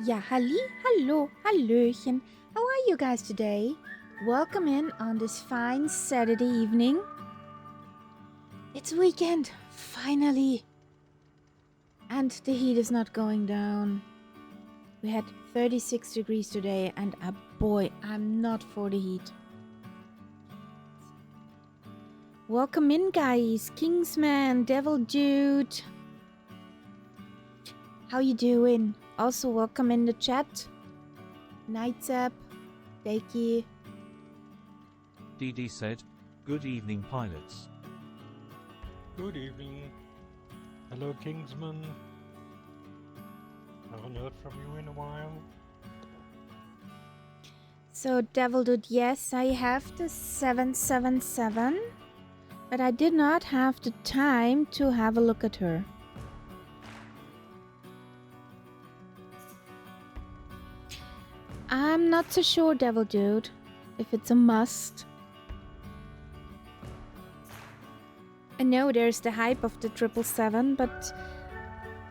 Ja, hallo, hallöchen. How are you guys today? Welcome in on this fine Saturday evening. It's weekend, finally. And the heat is not going down. We had 36 degrees today, and boy, I'm not for the heat. Welcome in, guys. Kingsman, Devil Dude. How you doing? Also, welcome in the chat. Nightsap, Dakey. DD said, "Good evening, pilots." Good evening. Hello, Kingsman. Haven't heard from you in a while. So, Devil Dude, yes, I have the 777, but I did not have the time to have a look at her. I'm not so sure, Devil Dude, if it's a must. I know there's the hype of the 777, but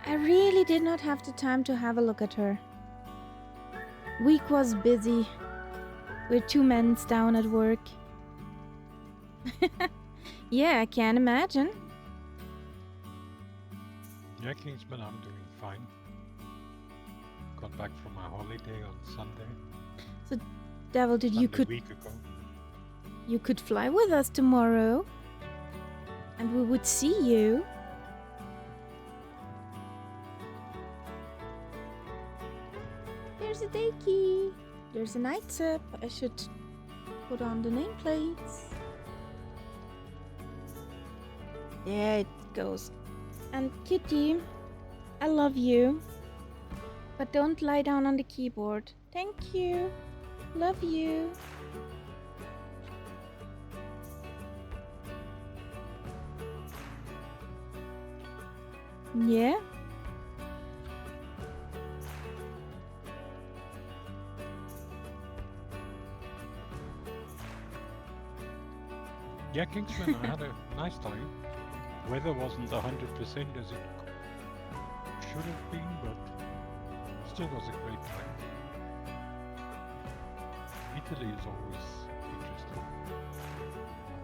I really did not have the time to have a look at her. Week was busy. We're 2 men's down at work. Yeah, I can imagine. Yeah, Kingsman, I'm doing fine. Got back from my holiday on Sunday. So, Devil Dude, A week ago. You could fly with us tomorrow, and we would see you. There's a day key. There's a night sip. I should put on the nameplates. There it goes. And Kitty, I love you, but don't lie down on the keyboard. Thank you. Love you. Yeah? Yeah, Kingsman, I had a nice time. Weather wasn't 100% as it should have been, but still was a great time. Italy is always interesting.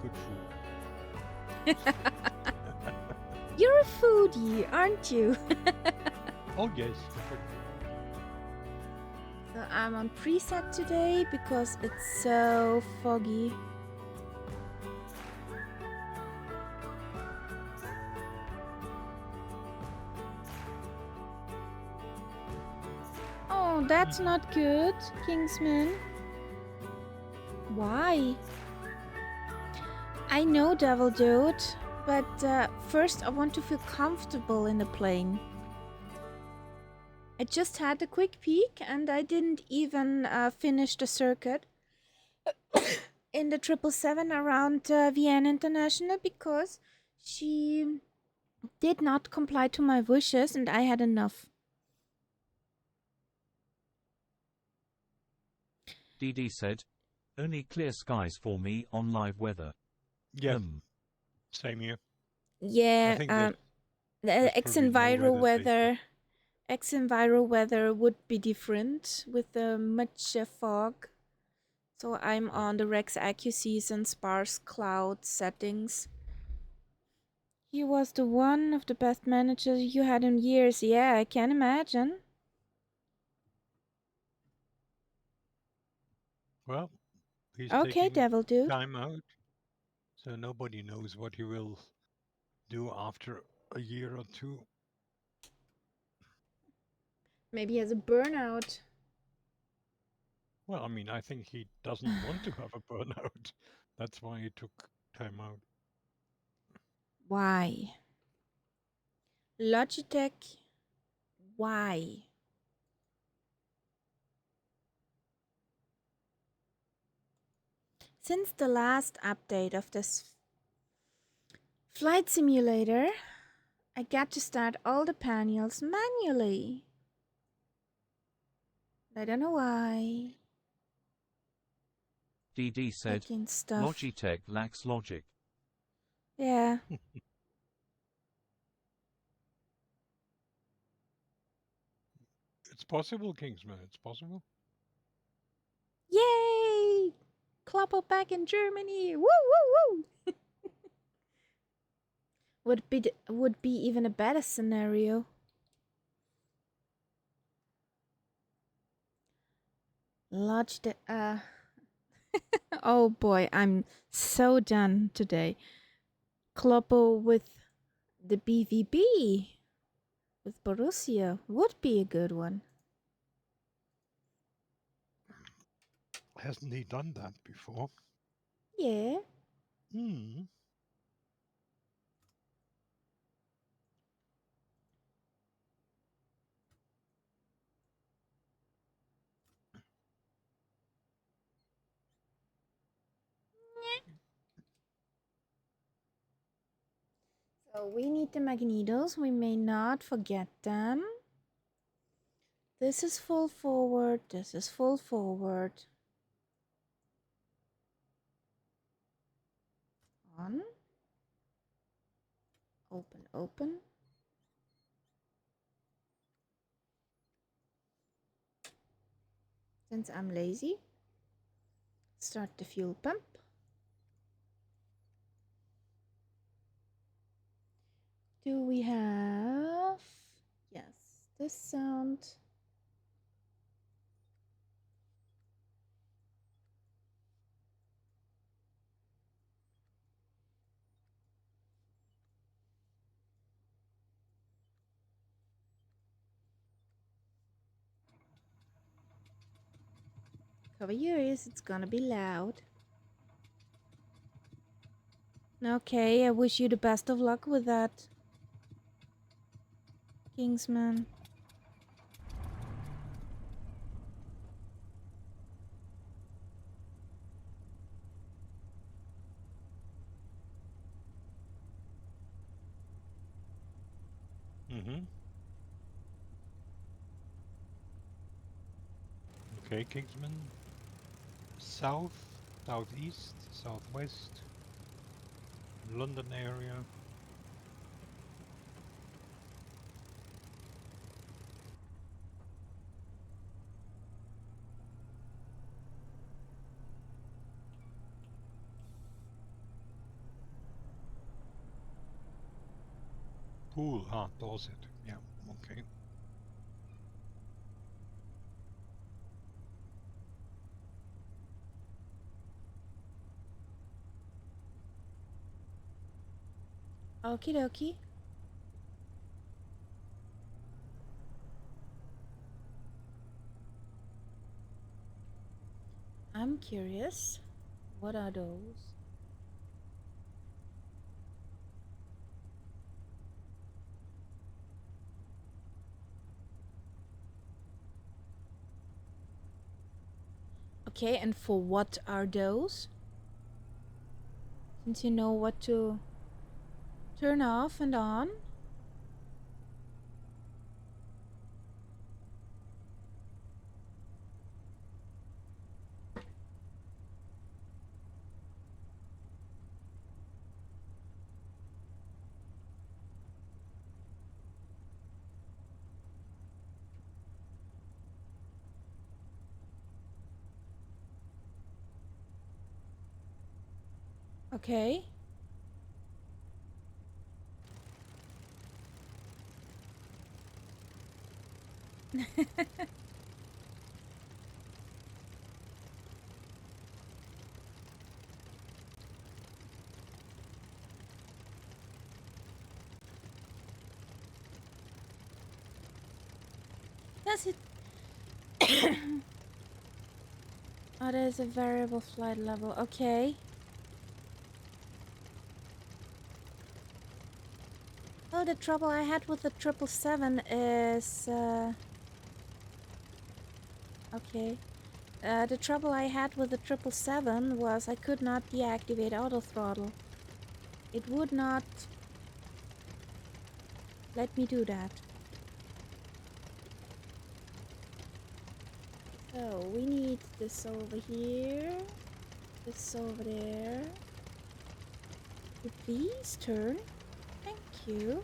Good food. You're a foodie, aren't you? Oh yes. So I'm on preset today because it's so foggy. Oh, that's not good, Kingsman. Why? I know, Devil Dude, but first I want to feel comfortable in the plane. I just had a quick peek and I didn't even finish the circuit in the 777 around Vienna International because she did not comply to my wishes and I had enough. DD said, "Only clear skies for me on live weather." Yeah, same here. Yeah, I think the probably no weather ex-enviro weather would be different with much fog. So I'm on the Rex AccuSeason and sparse cloud settings. He was the one of the best managers you had in years. Yeah, I can imagine. Well, he's Okay, taking Devil Dude. time out, so nobody knows what he will do after a year or two. Maybe he has a burnout. Well, I mean, I think he doesn't want to have a burnout. That's why he took time out. Why? Logitech, why? Since the last update of this flight simulator, I got to start all the panels manually. I don't know why. DD said, Fucking stuff. "Logitech lacks logic." Yeah. It's possible, Kingsman. It's possible. Yay! Kloppo back in Germany. Woo woo woo! Would be even a better scenario. Lodge the oh boy, I'm so done today. Kloppo with the BVB with Borussia would be a good one. Hasn't he done that before? Yeah. Hmm. So we need the magnetos. We may not forget them. This is full forward. This is full forward. On. Open, open. Since I'm lazy, start the fuel pump. Do we have... Yes, this sound. Cover your ears, it's gonna be loud. Okay, I wish you the best of luck with that, Kingsman. Mm-hmm. Okay, Kingsman. South, southeast, southwest, London area. Cool. Ah, Dorset. Yeah. Okay. Okie dokie. I'm curious. What are those? Okay, and for what are those? Since you know what to turn off and on. Okay. Does it? Oh, there's a variable flight level. Okay. Oh, the trouble I had with the 777 is... Okay. The trouble I had with the 777 was I could not deactivate auto throttle. It would not let me do that. So we need this over here, this over there. Could please turn? Thank you.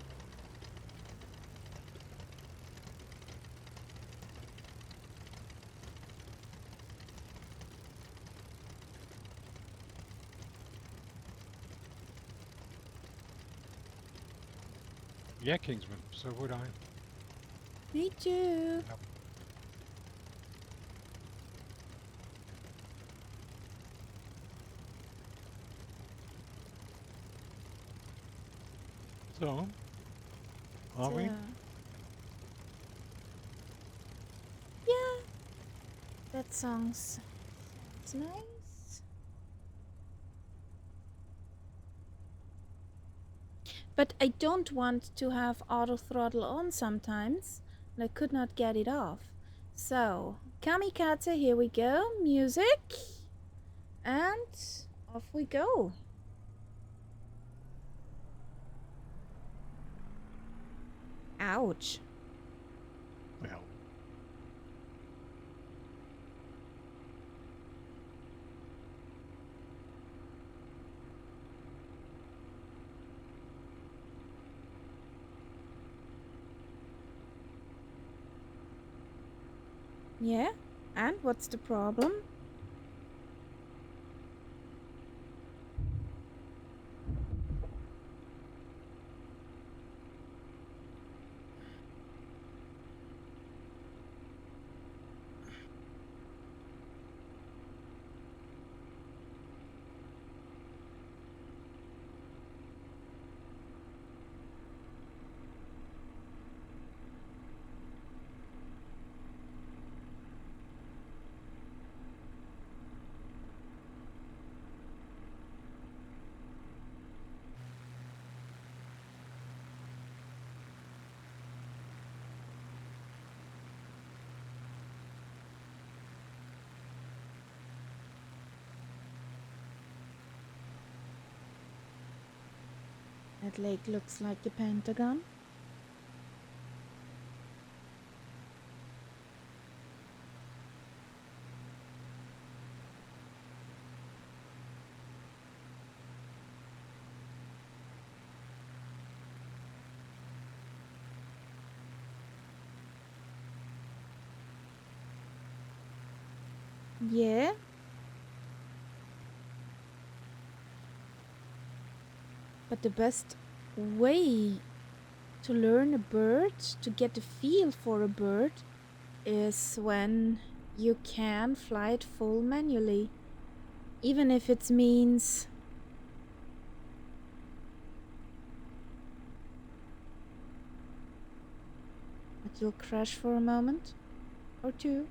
Yeah, Kingsman, so would I. Me too. Yep. So, are So, we? yeah, that sounds nice. But I don't want to have auto throttle on sometimes, and I could not get it off. So, kamikaze, here we go. Music, and off we go. Ouch. Well, Yeah? And what's the problem? That lake looks like a pentagon. Yeah? But the best way to learn a bird, to get a feel for a bird, is when you can fly it full manually. Even if it means that you'll crash for a moment or two.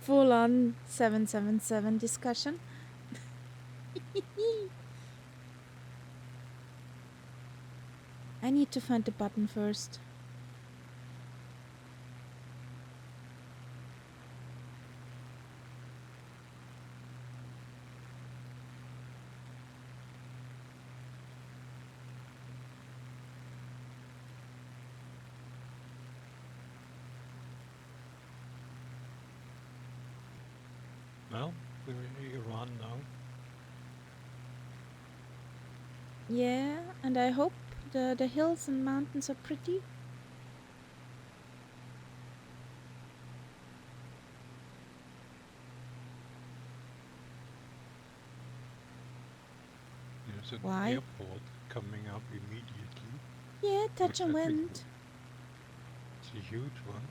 Full on 777 discussion. I need to find the button first. well, we're in Iran now. Yeah, and I hope the hills and mountains are pretty. There's an Why? airport coming up immediately. Yeah, touch Looks and like wind. it's a huge one.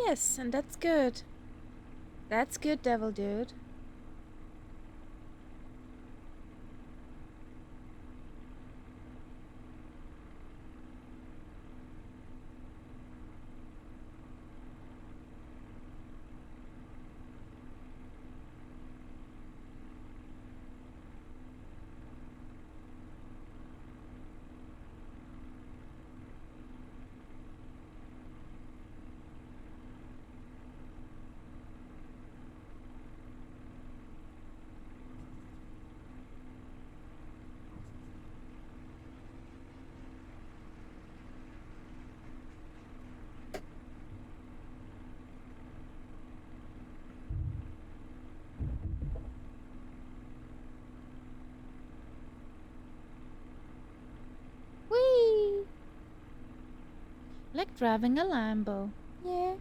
Yes, and that's good. That's good, devil dude. Whee! Like driving a Lambo. Yeah.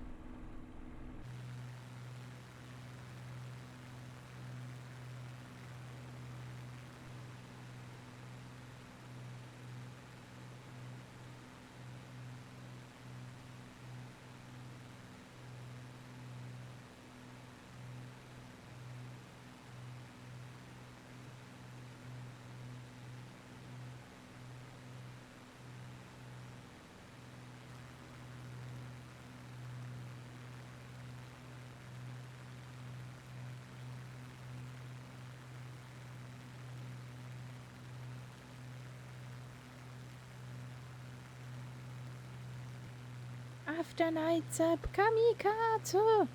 After nights up, kamikaze.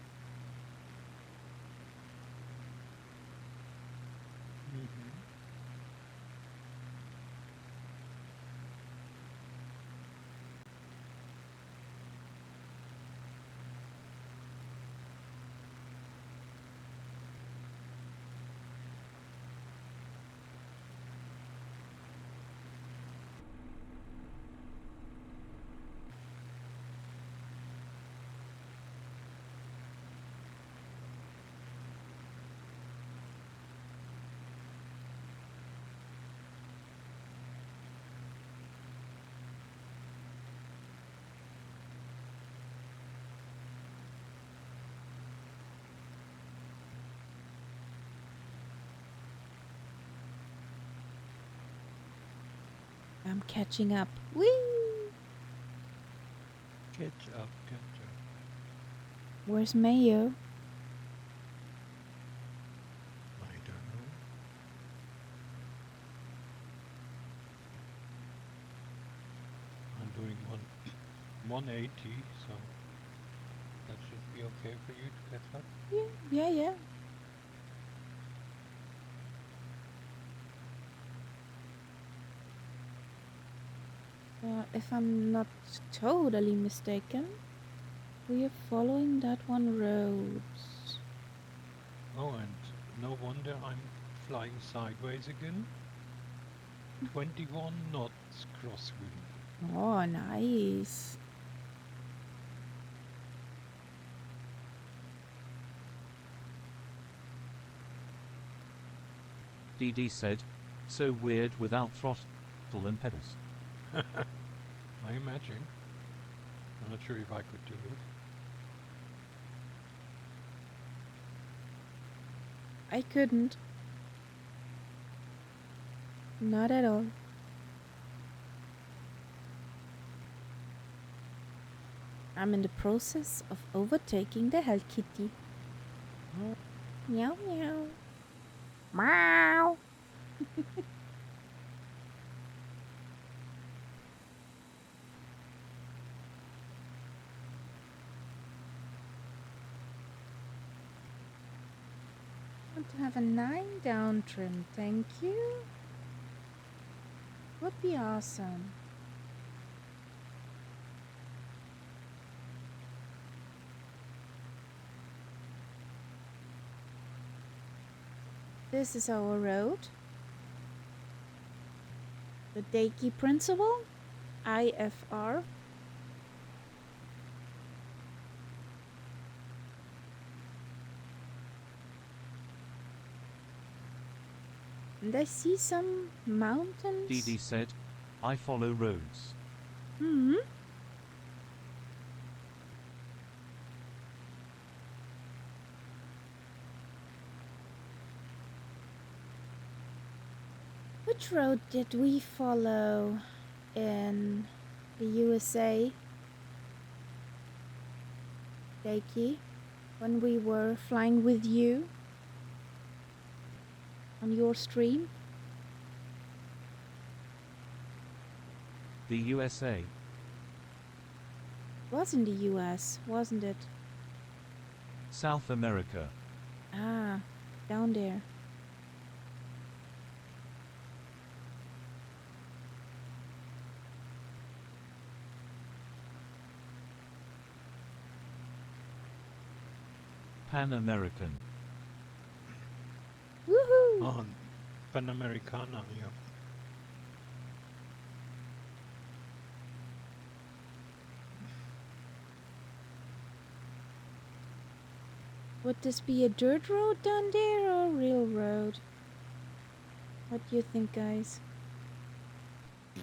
I'm catching up. Whee! Catch up, catch up. Where's Mayo? I don't know. I'm doing 180, so that should be okay for you to catch up. Yeah. If I'm not totally mistaken, we are following that one road. Oh, and no wonder I'm flying sideways again. 21 knots crosswind. Oh, nice. DD said, so weird without throttle and pedals. I imagine. I'm not sure if I could do it. I couldn't. Not at all. I'm in the process of overtaking the Hell Kitty. Meow meow. Meow. I want to have a 9 down trim, thank you. Would be awesome. This is our road. The Dakey principle, IFR. And I see some mountains. DD said, I follow roads. Which road did we follow in the USA, Jakey, when we were flying with you on your stream? The USA. It was in the US, wasn't it? South America. Ah, down there. Pan American. Woohoo! On Panamericana, yeah. Would this be a dirt road down there or a real road? What do you think, guys? The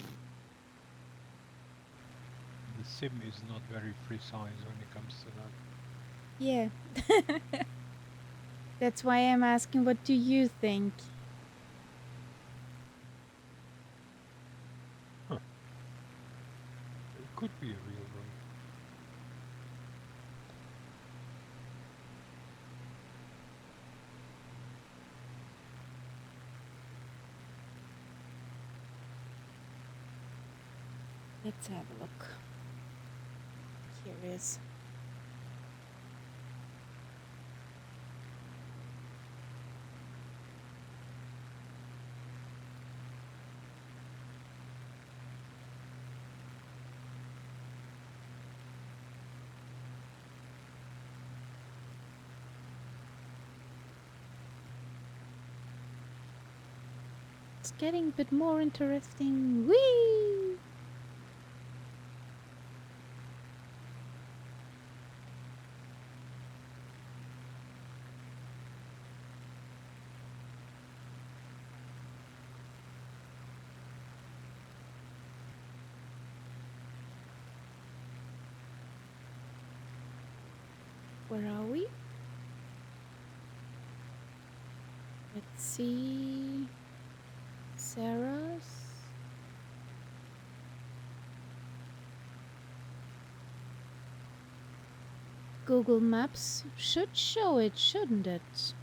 sim is not very precise when it comes to that. Yeah. That's why I'm asking, what do you think? It could be a real road. Let's have a look. Here is. It's getting a bit more interesting. Whee! Where are we? Let's see. Sarah's. Google Maps should show it, shouldn't it?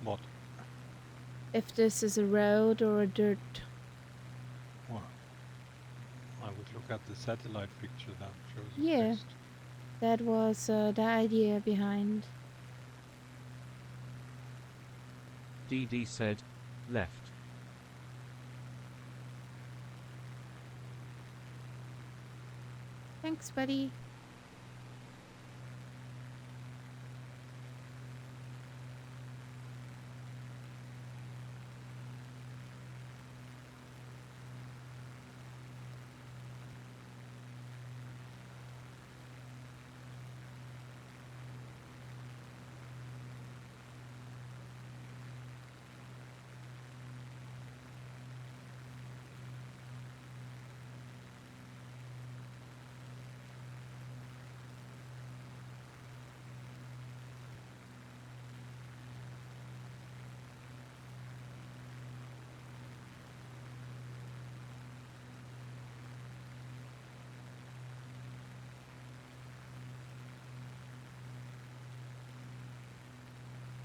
What? If this is a road or a dirt. Well, I would look at the satellite picture that shows it Yeah. best. That was the idea behind. DD said, left. Thanks, buddy.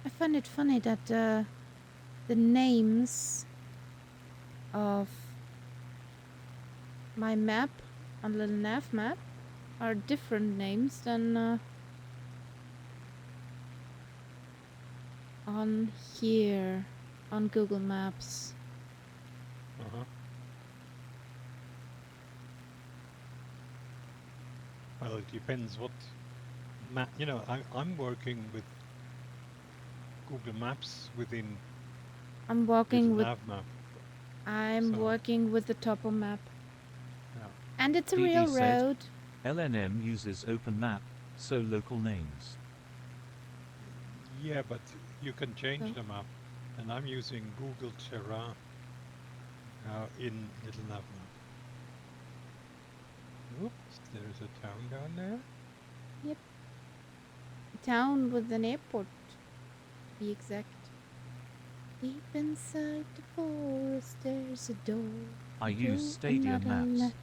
I find it funny that the names of my map on the nav map are different names than on here on Google Maps. Uh-huh. Well, it depends what map. You know, I'm working with Google Maps within I'm working with nav map. I'm So- working with the topo map. Yeah. And it's a DD real said- road. LNM uses open map, so local names. Yeah, but you can change Oh. the map, and I'm using Google Terrain in Little Nav Map. Oops, there's a town down there. A town with an airport, to be exact. Deep inside the forest, there's a door. I to use Stadia another Maps.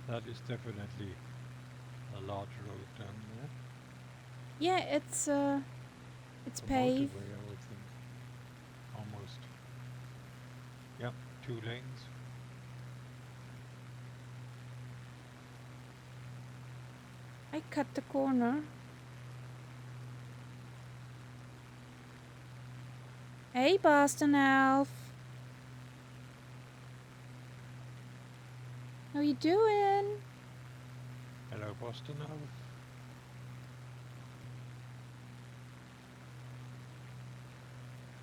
That is definitely a large road down there. Yeah, it's A paved. motorway, I would think. Almost. Yep, 2 lanes. I cut the corner. Hey, Boston Elf. How you doing? Hello, Boston Elf.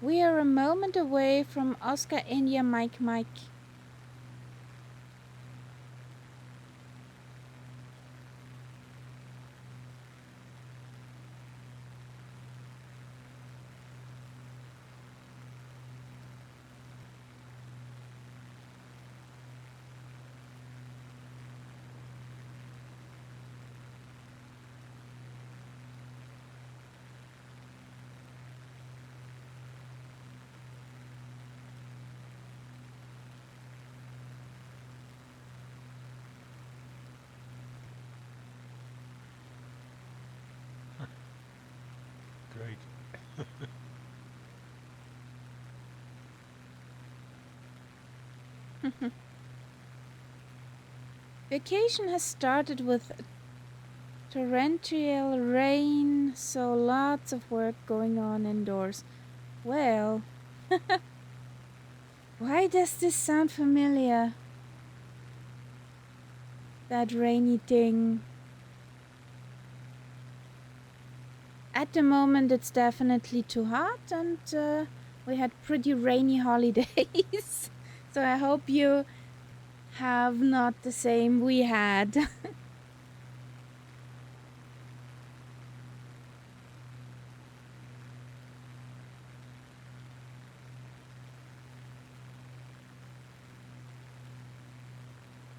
We are a moment away from Oscar India Mike Mike. Great. Vacation has started with torrential rain, so lots of work going on indoors. Well, why does this sound familiar? That rainy thing. At the moment, it's definitely too hot, and we had pretty rainy holidays. So I hope you have not the same we had.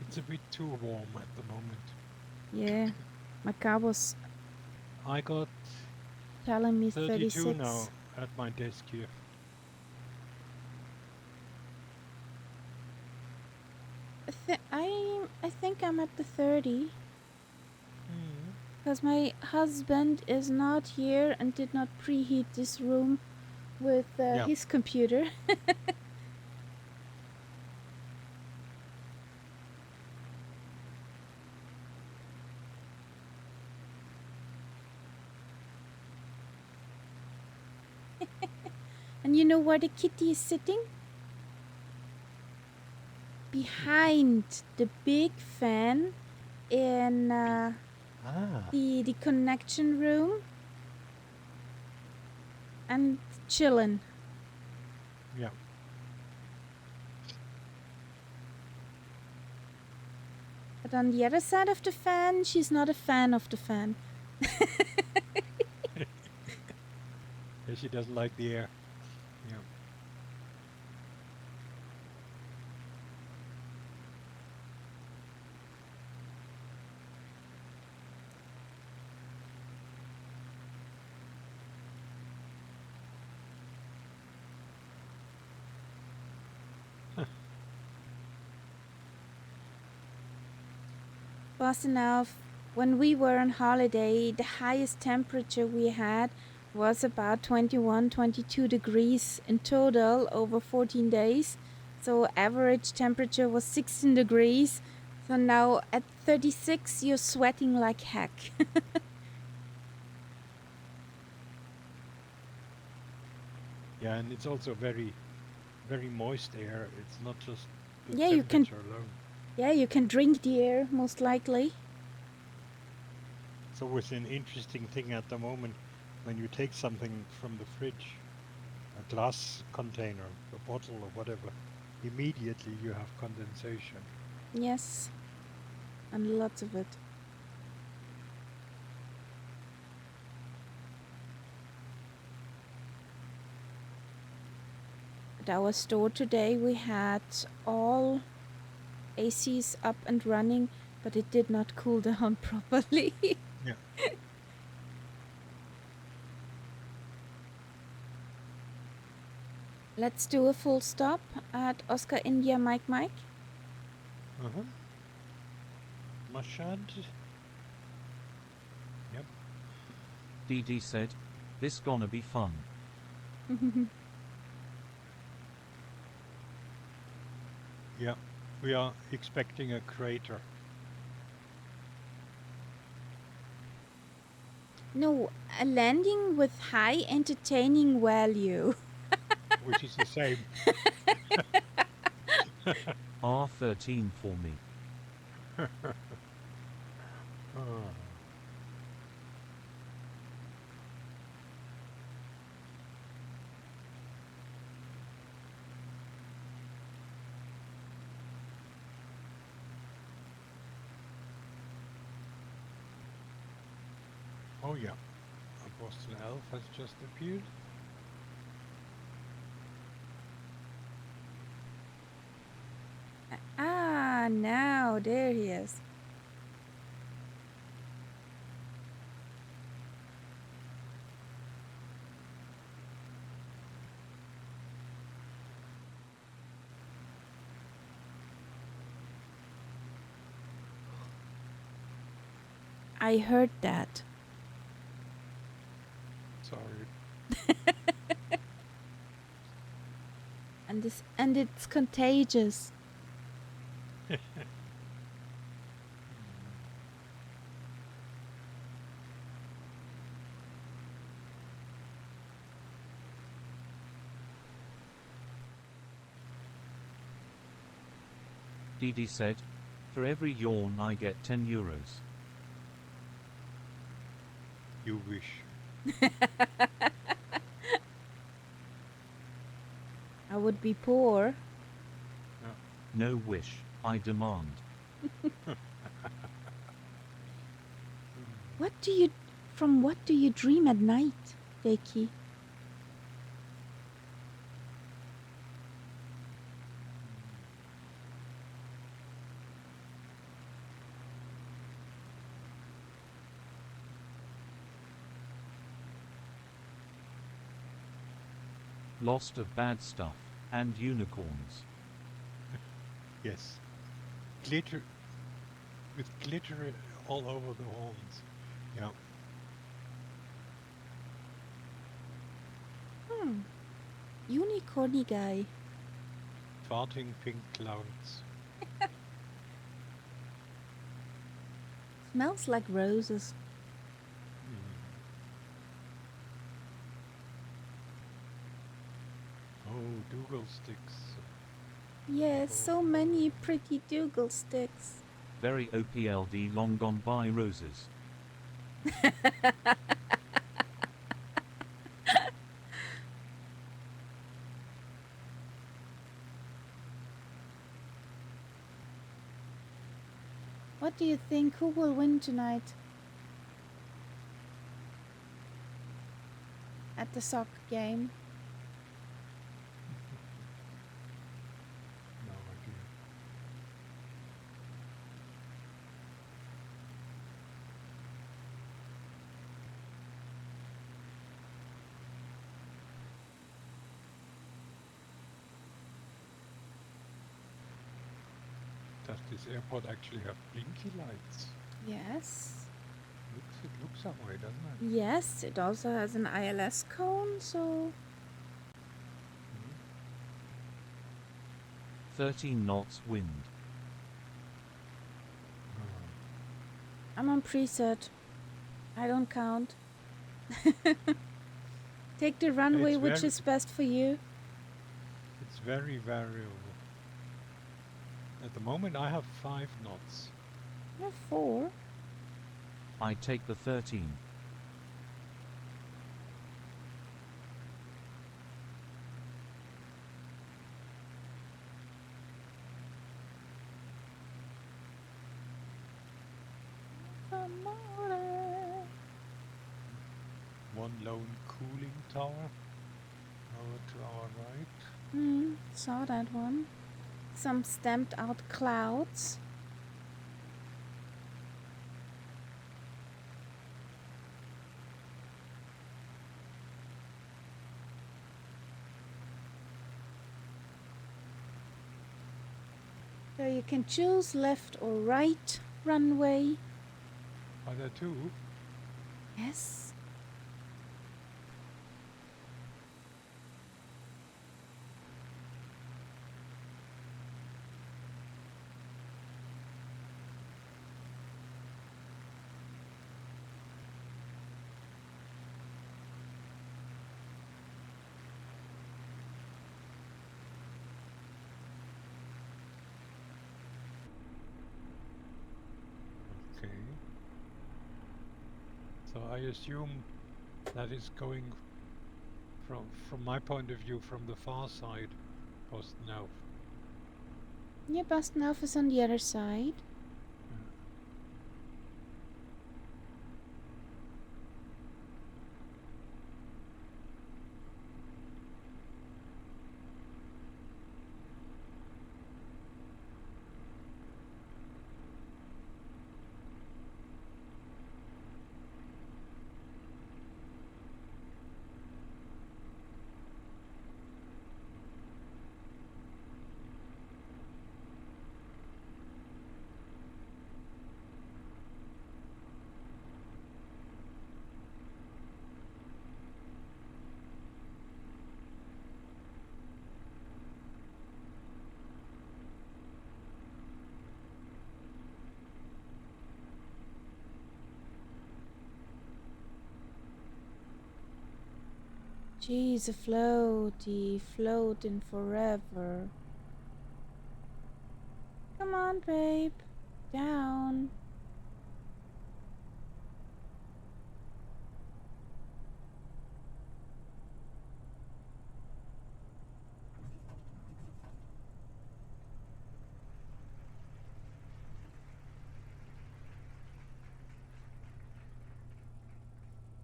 It's a bit too warm at the moment. Yeah, my car was I got telling me 32 36. now at my desk here. I think I'm at the 30 because my husband is not here and did not preheat this room with Yeah. his computer. And you know where the kitty is sitting? Behind the big fan in the connection room and chilling. Yeah. But on the other side of the fan, she's not a fan of the fan. Yeah, she doesn't like the air. Yeah. Boston Elf, when we were on holiday, the highest temperature we had was about 21, 22 degrees in total over 14 days. So average temperature was 16 degrees. So now at 36, you're sweating like heck. Yeah, and it's also very, very moist air. It's not just the Yeah, you can. temperature alone. Yeah, you can drink the air most likely. It's always an interesting thing at the moment when you take something from the fridge, a glass container, a bottle or whatever, immediately you have condensation. Yes, and lots of it. At our store today, we had all ACs up and running but it did not cool down properly. Yeah. Let's do a full stop at Oscar India Mike Mike. Uh-huh. Mashhad. Yep. DD said, this gonna be fun. Yeah. We are expecting a crater. No, a landing with high entertaining value. Which is the same. R13 for me. Ah. Oh yeah, a Boston elf has just appeared. Ah, now there he is. I heard that. Sorry. And it's contagious. DD said, for every yawn I get 10 euros. You wish. I would be poor. No wish, I demand. From what do you dream at night, Deki? Lost of bad stuff, and unicorns. Yes. Glitter. With glitter all over the horns. Yeah. Unicorny guy. Farting pink clouds. Smells like roses. Oh, Dougal sticks. Yes, so many pretty Dougal sticks. Very OPLD long gone by roses. What do you think? Who will win tonight? At the soccer game? No idea. Does this airport actually have blinky lights? Yes. It looks that way, doesn't it? Yes, it also has an ILS cone, so 13 knots wind. I'm on preset. I don't count. Take the runway which is best for you. It's very variable. At the moment I have 5 knots. I have 4. I take the 13. One lone cooling tower. Over to our right. Saw that one. Some stamped out clouds. So you can choose left or right runway. Are there two? Yes. Okay. So I assume that is going from my point of view from the far side, post now. Yeah, Bastnauf is on the other side. Jeez, a floaty, floating forever. Come on, babe. Down.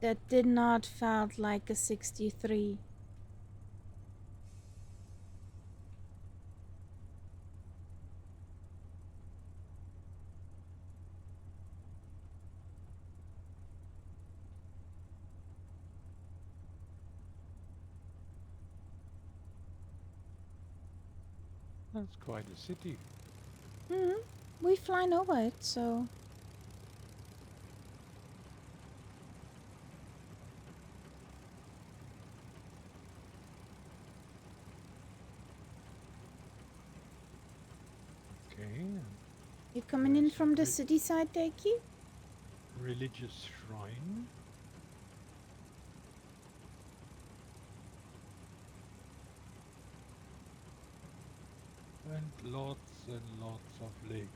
That did not felt like a 63. That's quite a city. We flying over it, so Okay. you coming in There's from the a city side, Deki? religious shrine. And lots of Lego.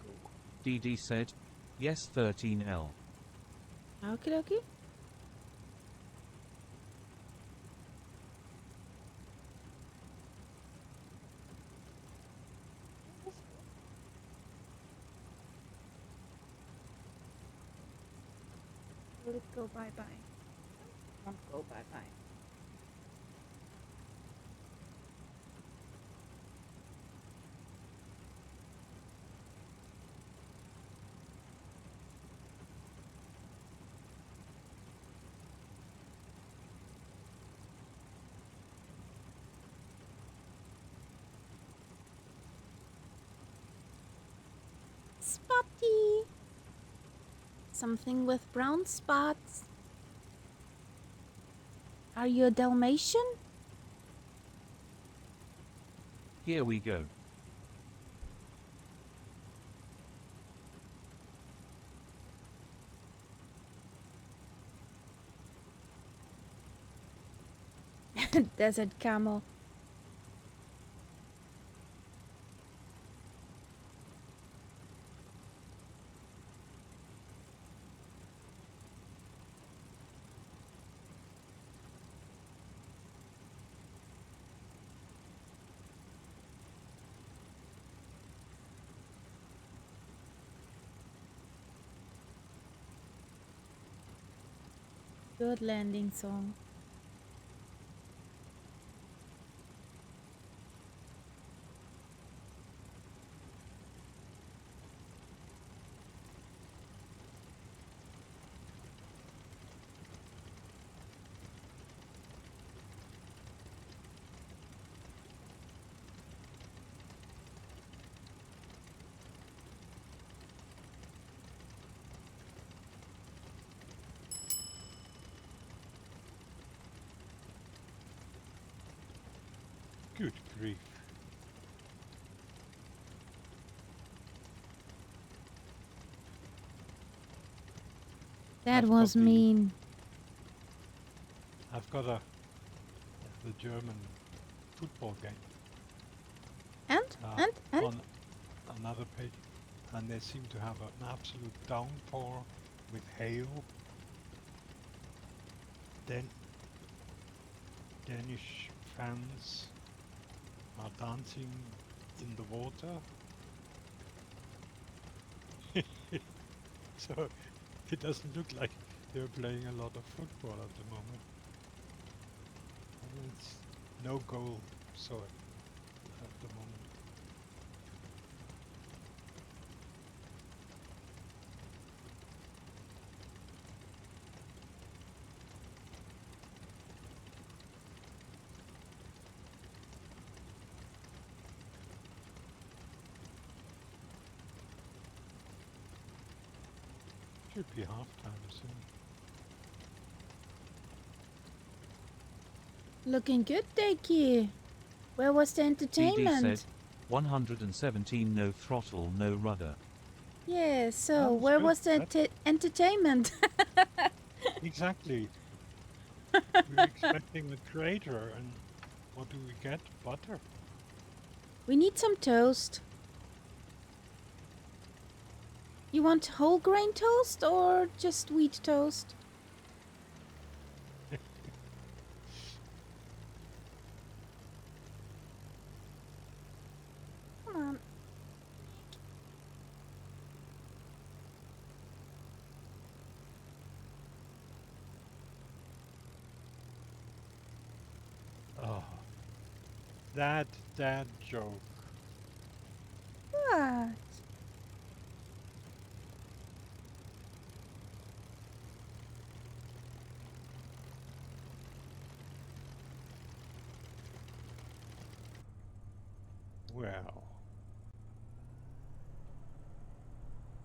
DD said, yes 13L. Okie dokie. Will it go bye-bye? Won't go bye-bye. Spotty! Something with brown spots. Are you a Dalmatian? Here we go. Desert camel. Good landing song. Good grief. That was mean. I've got the German football game And? on another page, and they seem to have an absolute downpour with hail. Then Danish fans are dancing in the water. So it doesn't look like they're playing a lot of football at the moment. And it's no goal so at the moment. Should be halftime soon. Looking good, Deki. Where was the DD entertainment? said, 117 no throttle no rudder. Yeah, so That was where good. was the entertainment? Exactly. We were expecting a crater, and what do we get? Butter. We need some toast. You want whole grain toast or just wheat toast? Come on. Oh, that dad joke. What? Well,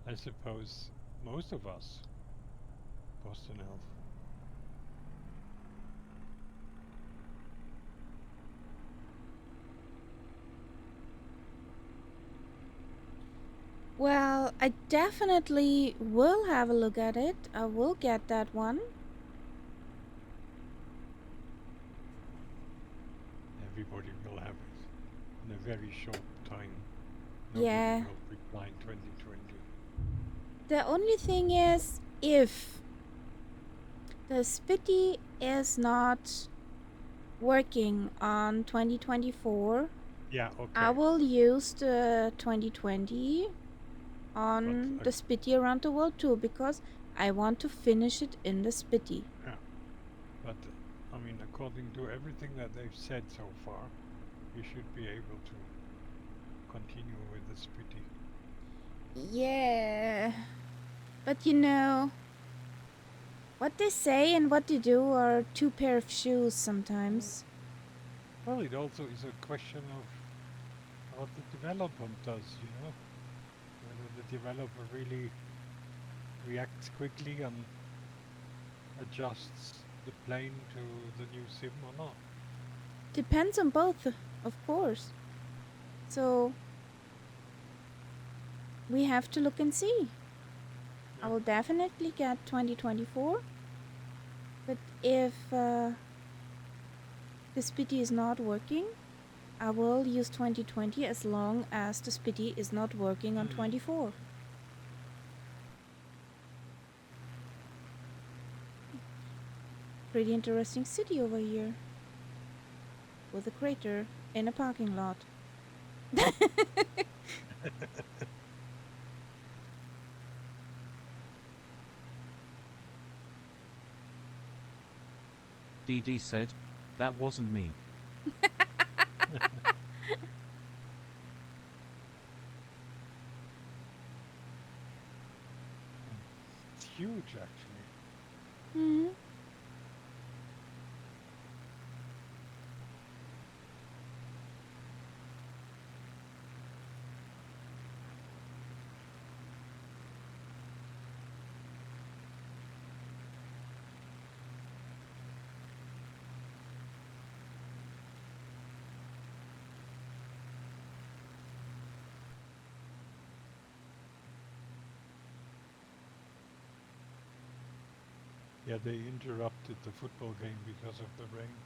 I suppose most of us, Boston Elf. Well, I definitely will have a look at it. I will get that one. Everybody will have it in a very short time. Nobody Yeah. will reply in 2020. The only thing is, if the Spitty is not working on 2024, Yeah, I okay. will use the 2020 on But the Spitty around the world too, because I want to finish it in the Spitty. yeah, but I mean, according to everything that they've said so far, you should be able to continue with the Spitty. Yeah. But you know, what they say and what they do are two pair of shoes sometimes. Well, it also is a question of what the development does, you know? Whether the developer really reacts quickly and adjusts the plane to the new sim or not. Depends on both, of course. So we have to look and see. I Yeah. will definitely get 2024. But if the Spitty is not working, I will use 2020 as long as the Spitty is not working on 24. Pretty interesting city over here. With a crater in a parking lot. DD said, that wasn't me. It's huge, actually. Hmm. Yeah, they interrupted the football game because of the rain.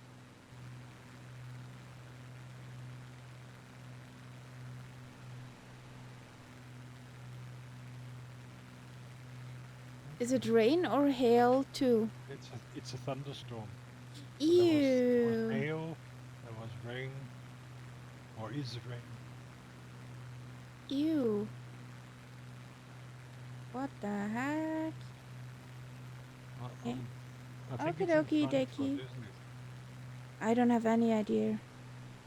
Is it rain or hail too? It's a thunderstorm. So there was Ew. hail, there was rain, or is rain. Ew. What the heck? Uh, Yeah. um, I think Okie it's in dokie Frankfurt, dokie. isn't it? I don't have any idea.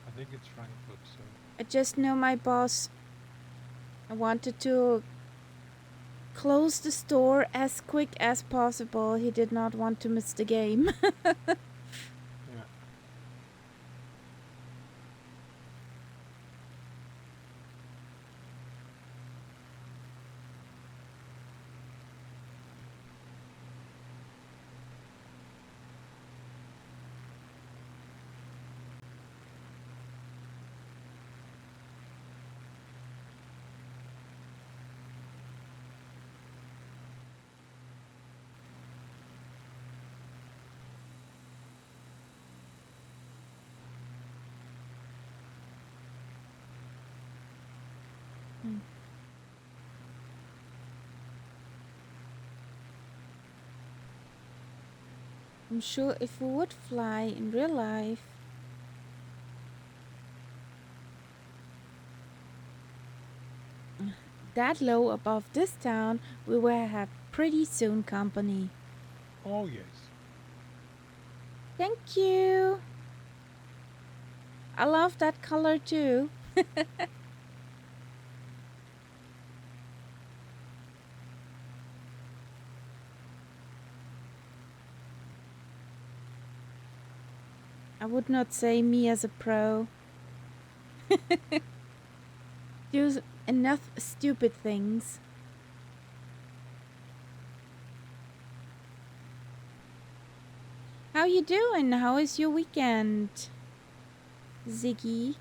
I think it's Frankfurt. So I just know my boss wanted to close the store as quick as possible. He did not want to miss the game. yeah. I'm sure if we would fly in real life, that low above this town, we will have pretty soon company. Oh yes. Thank you. I love that color too. I would not say me as a pro. Do enough stupid things. How you doing? How is your weekend, Ziggy?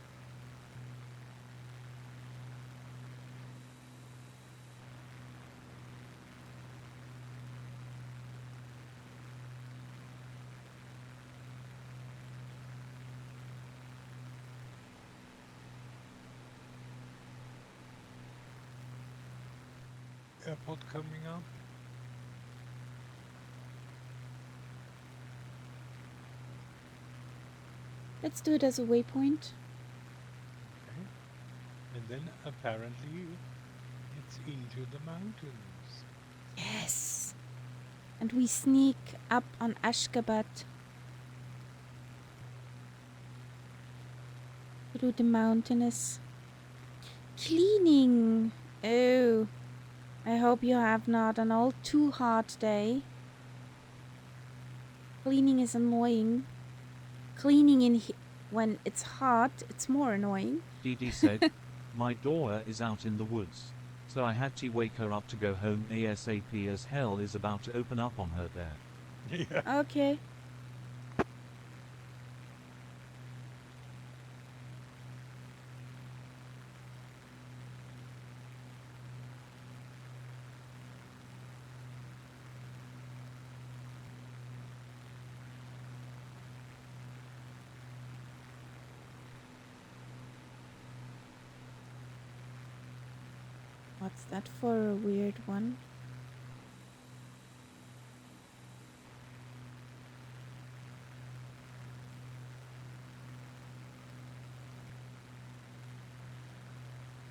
Airport coming up. Let's do it as a waypoint. Okay. And then apparently it's into the mountains. Yes. And we sneak up on Ashgabat through the mountainous. Cleaning. Oh, I hope you have not an all too hot day. Cleaning is annoying. Cleaning when it's hot, it's more annoying. Dee Dee said, my daughter is out in the woods. So I had to wake her up to go home ASAP as hell is about to open up on her there. yeah. Okay. What's that for a weird one?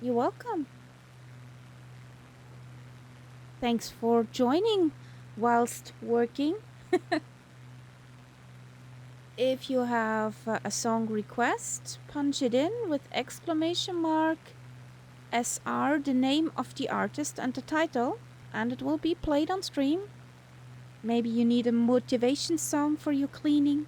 You're welcome. Thanks for joining whilst working. If you have a song request, punch it in with exclamation mark SR, the name of the artist and the title, and it will be played on stream. Maybe you need a motivation song for your cleaning.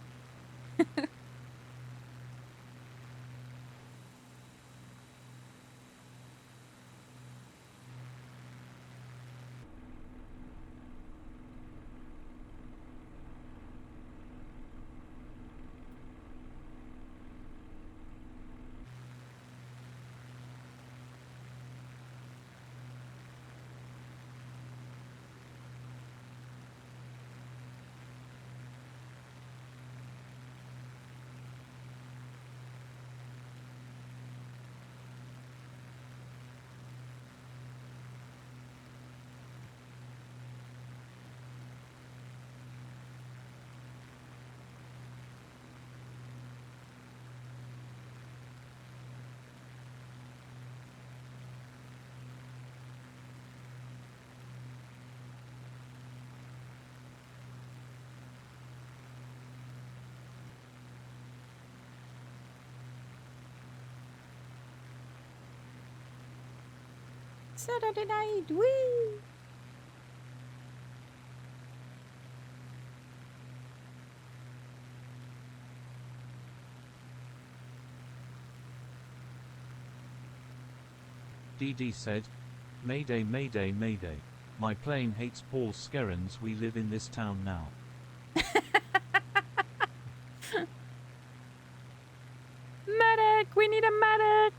Saturday night. Whee! DD said, Mayday, Mayday, Mayday. My plane hates Paul Skerens. We live in this town now. Medic! We need a medic!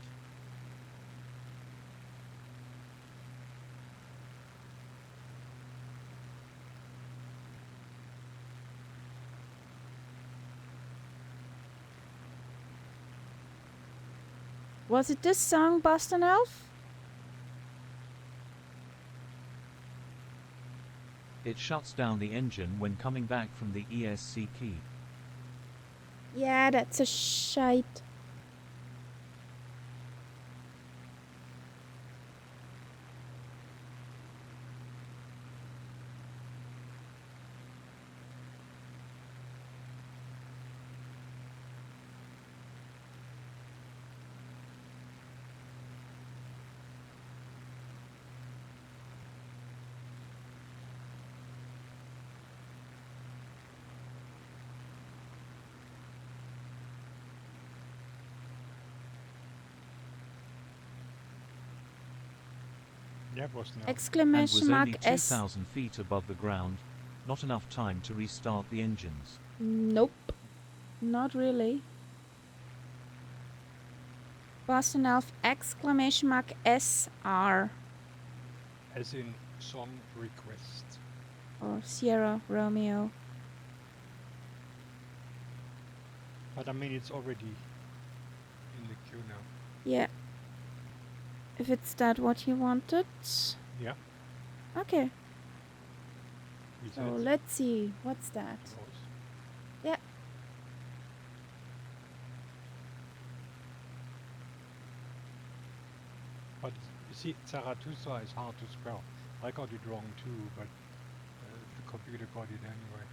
Was it this song, Boston Elf? It shuts down the engine when coming back from the ESC key. Yeah, that's a shite. That was now. And Exclamation was mark only S. 2,000 feet above the ground. Not enough time to restart the engines. Nope. Not really. Boston Elf exclamation mark SR. As in song request. Or Sierra Romeo. But I mean, it's already in the queue now. Yeah. If it's that what you wanted. Yeah. Okay. We So said let's see. What's that? yours. Yeah. But you see, Zarathustra is hard to spell. I got it wrong too, but the computer got it anyway.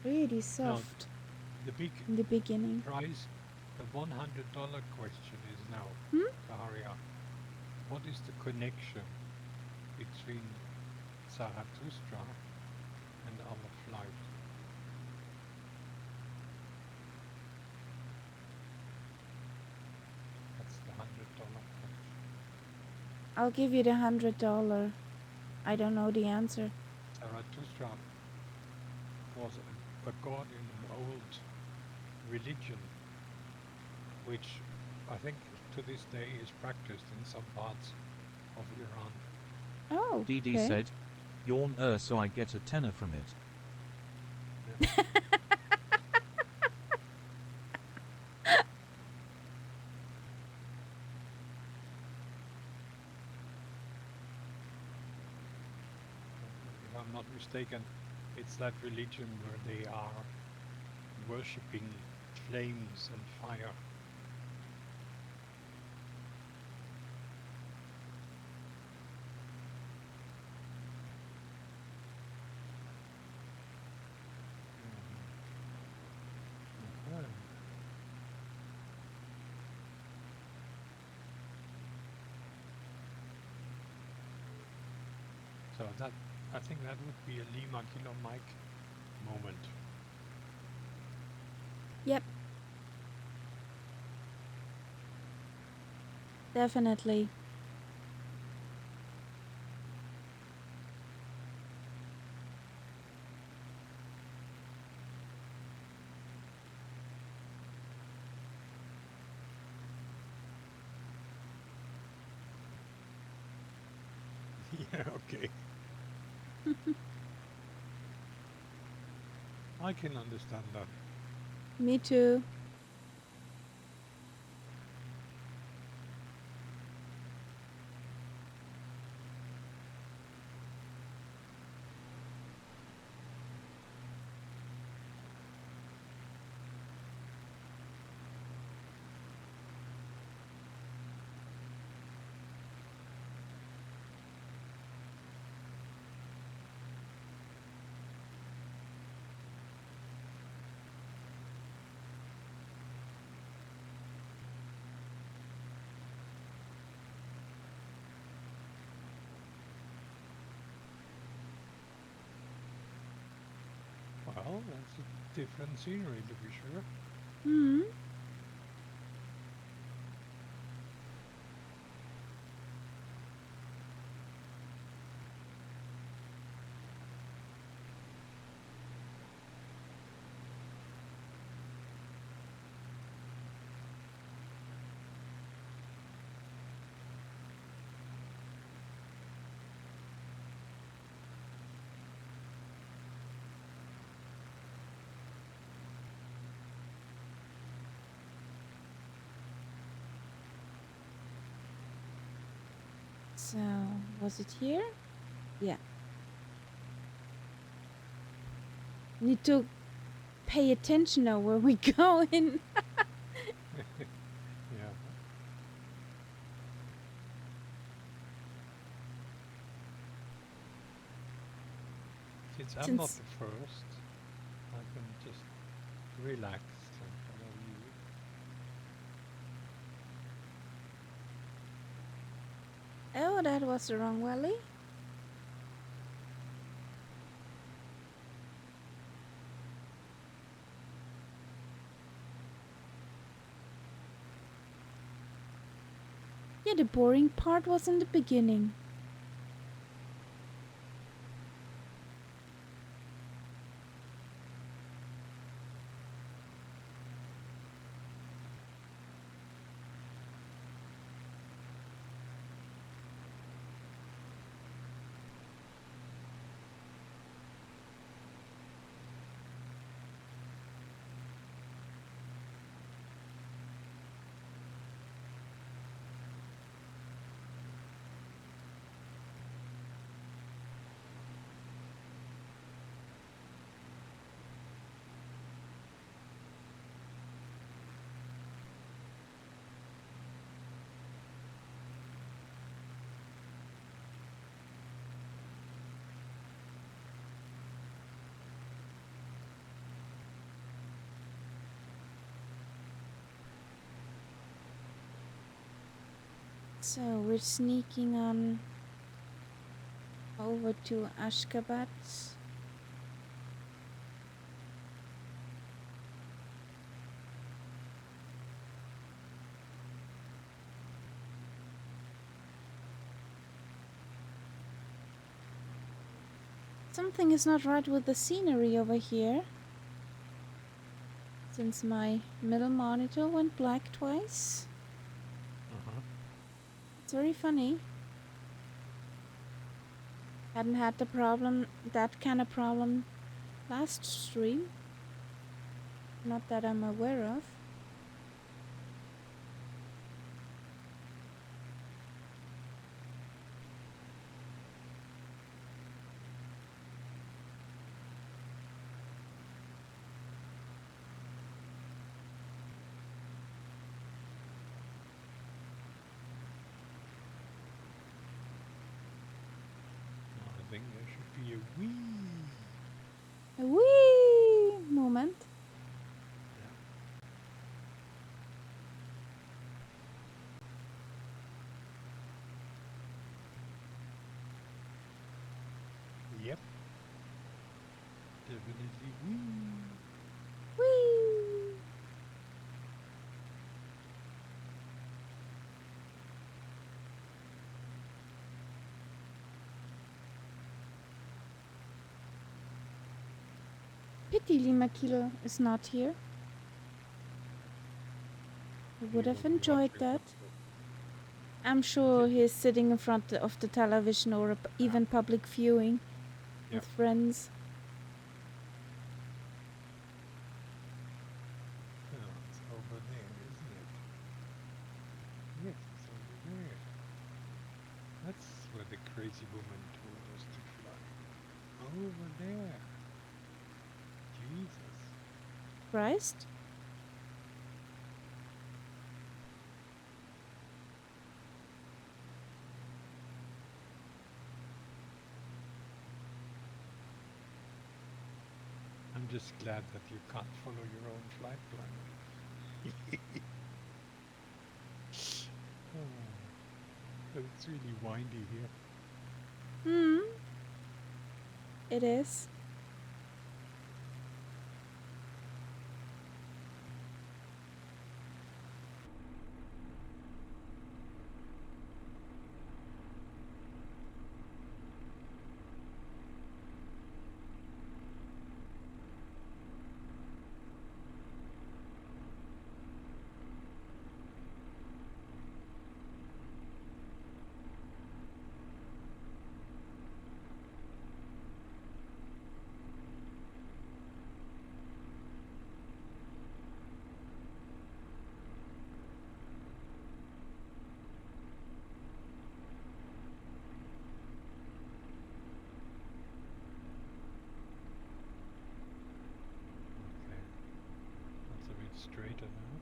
Really soft The big in the beginning. prize, the $100 question is now, Zaharia, what is the connection between Zarathustra and our flight? That's the $100 question. I'll give you the $100. I don't know the answer. Zarathustra was a god in an old religion, which I think to this day is practiced in some parts of Iran. Oh, DD okay. said, Yawn so I get a tenner from it. If I'm not mistaken, it's that religion where they are worshipping flames and fire. Okay. So that, I think that would be a Lima Kilo Mike moment. Yep. Definitely. Yeah, okay. I can understand that. Me too. different scenery to be sure. Hmm. So, was it here? Yeah. Need to pay attention now where we're going. Yeah. Since I'm not Since the first, I can just relax and follow you. oh, that was the wrong valley. Yeah, the boring part was in the beginning. So we're sneaking on over to Ashgabat. Something is not right with the scenery over here. Since my middle monitor went black twice. Uh-huh. It's very funny. Hadn't had that kind of problem last stream. Not that I'm aware of. Now I think there should be a wee. A wee moment. Yep. Definitely wee. Wee. Pity Lima Kilo is not here. I He would will have be enjoyed watching that. from the. I'm sure he's sitting in front of the television or even public viewing Yeah. with friends. Oh, it's over there, isn't it? Yes, it's over there. That's where the crazy woman told us to fly. Over there. Jesus. Christ? I'm just glad that you can't follow your own flight plan. Oh, but it's really windy here. It is. straighter now.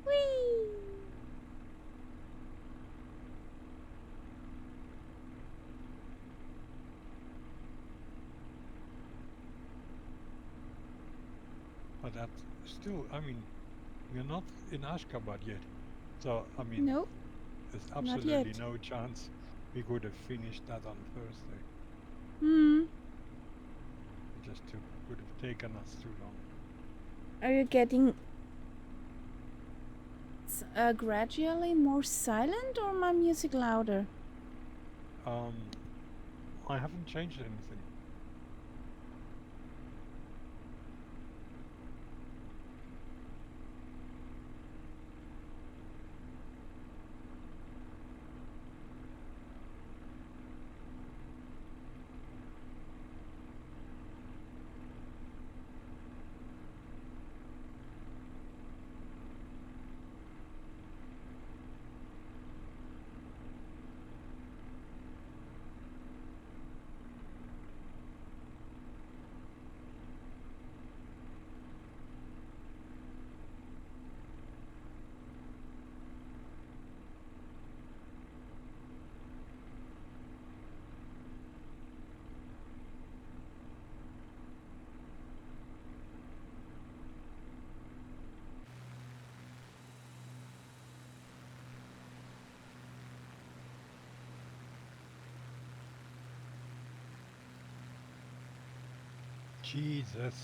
Whee! But that's still, I mean, we're not in Ashgabat yet. So, I mean, No, there's not absolutely yet. no chance we could have finished that on Thursday. Hmm. It just would have taken us too long. Are you getting gradually more silent or my music louder? I haven't changed anything. Jesus.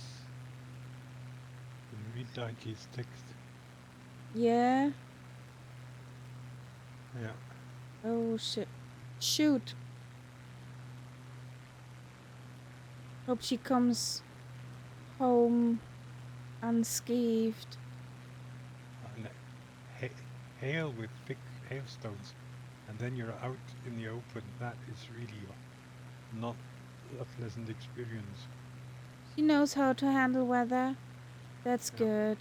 Read Daiki's text. Yeah. Yeah. Oh shit. Shoot. Hope she comes home unscathed. And hail with thick hailstones, and then you're out in the open. That is really not a pleasant experience. She knows how to handle weather. That's Yeah. good.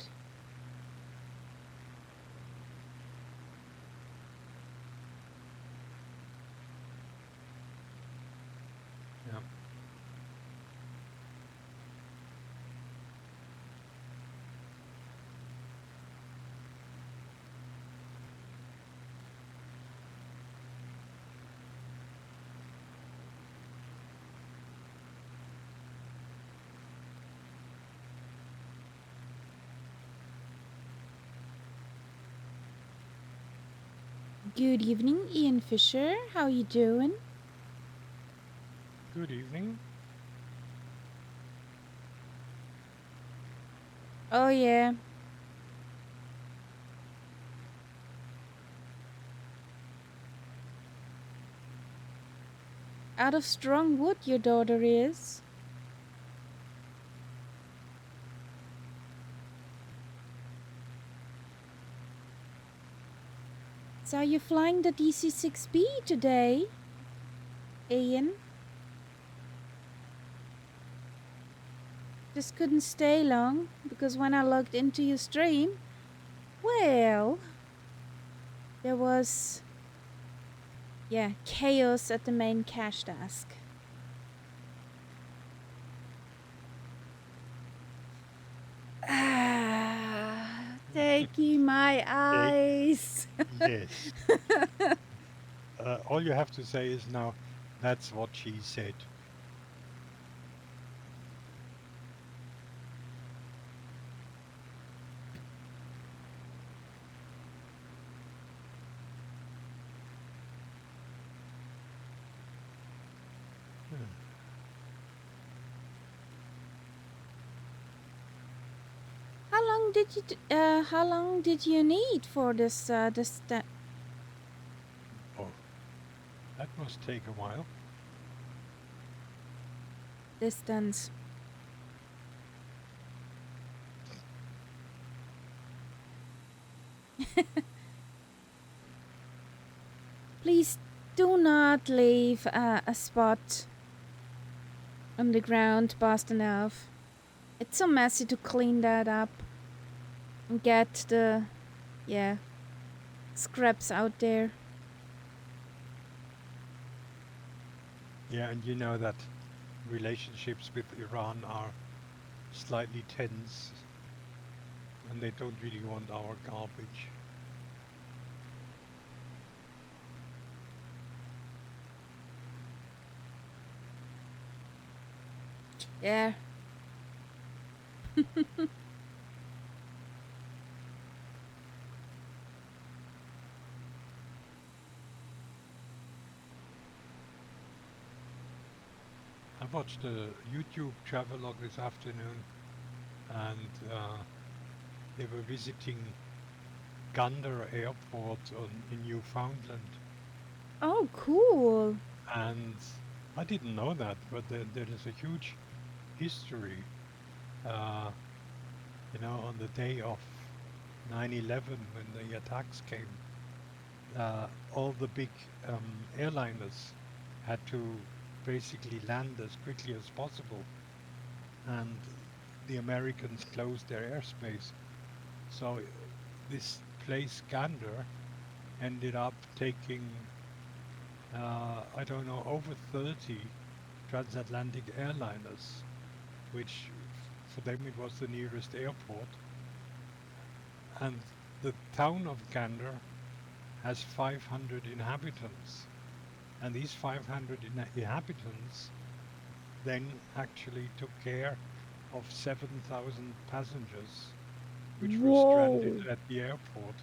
Yeah. Good evening, Ian Fisher. How you doing? Good evening. Oh yeah. Out of strong wood your daughter is. So you're flying the DC-6B today, Ian? Just couldn't stay long because when I logged into your stream, well, there was, chaos at the main cache task. Taking my eyes. Yes. All you have to say is now, that's what she said. How long did you need for this Oh, that must take a while. distance? Please do not leave a spot on the ground fast enough. It's so messy to clean that up and get the scraps out there. Yeah, and you know that relationships with Iran are slightly tense, and they don't really want our garbage. Yeah. I watched a YouTube travelogue this afternoon, and they were visiting Gander Airport in Newfoundland, Oh, cool. and I didn't know that, but there is a huge history. Uh, on the day of 9/11, when the attacks came, all the big airliners had to basically land as quickly as possible, and the Americans closed their airspace. So this place, Gander, ended up taking, I don't know, over 30 transatlantic airliners, which for them it was the nearest airport. And the town of Gander has 500 inhabitants. And these 500 inhabitants then actually took care of 7,000 passengers which were stranded Whoa. at the airport.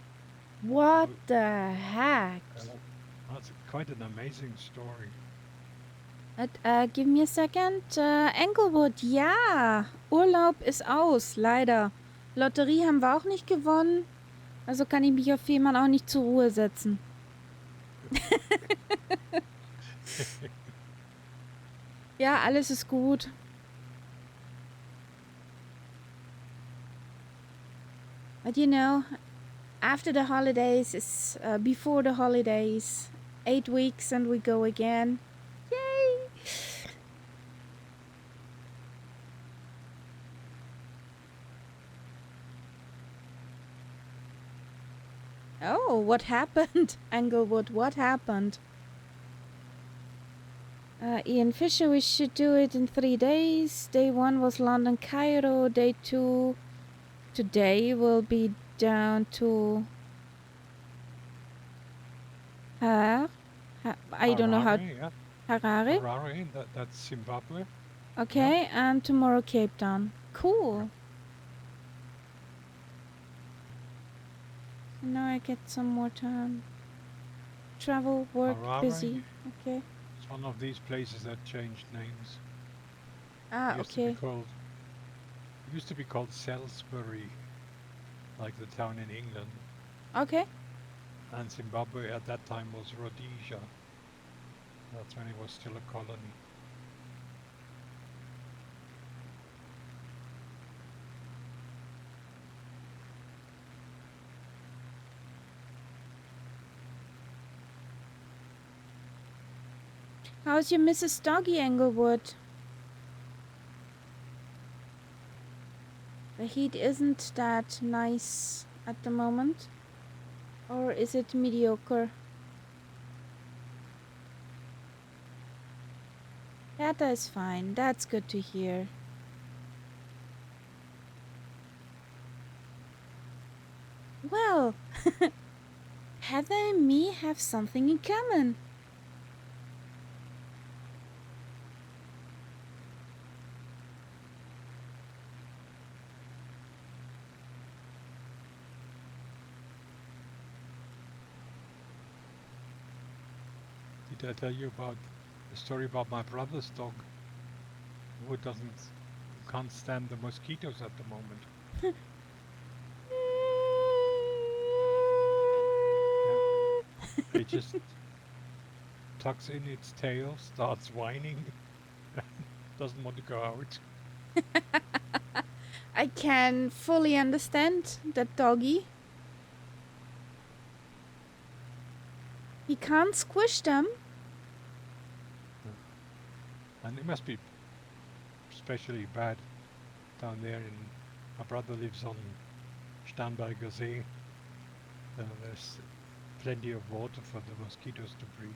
What So the heck? that's quite an amazing story. Give me a second. Englewood, ja. Urlaub ist aus, leider. Lotterie haben wir auch nicht gewonnen. Also kann ich mich auf Fehmarn auch nicht zur Ruhe setzen. Ja, alles ist gut. But after the holidays is before the holidays. 8 weeks and we go again. Yay! Oh, what happened? Englewood, what happened? Ian Fisher, we should do it in 3 days. Day 1 was London, Cairo. Day 2 today will be down to I don't know how. Harare, yeah. Harare? Harare, that's Zimbabwe. Okay, and tomorrow Cape Town. Cool. So now I get some more time. Travel, work, Harare, busy. Okay. it's one of these places that changed names. Ah, okay. Used to be called Salisbury, like the town in England. Okay. And Zimbabwe at that time was Rhodesia. That's when it was still a colony. How's your Mrs. Doggy, Englewood? The heat isn't that nice at the moment. Or is it mediocre? That is fine. That's good to hear. Well, Heather and me have something in common. Did I tell you about the story about my brother's dog who can't stand the mosquitoes at the moment? It just tucks in its tail, starts whining, doesn't want to go out. I can fully understand that doggy. He can't squish them. And it must be especially bad down there. My brother lives on Starnberger See. There's plenty of water for the mosquitoes to breed.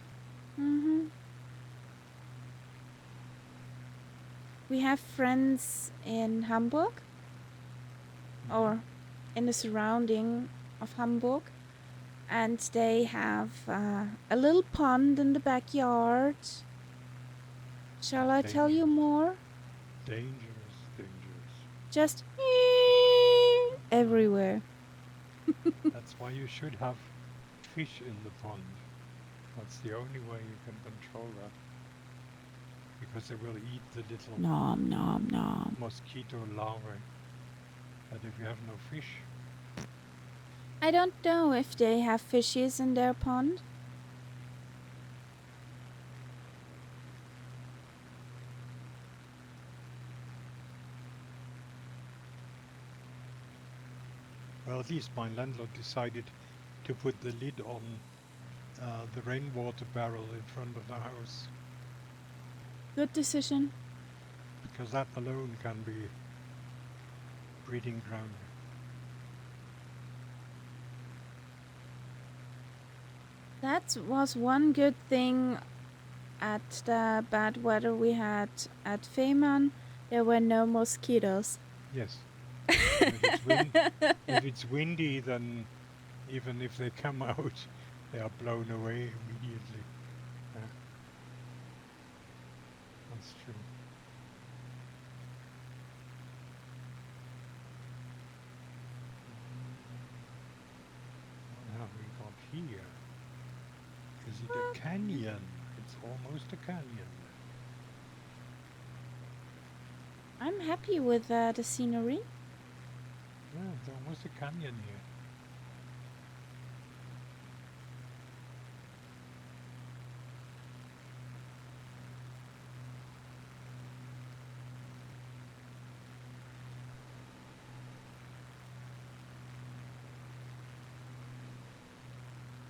we have friends in Hamburg or in the surrounding of Hamburg, and they have a little pond in the backyard. Shall I tell you more? Dangerous, dangerous. Just everywhere. That's why you should have fish in the pond. That's the only way you can control that. Because they will eat the little Nom nom nom. mosquito larvae. But if you have no fish, I don't know if they have fishes in their pond. well, at least my landlord decided to put the lid on the rainwater barrel in front of the house, Good decision. because that alone can be breeding ground. That was one good thing at the bad weather we had at Fehmarn. There were no mosquitoes. Yes. If it's windy, then even if they come out, they are blown away immediately. Yeah. That's true. What have we got here? Is it a canyon? It's almost a canyon. I'm happy with the scenery. Yeah, it's almost a canyon here.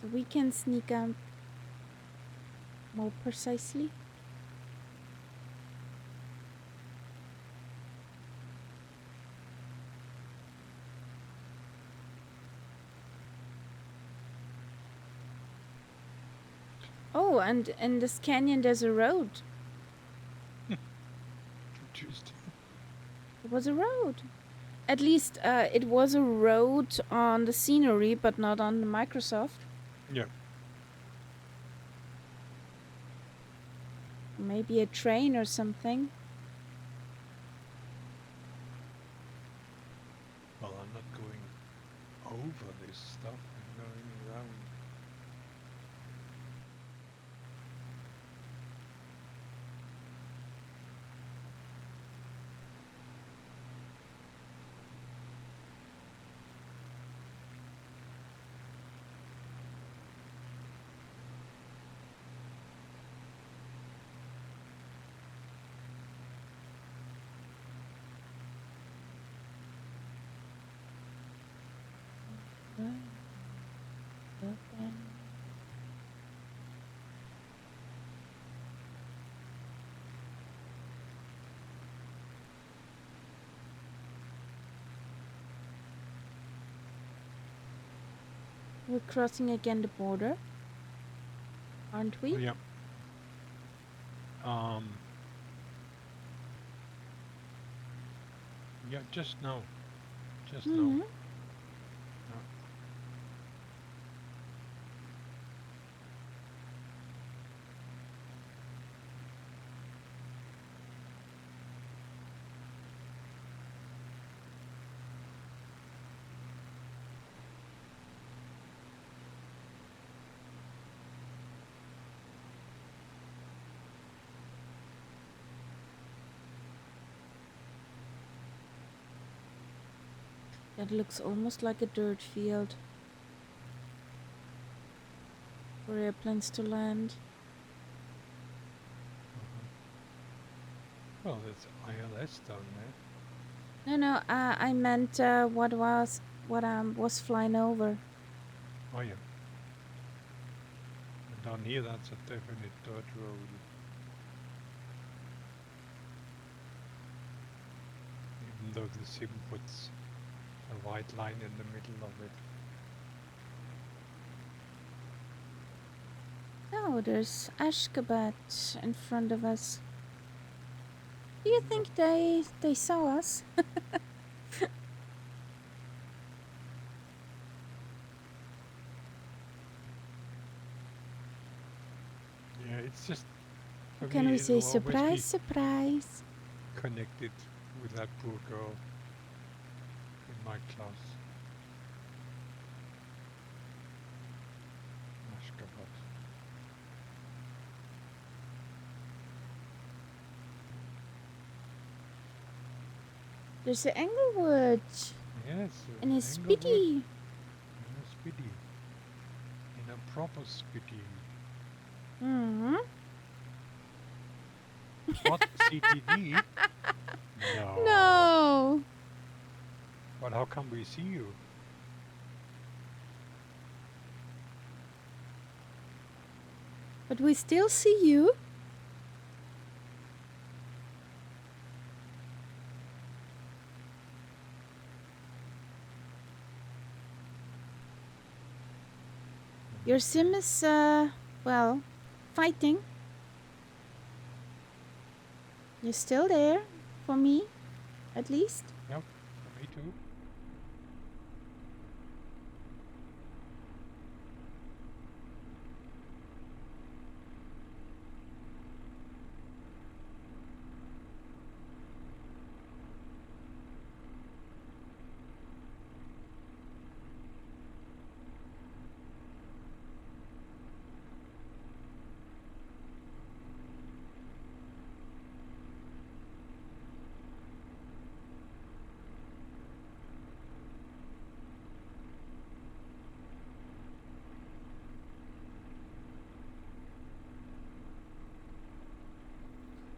So we can sneak up more precisely. Oh, and in this canyon there's a road. Interesting. It was a road. At least it was a road on the scenery, but not on the Microsoft. Yeah. Maybe a train or something. Well, I'm not going over this stuff. I'm going around. We're crossing again the border, aren't we? Oh, yeah. Yeah, just now. Just now. Mhm. That looks almost like a dirt field for airplanes to land. Well, there's ILS down there. No, I meant what was flying over. Oh, yeah. And down here, that's a definite dirt road. Even though the sim puts a white line in the middle of it. Oh, there's Ashgabat in front of us. Do you think they saw us? Yeah, it's just for Can me. we say It'll always surprise, be surprise? connected with that poor girl in my class. Ashgabat. There's the Englewood Yes, and a Englewood Spitty. in a spitty, in a proper spitty. Hmm. What CTD? No. No, But how come we see you? but we still see you. Your sim is, well, fighting. You're still there, for me, at least. Yep, for me too.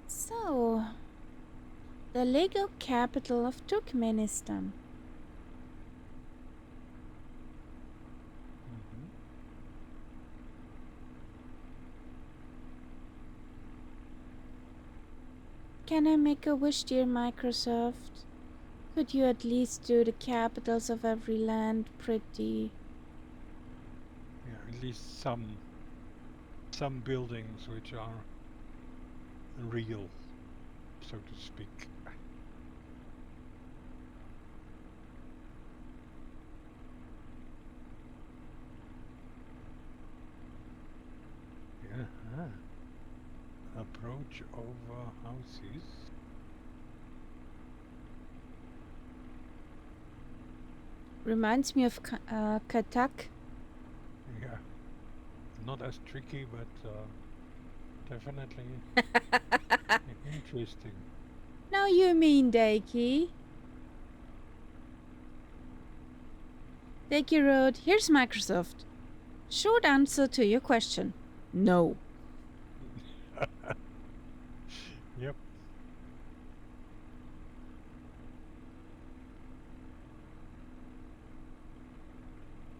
So, the Lego capital of Turkmenistan. Mm-hmm. Can I make a wish, dear Microsoft? Could you at least do the capitals of every land pretty? Yeah, at least some buildings which are real, so to speak. Yeah. Approach over houses. Reminds me of Katak. Yeah. Not as tricky, but definitely interesting. Now you mean Daiki. Daiki wrote, here's Microsoft. Short answer to your question. No. Yep.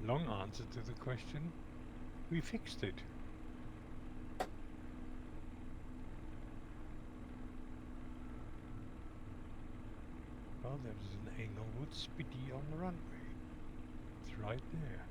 Long answer to the question. We fixed it. Well, there's an Englewood Spitty on the runway. It's right there.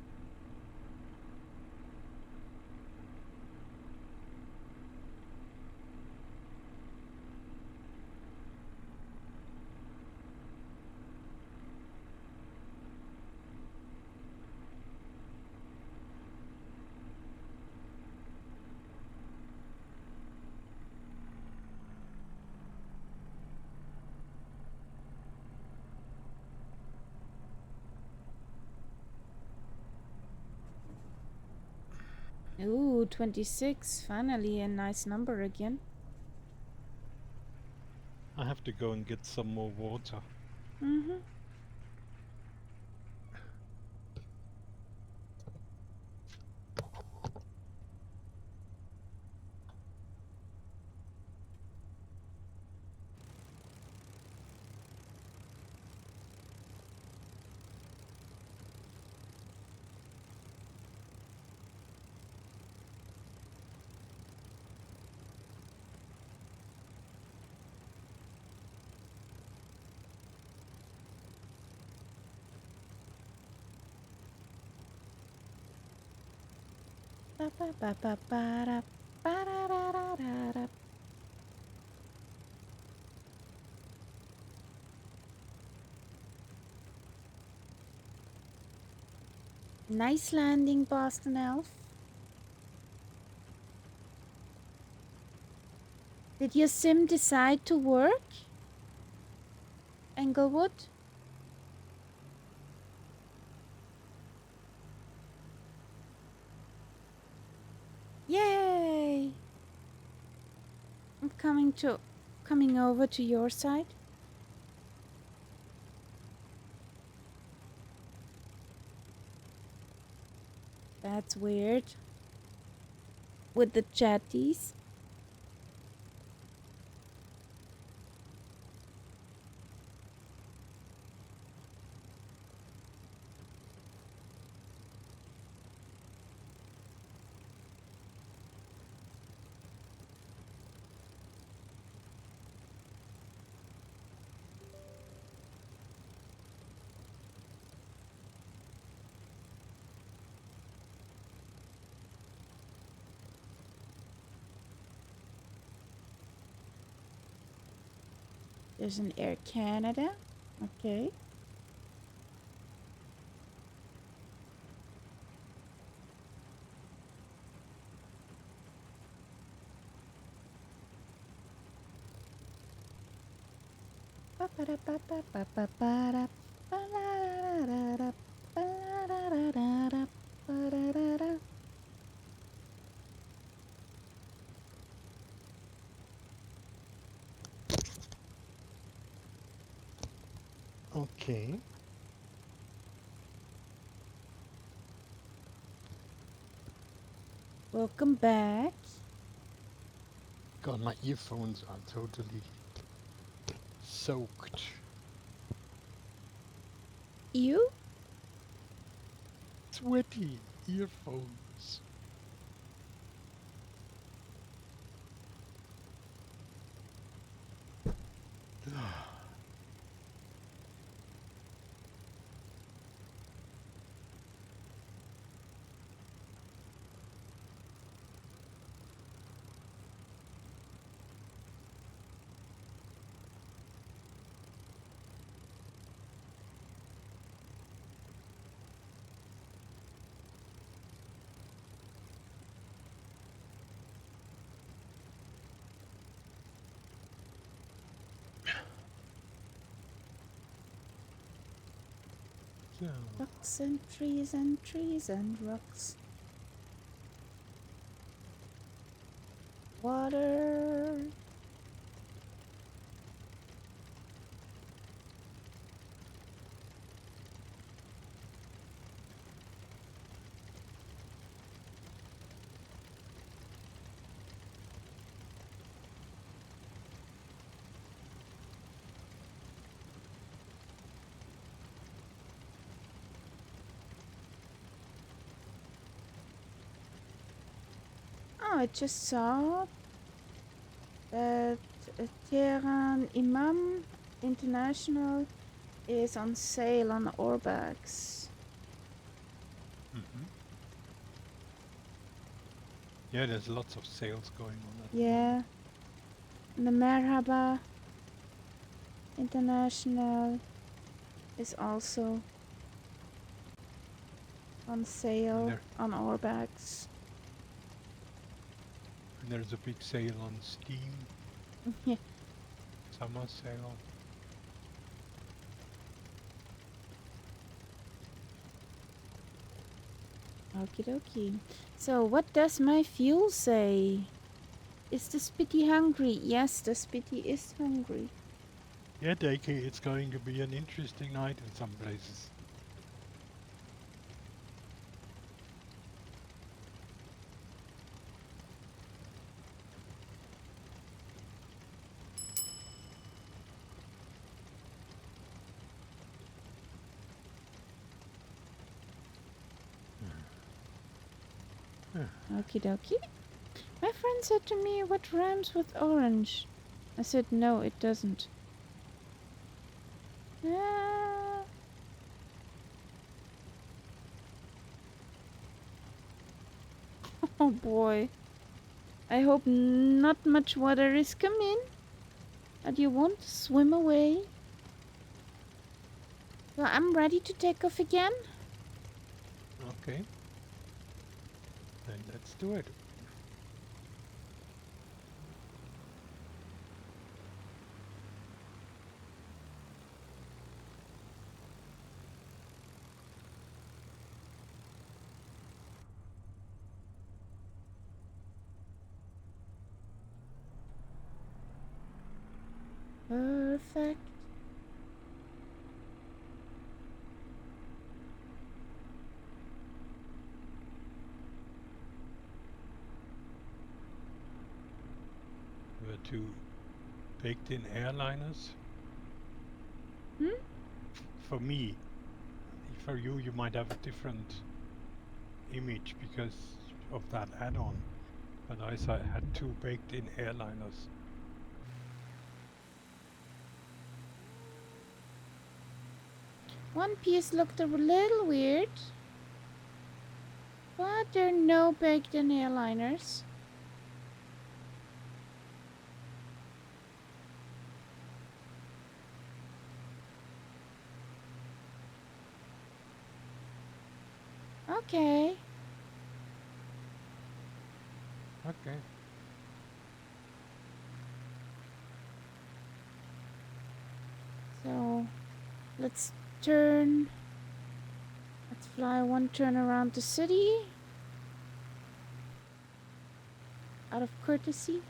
Ooh, 26. Finally a nice number again. I have to go and get some more water. Mm-hmm. Ba-ba-ba-ba-ba-da, ba-da-da-da-da-da. Nice landing, Boston Elf. Did your sim decide to work? Englewood? Yay! I'm coming over to your side. That's weird. With the chatties. There's an Air Canada. Okay. Okay. Welcome back. God, my earphones are totally soaked. You? Sweaty earphones. So, Rocks and trees and trees and rocks. Water. Oh, I just saw that Tehran Imam International is on sale on Orbax. Mm-hmm. Yeah, there's lots of sales going on at the Yeah. moment. And the Merhaba International is also on sale there- on Orbax. And there's a big sale on Steam, Yeah. summer sale. Okie dokie. So, what does my fuel say? Is the Spitty hungry? Yes, the Spitty is hungry. Yeah, Dake, it's going to be an interesting night in some places. Okie dokie. My friend said to me, what rhymes with orange? I said, no, it doesn't. Ah. Oh boy. I hope not much water is coming. And you won't swim away. So I'm ready to take off again. Okay, then let's do it. Perfect. There are two baked-in airliners. Hmm? For me, for you, you might have a different image because of that add-on. But had two baked-in airliners. One piece looked a little weird, but there are no baked-in airliners. Okay. Okay. So let's turn. Let's fly one turn around the city. Out of courtesy.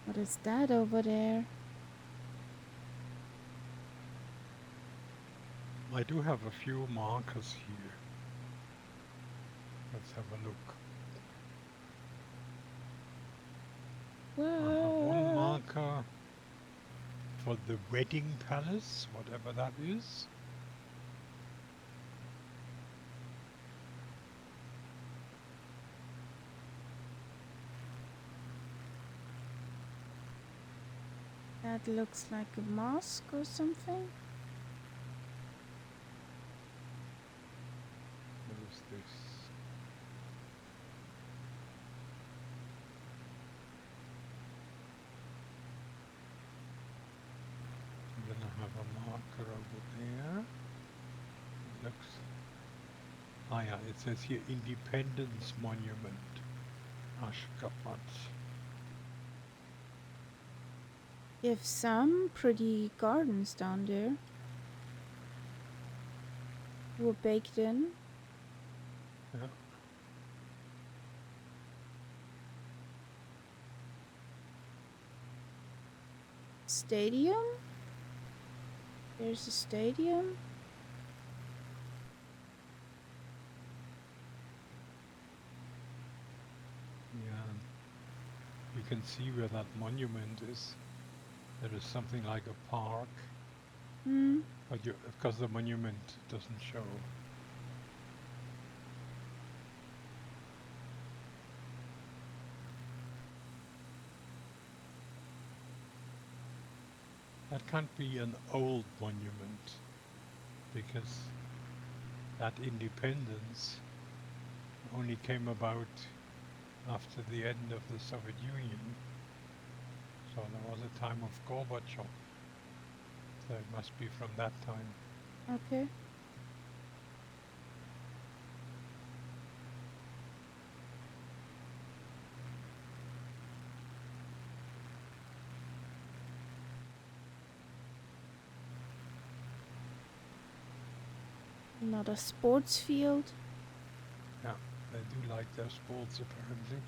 What is that over there? I do have a few markers here. Let's have a look. I have one What? marker for the wedding palace, whatever that is. That looks like a mosque or something. What is this? And then I have a marker over there. It looks... Ah yeah, it says here Independence Monument, Ashgabat. You have some pretty gardens down there. Were baked in. Yeah. Stadium? There's a stadium. Yeah. You can see where that monument is. There is something like a park, Hmm. but of course the monument doesn't show. That can't be an old monument because that independence only came about after the end of the Soviet Union. So there was a time of Gorbachev. So it must be from that time. Okay. Another sports field. Yeah, they do like their sports apparently.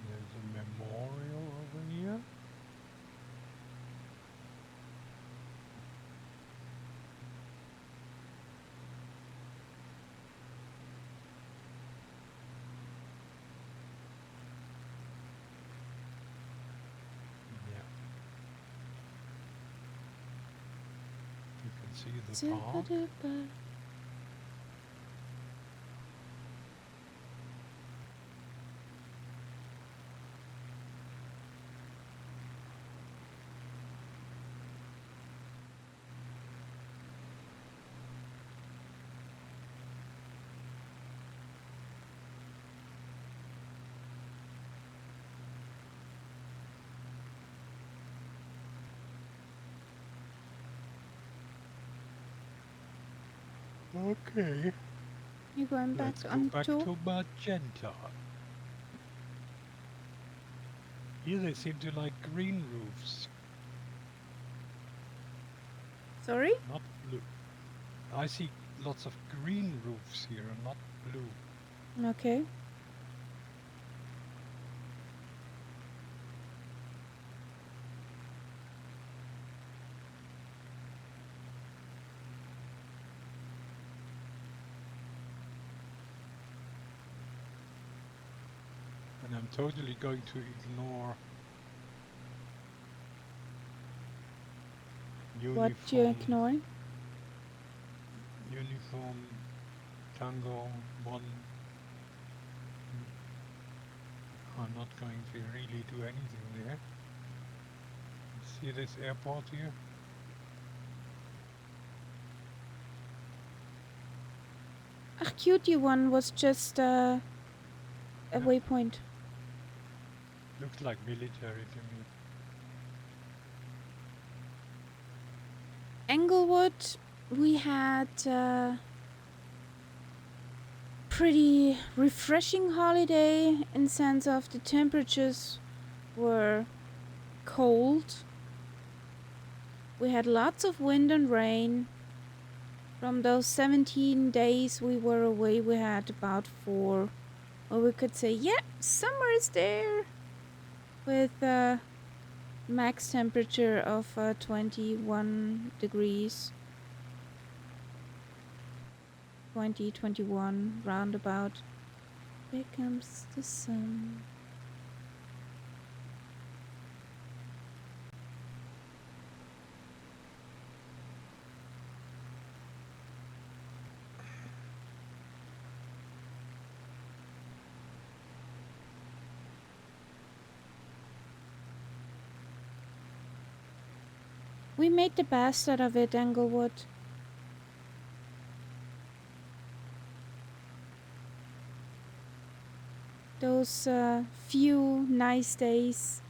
There's a memorial over here. Yeah. You can see the park. Zip-a-dip-a. Okay. You going back Let's go on back tour? to magenta. Here they seem to like green roofs, Sorry? not blue. I see lots of green roofs here, not blue. Okay. And I'm totally going to ignore What you uniform, ignoring? uniform, tango, one. I'm not going to really do anything there. See this airport here? Ach, cutie one was just a Yeah. waypoint. Looks like military to me. Englewood, we had pretty refreshing holiday in sense of the temperatures were cold. We had lots of wind and rain. From those 17 days we were away, we had about 4 where we could say, yeah, summer is there. With a max temperature of 21 degrees. 20, 21, roundabout. Here comes the sun. We made the best out of it, Englewood. Those few nice days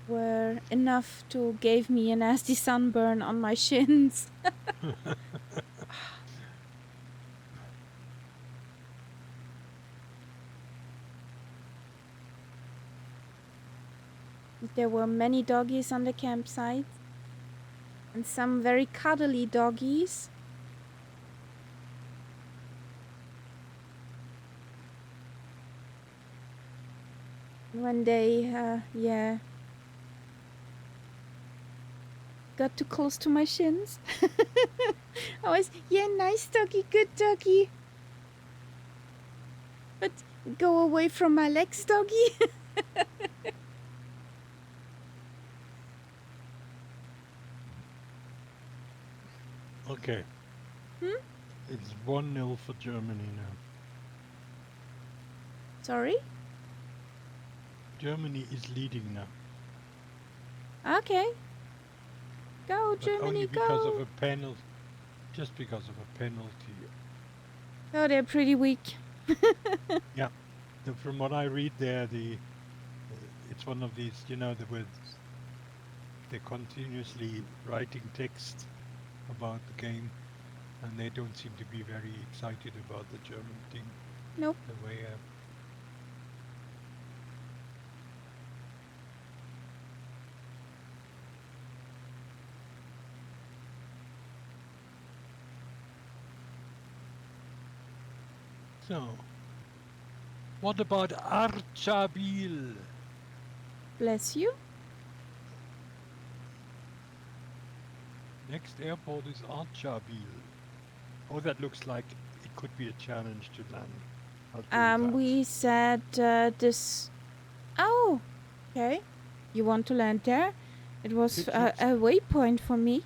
were enough to give me a nasty sunburn on my shins. There were many doggies on the campsite and some very cuddly doggies. When they, got too close to my shins. I was, yeah, nice doggy, good doggy. But go away from my legs, doggy. Okay. Hmm? It's 1-0 for Germany now. Sorry? Germany is leading now. Okay. Go, But Germany, only because go. of a penalty. Just because of a penalty. Oh, they're pretty weak. Yeah. From what I read there, it's one of these, where they're continuously writing text about the game, and they don't seem to be very excited about the German team. Nope. The way So, what about Archabil? Bless you. Next airport is Archabil. Oh, that looks like it could be a challenge to land. I'll tell you that. We said this. Oh, okay. You want to land there? It was It a looks, waypoint for me.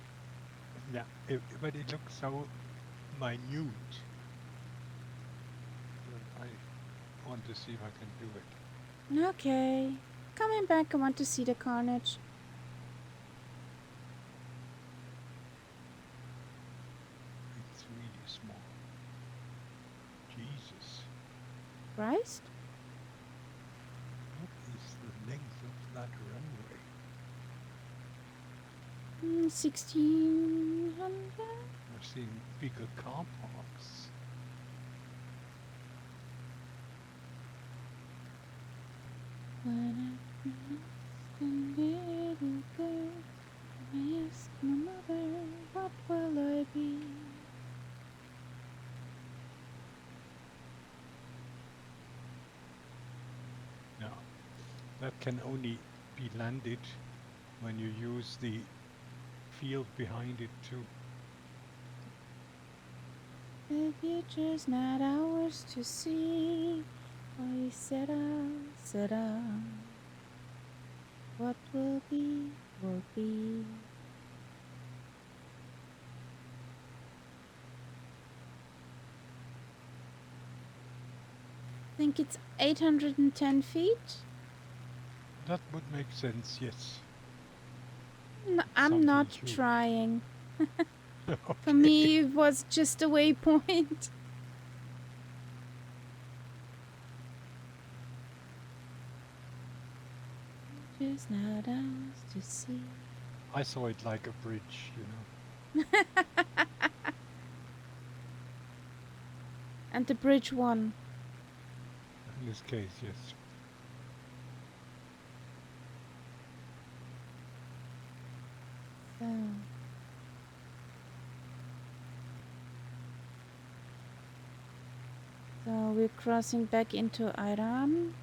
yeah, but it looks so minute. But I want to see if I can do it. Okay. Coming back, I want to see the carnage. It's really small. Jesus. Christ? What is the length of that runway? 16. I've seen bigger car parks. When I little girl, I ask my mother, what will I be? No, that can only be landed when you use the field behind it too. The future's not ours to see. I set out. What will be, will be. I think it's 810 feet. That would make sense, yes. I'm not Something huge. trying. For Okay. me, it was just a waypoint. Just not ours to see. I saw it like a bridge, you know. And the bridge won. In this case, yes. So. So we're crossing back into Iran.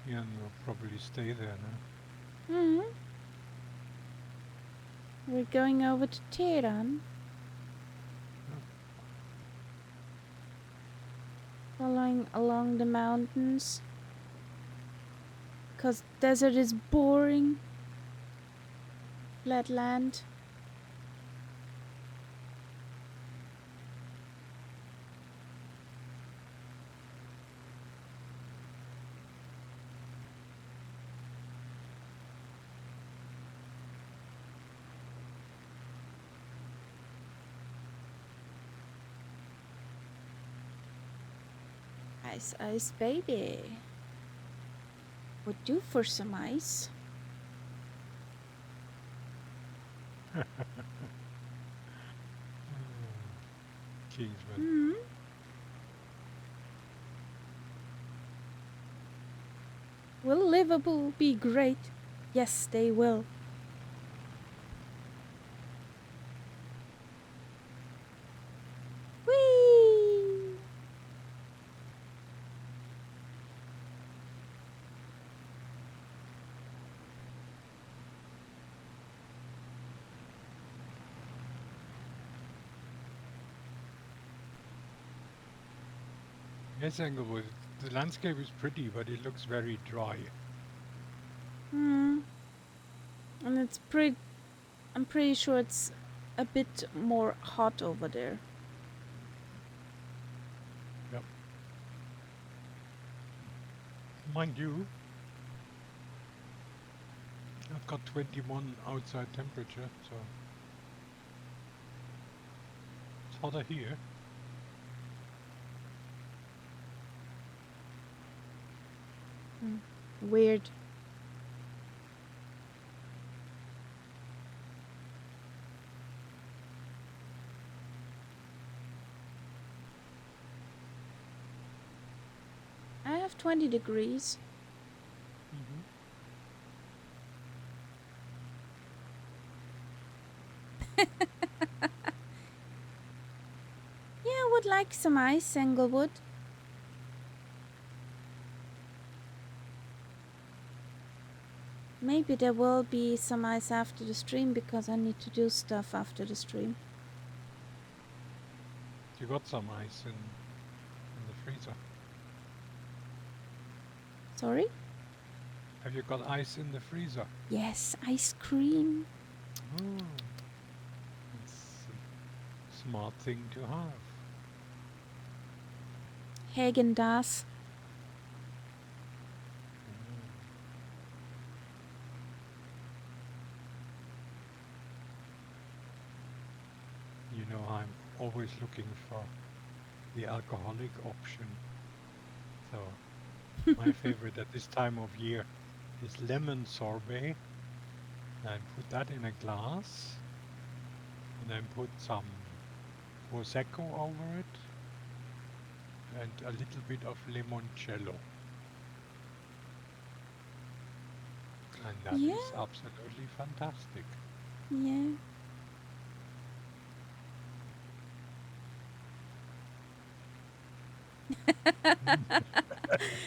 Yeah, and we'll probably stay there now. Hmm. We're going over to Tehran. Following along the mountains. Because desert is boring. Flat land. Ice, ice, baby. Would do for some ice. Kingsman. Hmm. Will Liverpool be great? Yes, they will. Whee! Yes, Englewood. The landscape is pretty, but it looks very dry. Hmm. And it's pretty. I'm pretty sure it's a bit more hot over there. Yep. Mind you, I've got 21 outside temperature, so it's hotter here. Weird. I have 20 degrees. Yeah, I would like some ice, Englewood. Maybe there will be some ice after the stream because I need to do stuff after the stream. You got some ice in the freezer. Sorry? Have you got ice in the freezer? Yes, ice cream. Oh, it's a smart thing to have. Häagen-Dazs. You know, I'm always looking for the alcoholic option. So, my favorite at this time of year. is lemon sorbet, and put that in a glass, and then put some prosecco over it, and a little bit of limoncello, and that Yeah, is absolutely fantastic. yeah.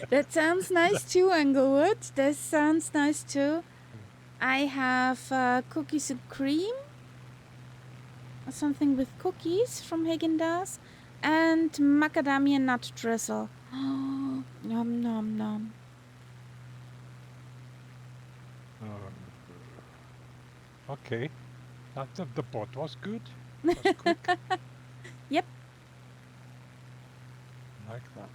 That sounds nice too, Englewood. That sounds nice too. I have cookies and cream, something with cookies from Haagen-Dazs, and macadamia nut drizzle. Oh, nom nom nom. Okay, the pot was good. It was quick. Yep. Like that.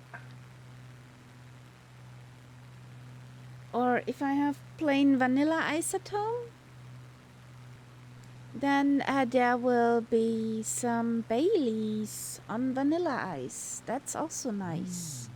Or if I have plain vanilla ice at home, then there will be some Baileys on vanilla ice. That's also nice.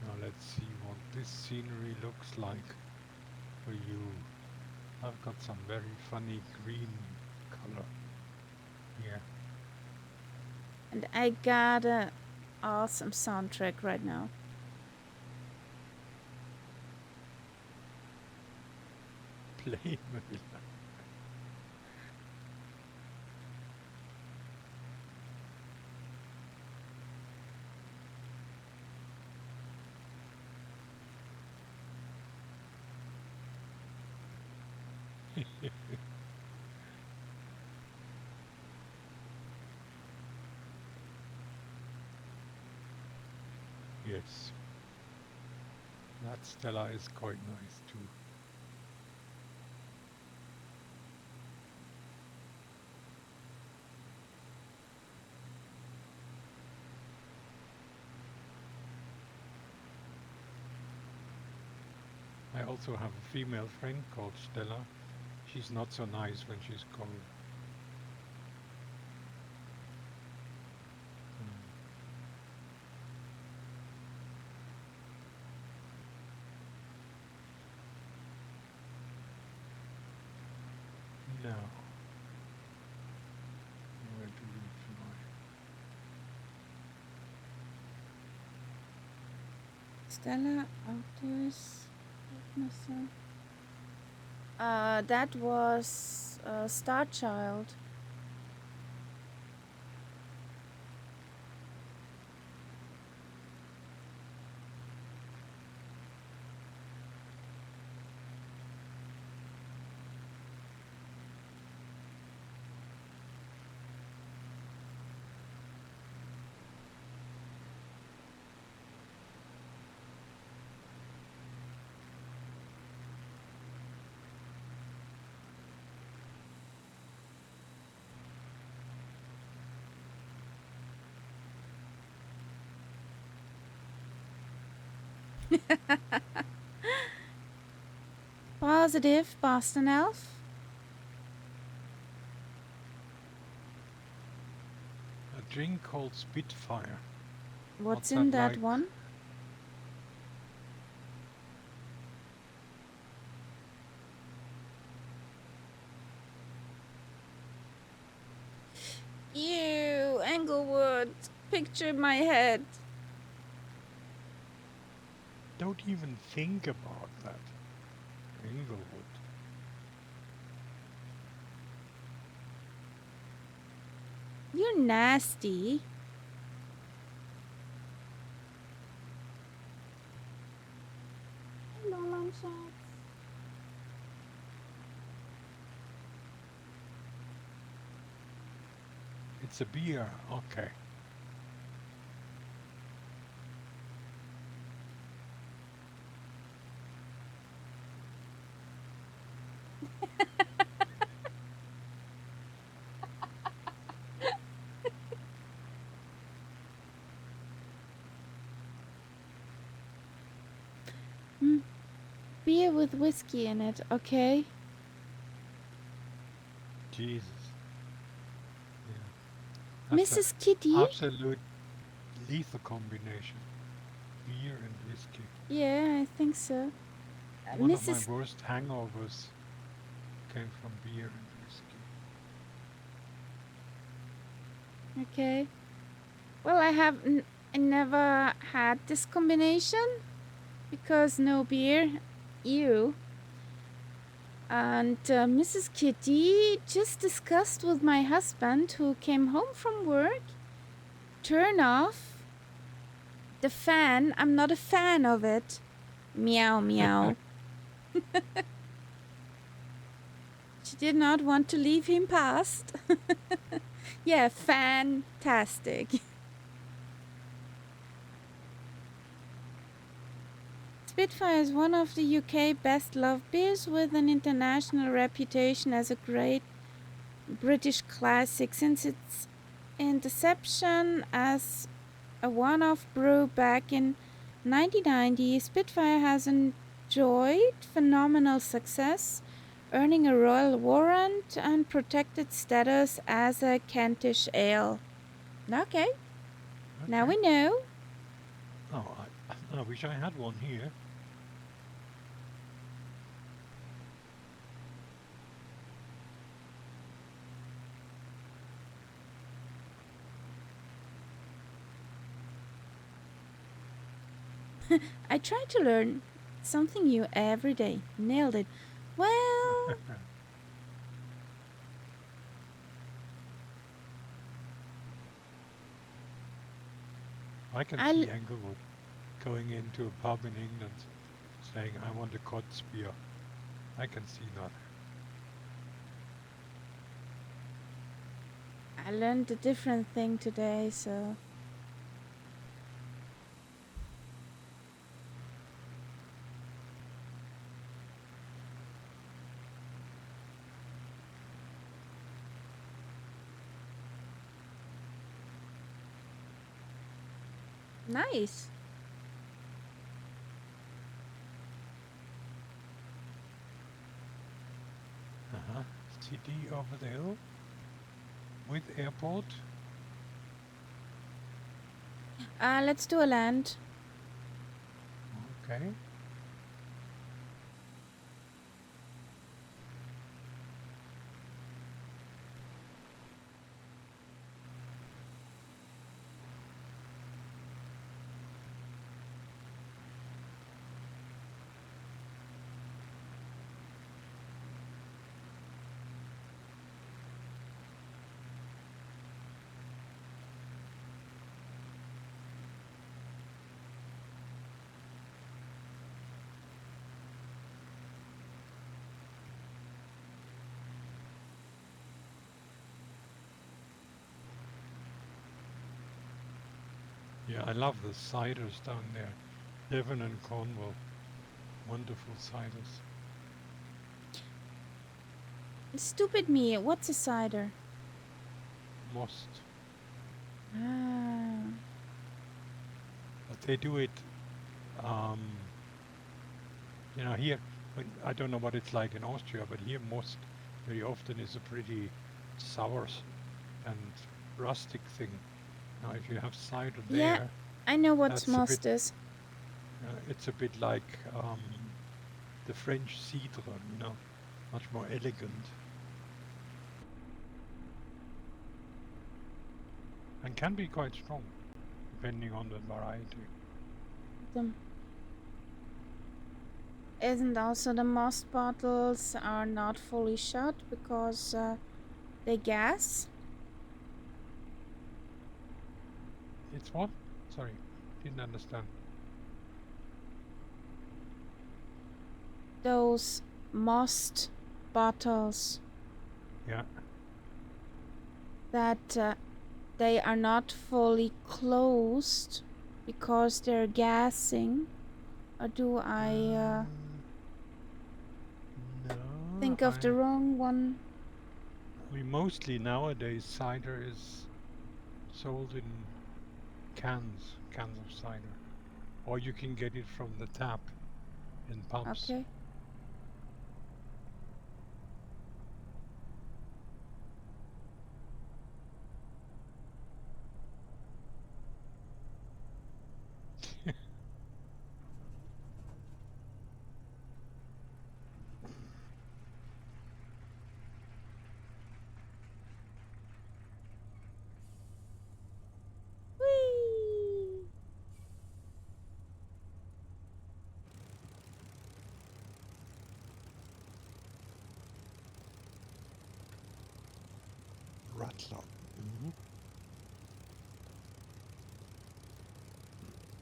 Now let's see what this scenery looks like for you. I've got some very funny green color here. And I got an awesome soundtrack right now. Plain Yes. That Stella is quite nice too. I also have a female friend called Stella. She's not so nice when she's cold. No. Where to reach Stella Outdoors. That was Star Child. Positive, Boston Elf. A drink called Spitfire. What's What's in that that like? one? Ew, Englewood. Picture in my head. Don't even think about that. Inglewood. You're nasty. Hello, Mom Shots. It's a beer. Okay. beer with whiskey in it. Okay. Jesus. Yeah. That's an Mrs. Kitty? absolute lethal combination. Beer and whiskey. Yeah, I think so. One of my Mrs. worst hangovers came from beer and whiskey. Okay. Well, I never had this combination because no beer. Ew. And Mrs. Kitty just discussed with my husband, who came home from work, turn off the fan. I'm not a fan of it. Meow, meow. She did not want to leave him past. Yeah, fantastic. Spitfire is one of the UK best loved beers with an international reputation as a great British classic. Since its inception as a one-off brew back in 1990, Spitfire has enjoyed phenomenal success, earning a royal warrant and protected status as a Kentish ale. Okay, now we know. Oh, I wish I had one here. I try to learn something new every day. Nailed it. Well, I can I'll- see Englewood going into a pub in England saying, I want a Cots beer. I can see that. I learned a different thing today, so. Nice. City over the hill with airport. Let's do a land. Okay. Yeah, I love the ciders down there. Devon and Cornwall. Wonderful ciders. Stupid me. What's a cider? Most. Ah. But they do it, here, I don't know what it's like in Austria, but here most very often is a pretty sour and rustic thing. Now, if you have cider Yeah, there, I know what That's a most bit- is. it's a bit like the French cidre, much more elegant. And can be quite strong, depending on the variety. Isn't also the most bottles are not fully shut because they gas? It's what? Sorry, didn't understand. Those mossed bottles Yeah. that they are not fully closed because they're gassing. Or do I No. think of the wrong one? We mostly nowadays cider is sold in cans of cider, or you can get it from the tap in pubs. Okay. Rattler. Mhm.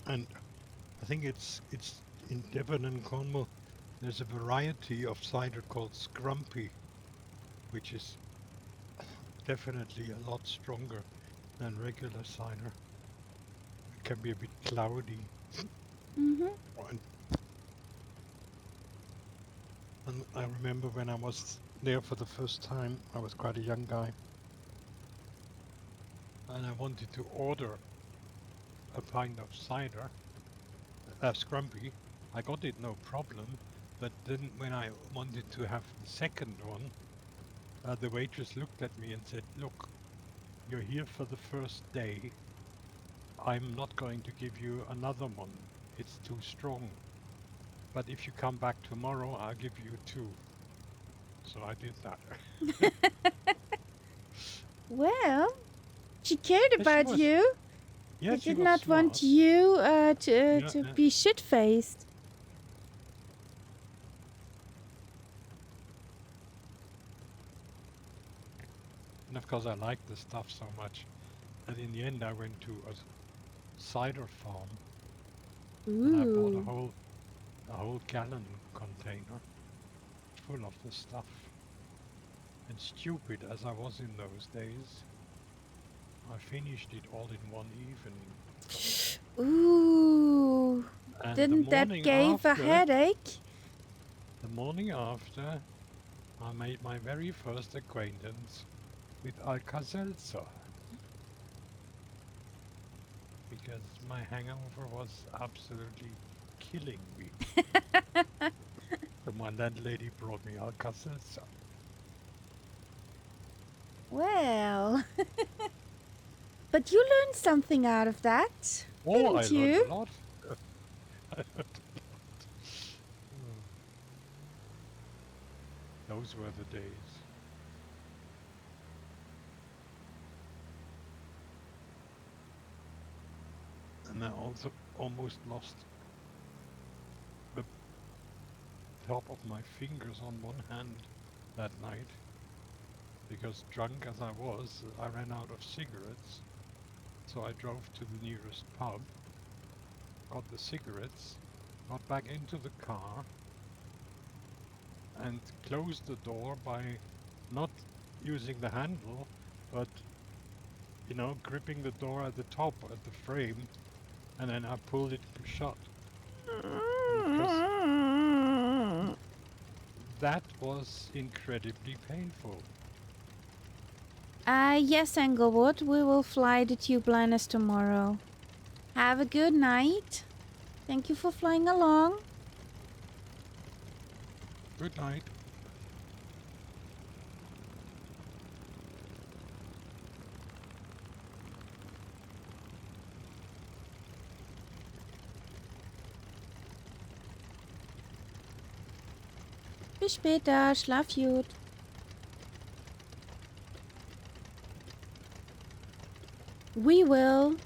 And I think it's in Devon and Cornwall. There's a variety of cider called Scrumpy, which is definitely a lot stronger than regular cider. It can be a bit cloudy. Mm-hmm. And, and I remember when I was there for the first time, I was quite a young guy, and I wanted to order a pint of cider, Scrumpy. I got it no problem, but then when I wanted to have the second one, the waitress looked at me and said, "Look, you're here for the first day. I'm not going to give you another one. It's too strong. But if you come back tomorrow, I'll give you two." So I did that. Well, she cared Yes, she about was. you. She Yes, she did was not want smart. you Yeah, to yeah. be shit-faced. And of course, I liked the stuff so much that in the end, I went to a cider farm and I bought Ooh. a whole gallon container full of the stuff. And stupid as I was in those days, I finished it all in one evening. Ooh. And Didn't that give a headache? the morning after, I made my very first acquaintance with Alka-Seltzer because my hangover was absolutely killing me. So my landlady brought me Alka-Seltzer. Well, but you learned something out of that, Oh, I didn't learned a you? lot. I learned a lot. Those were the days. And I also almost lost the top of my fingers on one hand that night because drunk as I was, I ran out of cigarettes. So I drove to the nearest pub, got the cigarettes, got back into the car and closed the door by not using the handle, but gripping the door at the top, at the frame, and then I pulled it shut. And of course, that was incredibly painful. Yes, Englewood, we will fly the tube liners tomorrow. Have a good night. Thank you for flying along. Good night. Bis später, schlaf gut. We will.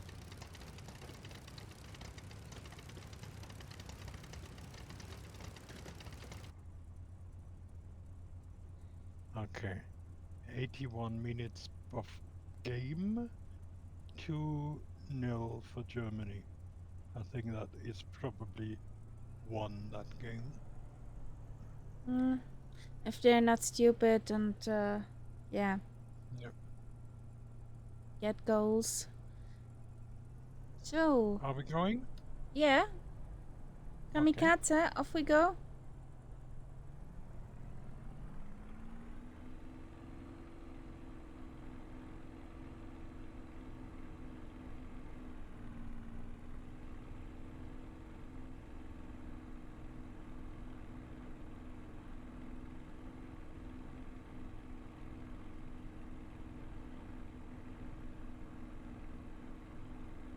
Okay. 81 minutes of game. 2-0 for Germany. I think that is probably won that game. If they're not stupid and, yeah, Yep. get goals. So, Are we going? yeah, Okay. kamikaze, off we go.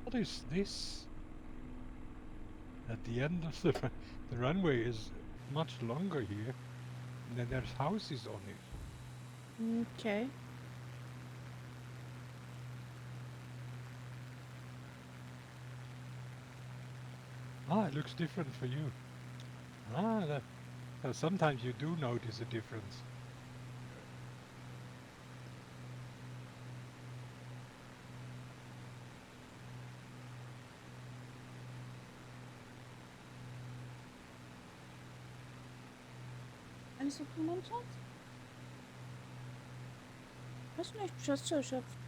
What is this? At the end of the runway is much longer here, and then there's houses on it. Okay. Ah, it looks different for you. Sometimes you do notice a difference. Ein Supplement, Schatz? Weiß nicht, Schatz erschöpft.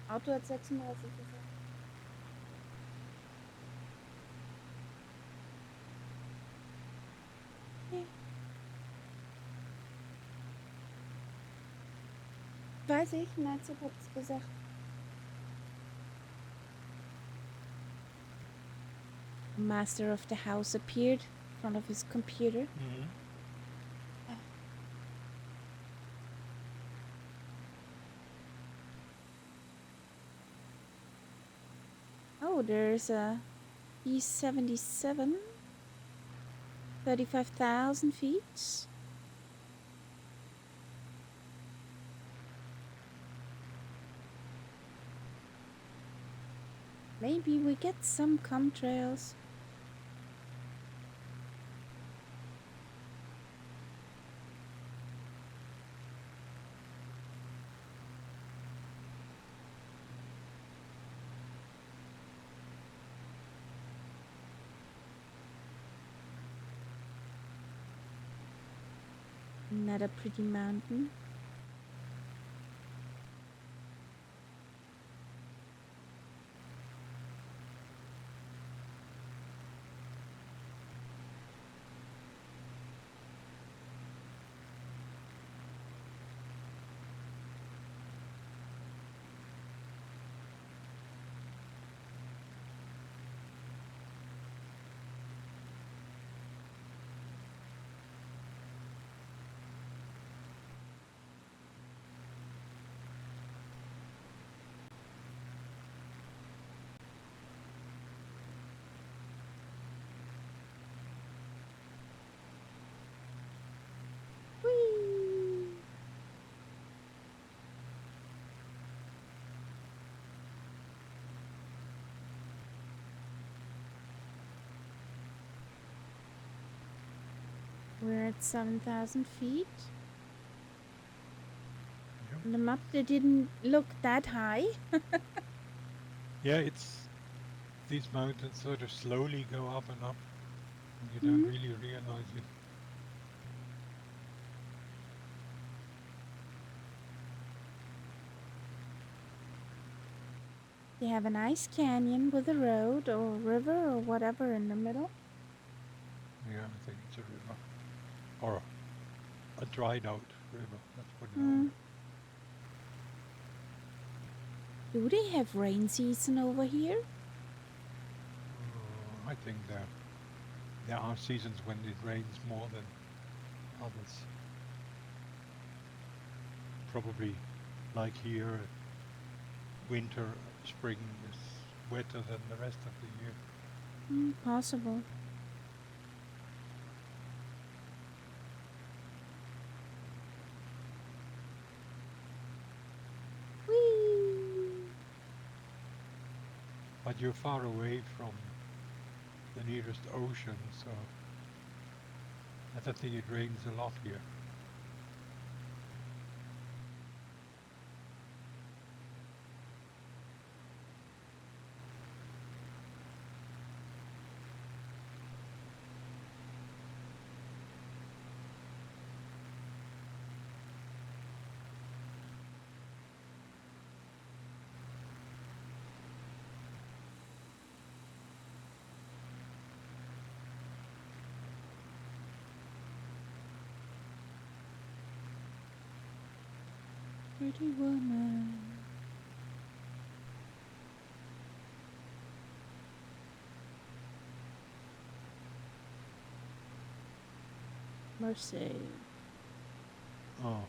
Auto hat 36 gesagt. Nee. Weiß ich, Netze hat's gesagt. The master of the house appeared in front of his computer. Mhm. Oh, there's a E77. 35,000 feet. Maybe we get some contrails. Not a pretty mountain. Whee! We're at 7,000 feet. Yep. On the map, they didn't look that high. Yeah, it's these mountains sort of slowly go up and up, and you don't really realize it. They have a nice canyon with a road or river or whatever in the middle. Yeah, I think it's a river. Or a dried out river, let's put it that Hmm. way. Do they have rain season over here? I think there are seasons when it rains more than others. Probably like here, winter, spring is wetter than the rest of the year. Possible. Whee! But you're far away from the nearest ocean, so I don't think it rains a lot here. Pretty woman. Mercy. Oh,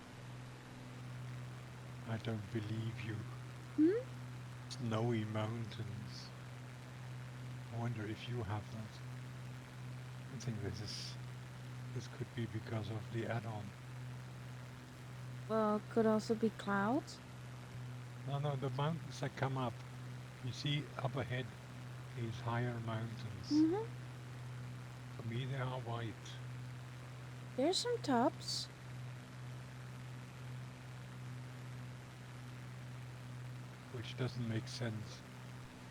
I don't believe you. Snowy mountains. I wonder if you have that. I think this could be because of the add-on. Well, could also be clouds. No, the mountains that come up. You see up ahead these higher mountains. For me, they are white. There's some tops. Which doesn't make sense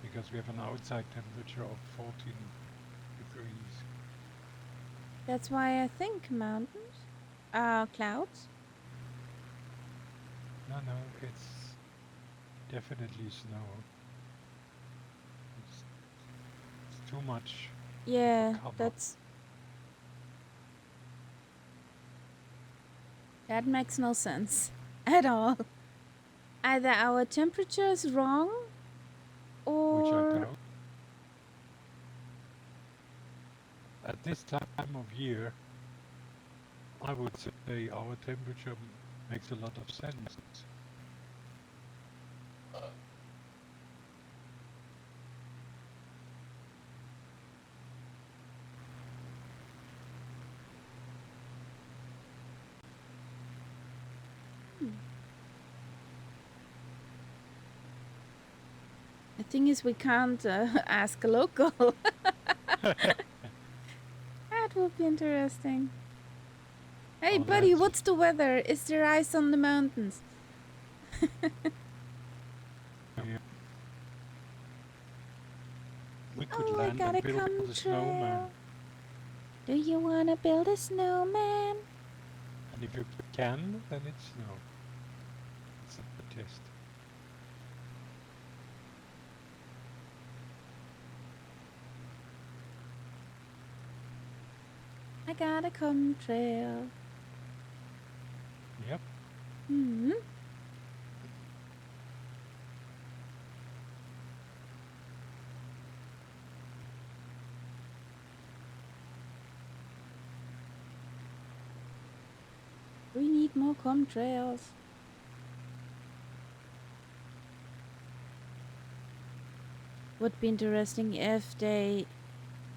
because we have an outside temperature of 14 degrees. That's why I think mountains. Clouds. No, it's definitely snow. It's too much Yeah, cover. that makes no sense at all. Either our temperature is wrong, Which I or doubt. At this time of year, I would say our temperature makes a lot of sense. the thing is, we can't ask a local. That would be interesting. Hey, Oh, buddy, that's- what's the weather? Is there ice on the mountains? Yeah. We could Oh, I land got and a build a contrail. snowman. Do you wanna build a snowman? And if you can, then it's snow. It's a test. I got a contrail. Yep. Hmm. We need more contrails. Would be interesting if they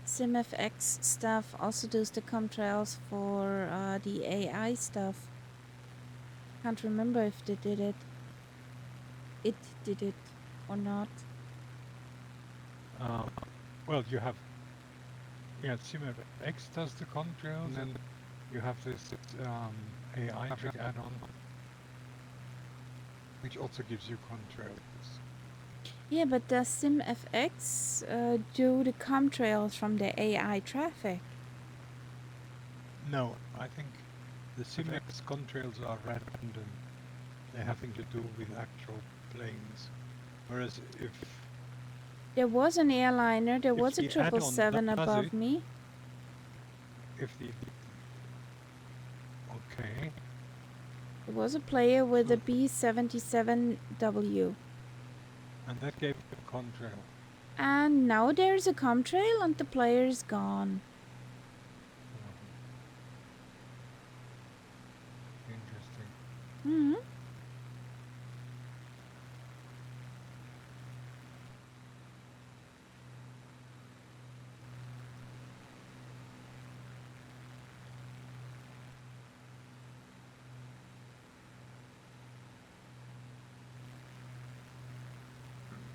SimFX stuff also does the contrails for the AI stuff. Can't remember if they did it. It did it or not. Well, you have SimFX does the contrails, and then you have this AI traffic add-on, which also gives you contrails. Yeah, but does SimFX do the contrails from the AI traffic? No, I think the SimFX contrails are random. They have nothing to do with actual planes. Whereas if There was an airliner. There was a the add-on 777 does above it, me. if the okay, There was a player with a So- B77W. and that gave a contrail. And now there's a contrail and the player's gone. Interesting. Hmm.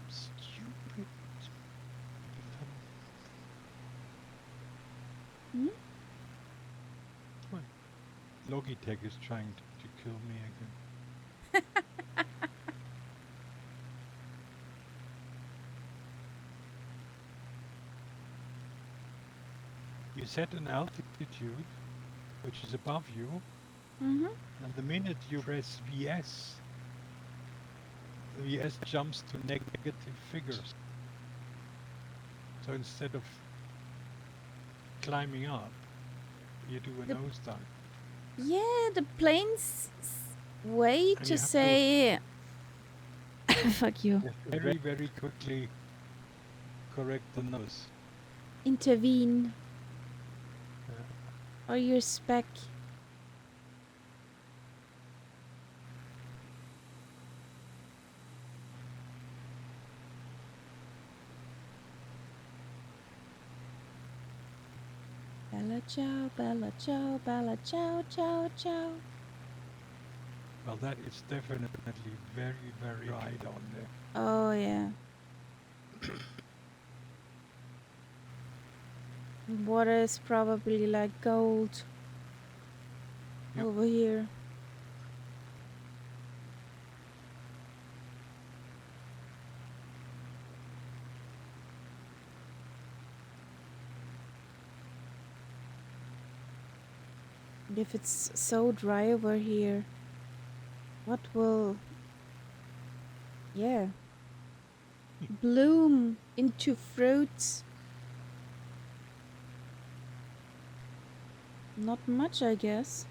Stupid. Hmm? Logitech is trying to kill me again. You set an altitude which is above you, Mm-hmm. and the minute you press VS, VS jumps to negative figures. So instead of climbing up, you do a The- nosedive. Yeah, the plane's way And to you have to- say fuck you. Very, very quickly correct the nose. Intervene. Yeah. Or your spec. Bella ciao, bella ciao, bella ciao, ciao, ciao. Well, that is definitely very, very dry down there. Oh yeah. Water is probably like gold Yep. over here. And if it's so dry over here, what will, yeah, bloom into fruits? Not much, I guess.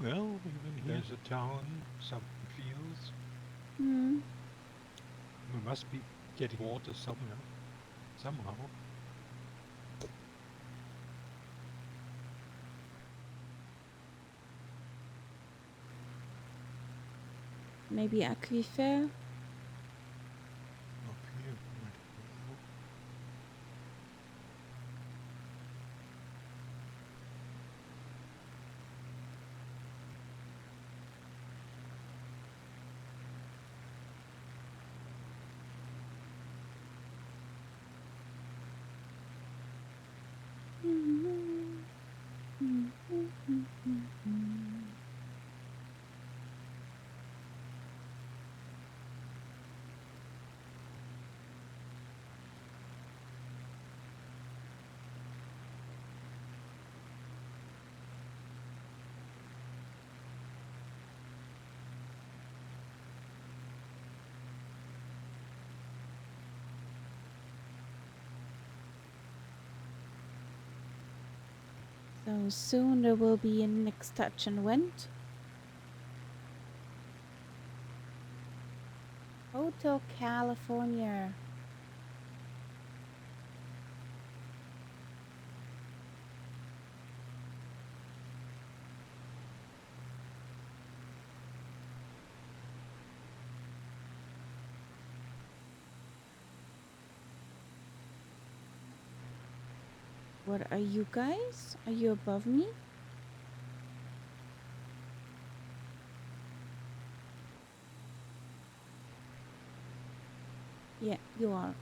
Well, even here. There's a town, some fields. Hmm. We must be getting water somewhere, somehow. Maybe aquifer? Up here, I don't know. So soon there will be a next touch and went. Hotel California. What are you guys? Are you above me? Yeah, you are.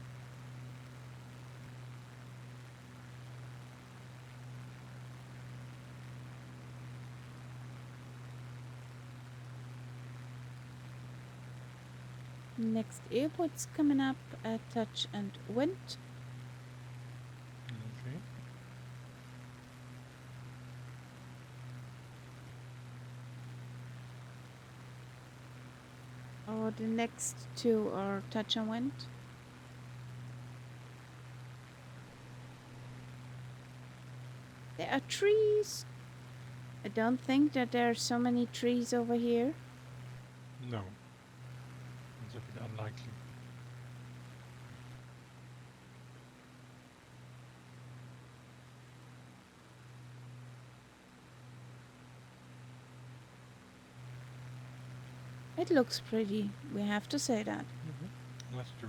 Next airport's coming up at touch and went. Okay. Or the next two are touch and went. There are trees. I don't think that there are so many trees over here. No. It's a bit unlikely. It looks pretty, we have to say that. That's true.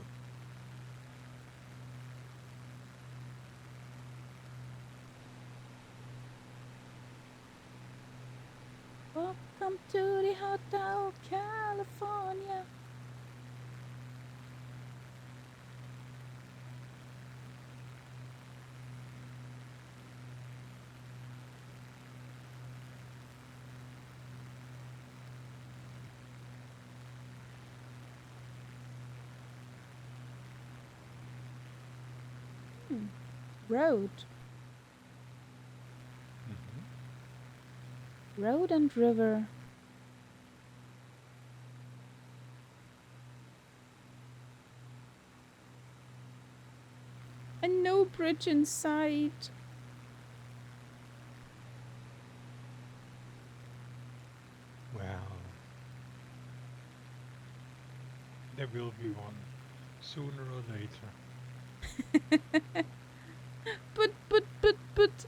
Welcome to the Hotel California. Road. Road and river. And no bridge in sight. Well, there will be one sooner or later. But.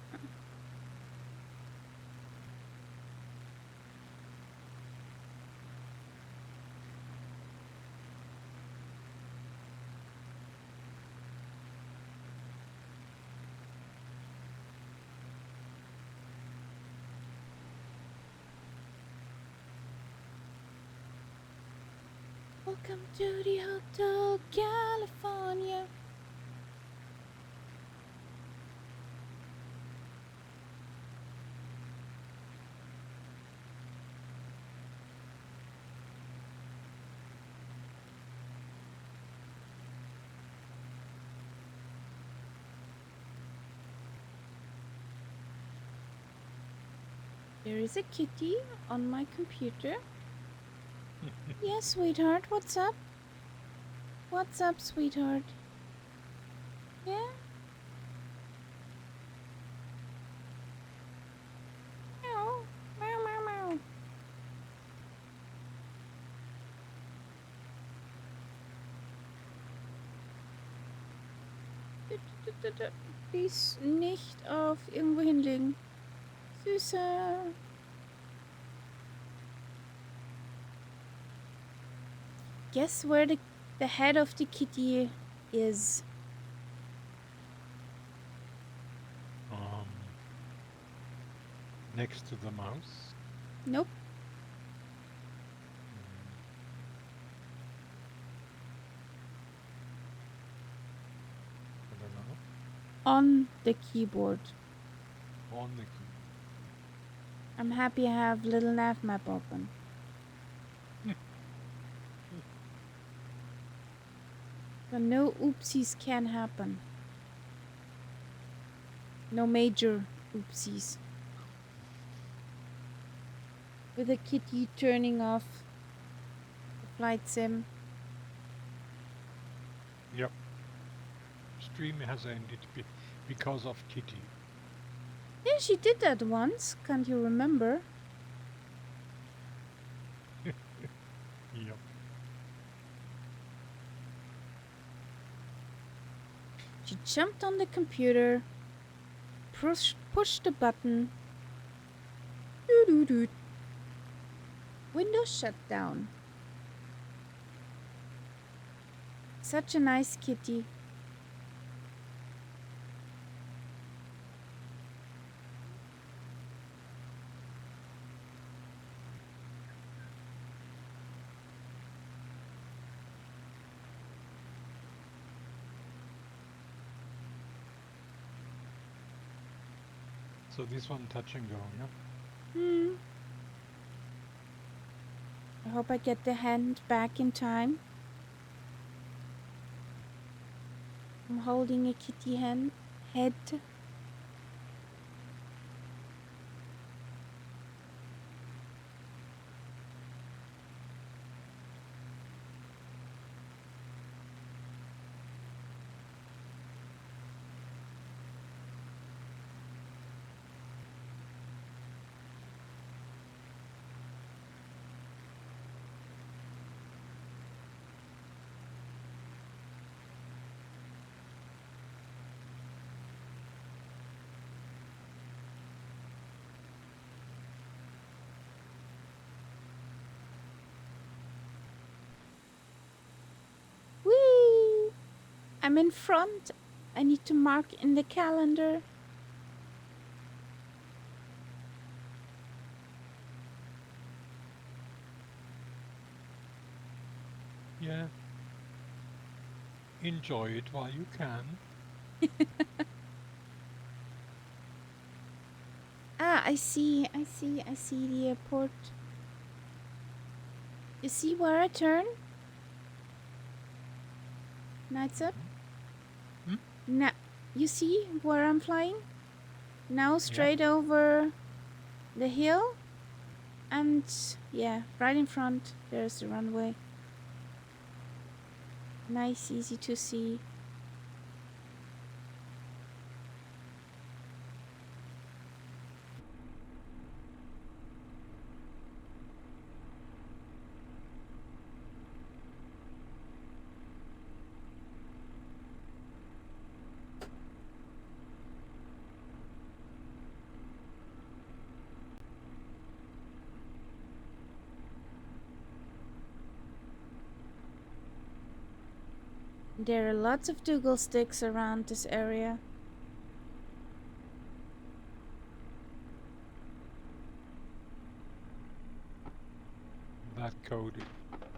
Welcome to the Hotel California. There is a kitty on my computer. Yes, sweetheart, what's up? What's up, sweetheart? Yeah? Meow, meow, meow, meow. Please nicht auf irgendwo hinlegen. Süße. Guess where the head of the kitty is? Next to the mouse. Nope. I don't know. On the keyboard. On the key. I'm happy I have little nav map open. So no oopsies can happen. No major oopsies. With a kitty turning off the flight sim. Yep. Stream has ended because of Kitty. Yeah, she did that once. Can't you remember? Yep. She jumped on the computer, pushed the button. Doo-doo-doo. Windows shut down. Such a nice kitty. So this one touch and go, yeah? I hope I get the hand back in time. I'm holding a kitty head. Whee! I'm in front. I need to mark in the calendar. Yeah. Enjoy it while you can. Ah, I see the airport. You see where I turn? Nights up? Hmm? Now, you see where I'm flying? Now straight over the hill. And yeah, right in front, there's the runway. Nice, easy to see. There are lots of Dougal sticks around this area. That code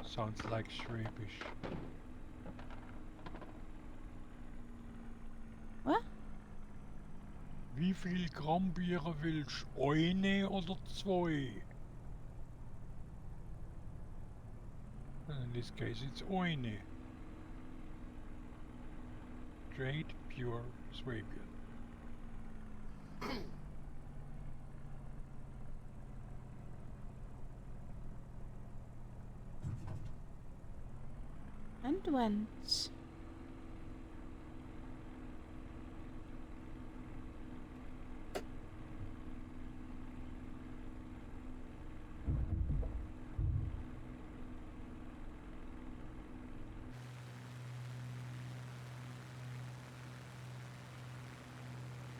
sounds like Schwäbisch. What? Wie viel Gramm Bier willst du? Eine oder zwei? In this case it's eine. Straight, pure Swabian. went.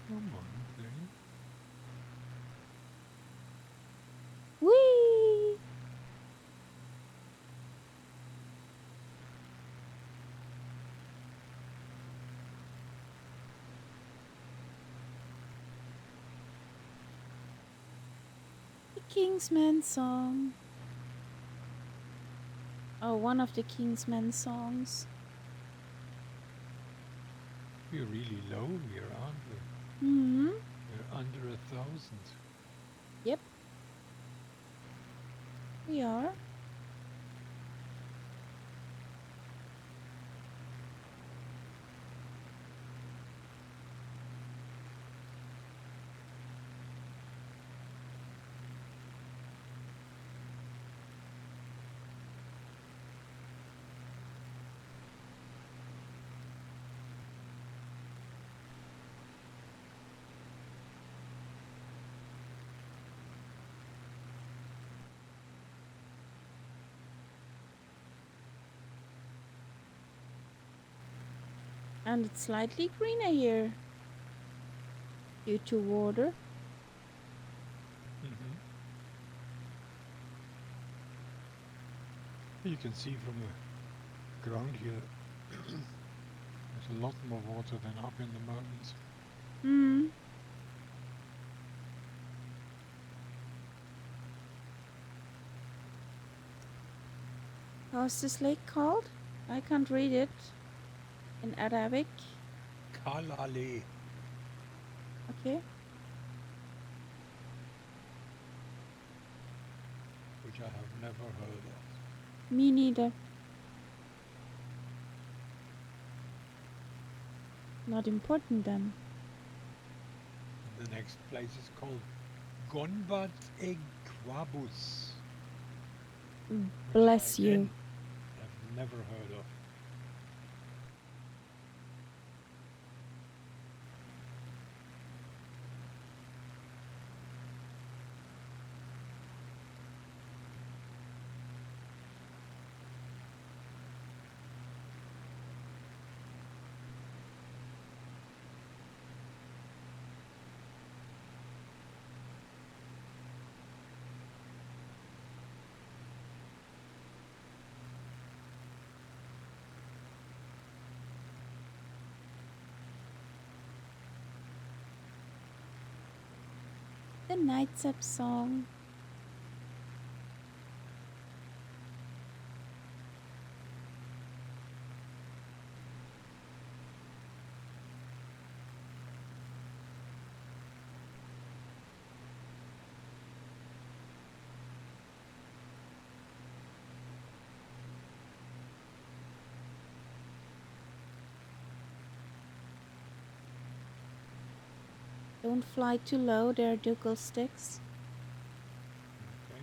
Come on, thing. Whee! The Kingsman song. Oh, one of the Kingsman songs. We're really low here, aren't we? Hmm. We're under 1,000. Yep. We are. And it's slightly greener here due to water. You can see from the ground here, there's a lot more water than up in the mountains. Hmm. How's this lake called? I can't read it in Arabic. Kalale. Okay. Which I have never heard of. Me neither. Not important then. The next place is called Gonbat Equabus. Bless you. Again, I've never heard of. The Night's Up song. Don't fly too low, there are Dougal sticks. Okay.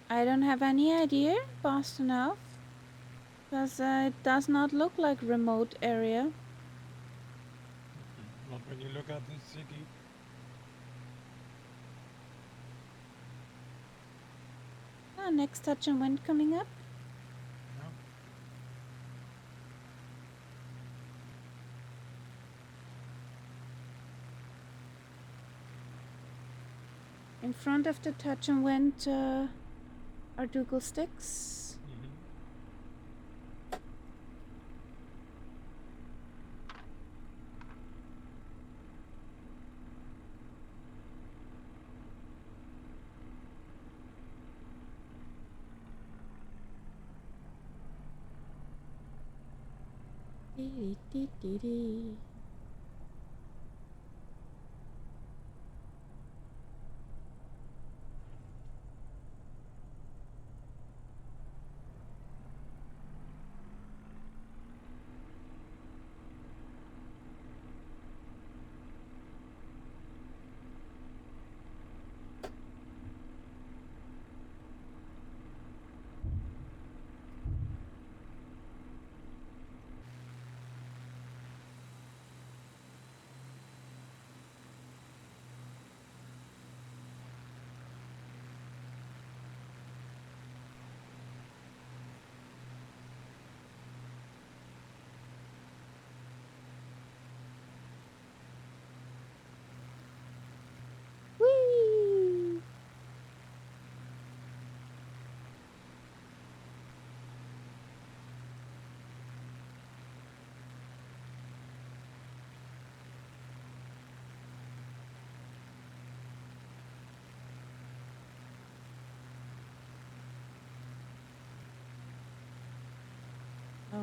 I don't have any idea, fast enough. Because it does not look like remote area. Not when you look at this city. Ah, next touch and wind coming up. No. In front of the touch and wind are Dougal sticks. Dee dee dee dee.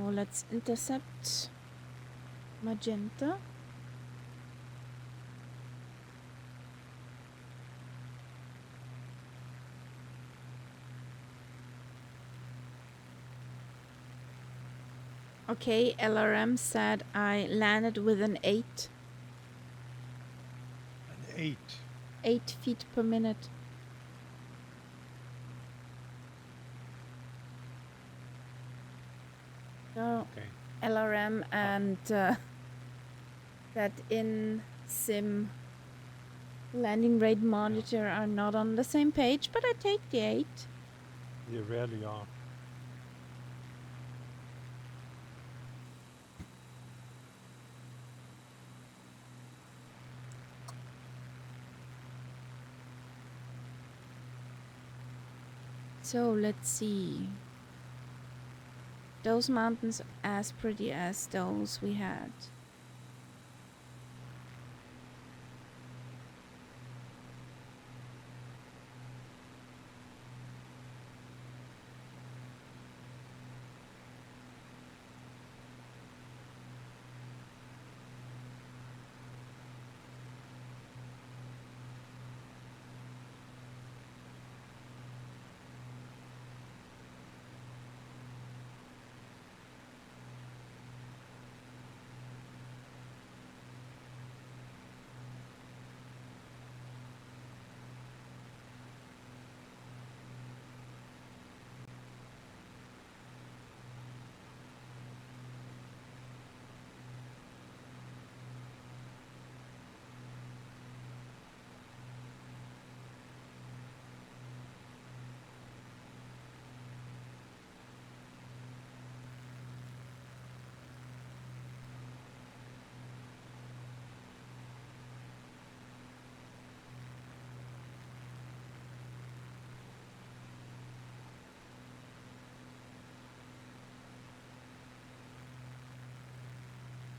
So let's intercept magenta. Okay, LRM said I landed with an 8. An 8. 8 feet per minute. So Okay. LRM and that in sim landing rate monitor are not on the same page, but I take the 8. They rarely are. So let's see. Those mountains as pretty as those we had.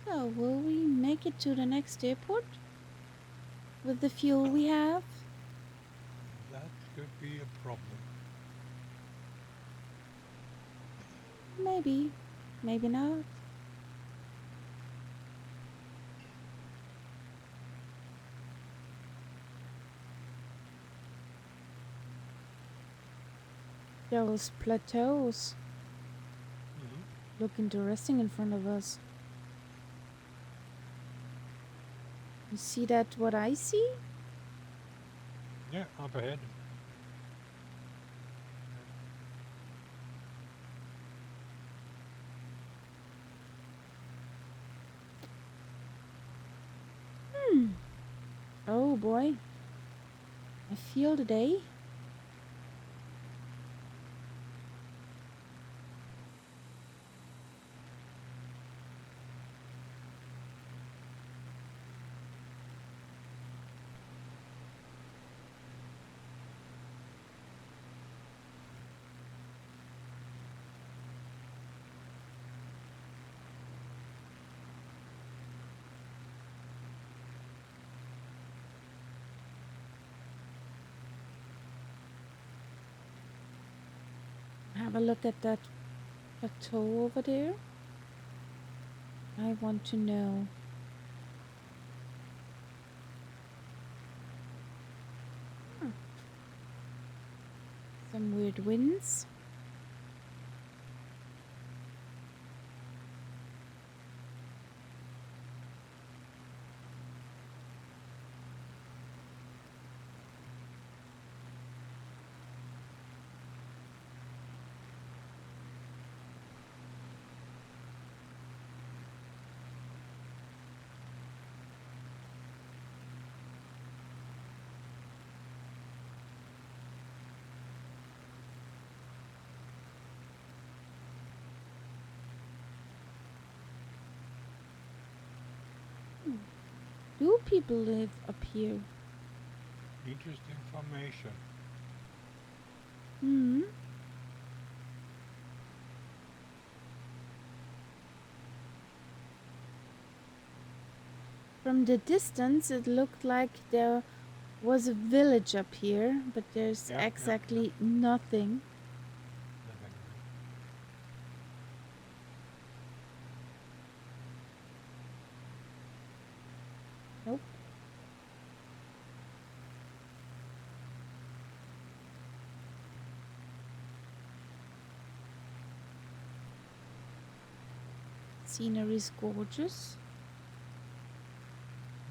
So will we make it to the next airport with the fuel we have? That could be a problem. Maybe, maybe not. Those plateaus look interesting in front of us. You see that what I see? Yeah, up ahead. Oh boy. I feel the day. Have a look at that plateau over there. I want to know. Some weird winds. Do people live up here? Interesting formation. Hmm. From the distance, it looked like there was a village up here, but there's Yeah, exactly nothing. Nothing. Scenery is gorgeous.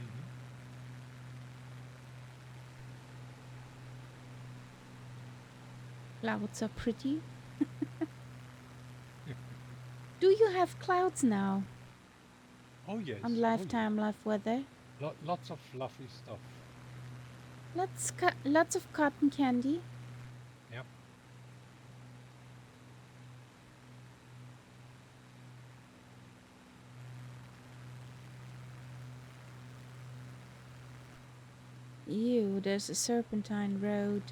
Mhm. Clouds are pretty. Do you have clouds now Oh yes, on oh yes. Lifetime Life Weather? Lots of fluffy stuff. Lots of cotton candy. Yep. Ew, there's a serpentine road.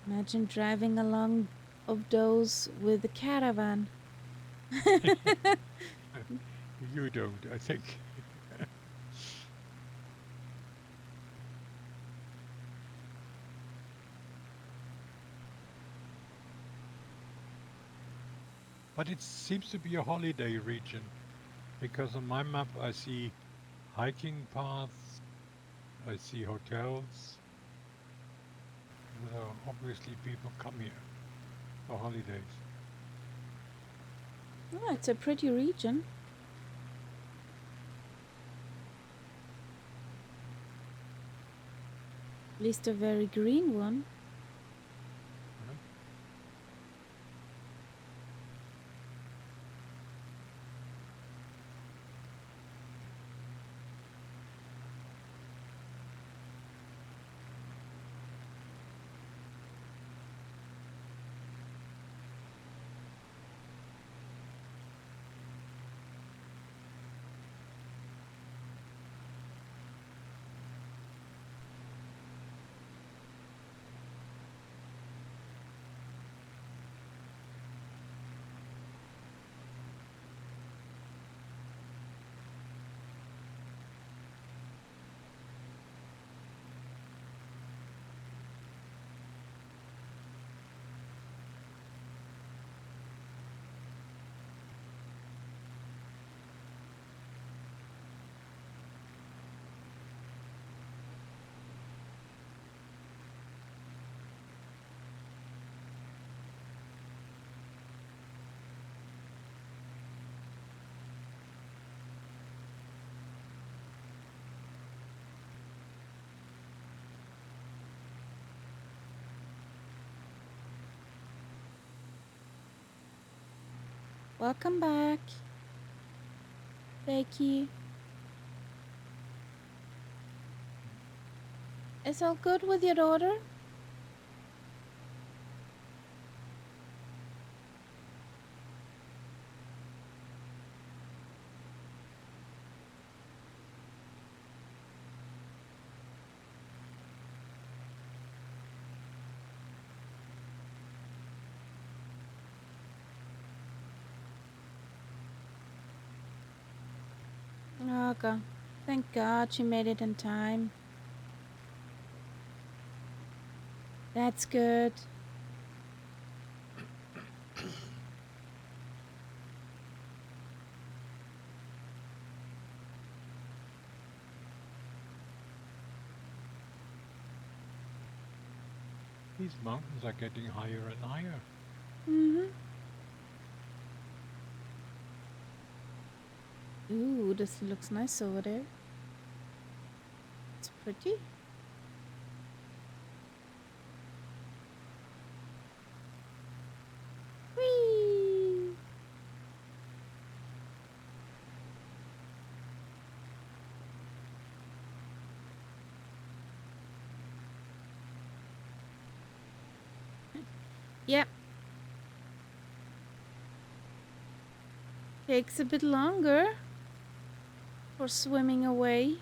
Imagine driving along of those with a caravan. You don't, I think. But it seems to be a holiday region because on my map I see hiking paths, I see hotels. So obviously people come here for holidays. Oh, it's a pretty region. At least a very green one. Mhm. Welcome back, Becky. Is all good with your daughter? Oh, God. Thank God she made it in time. That's good. These mountains are getting higher and higher. Mm-hmm. Ooh, this looks nice over there. It's pretty. Whee! Yep. Takes a bit longer for swimming away.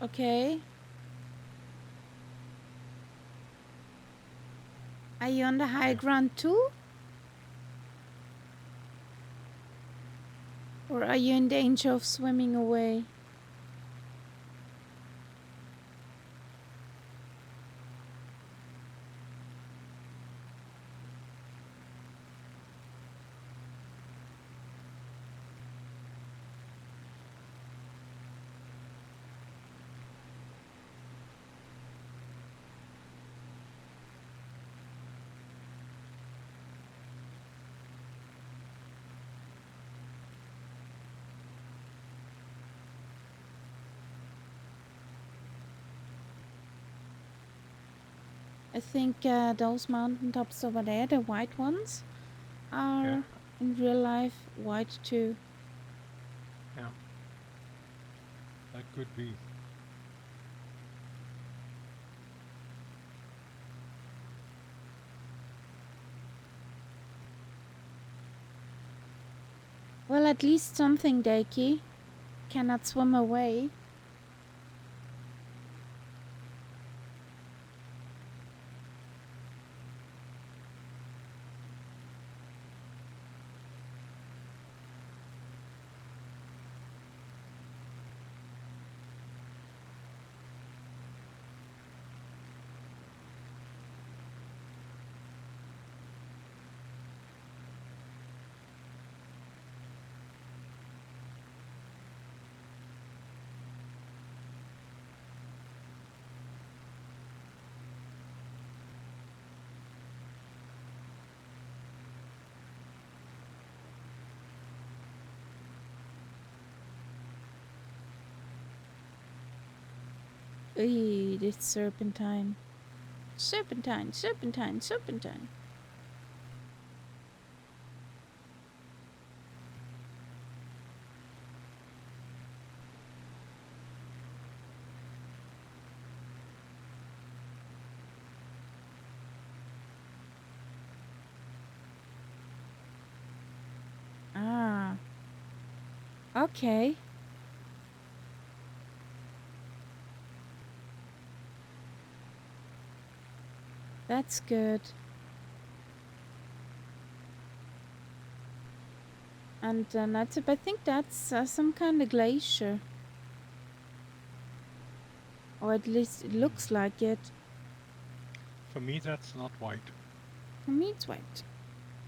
Okay. Are you on the high Yeah. ground too? Or are you in danger of swimming away? I think those mountaintops over there, the white ones, Yeah. are in real life white too. Yeah. That could be. Well, at least something, Daiki. Cannot swim away. This serpentine. Serpentine, serpentine, serpentine. Ah, okay. That's good. And that's I think that's some kind of glacier. Or at least it looks like it. For me, that's not white. For me, it's white.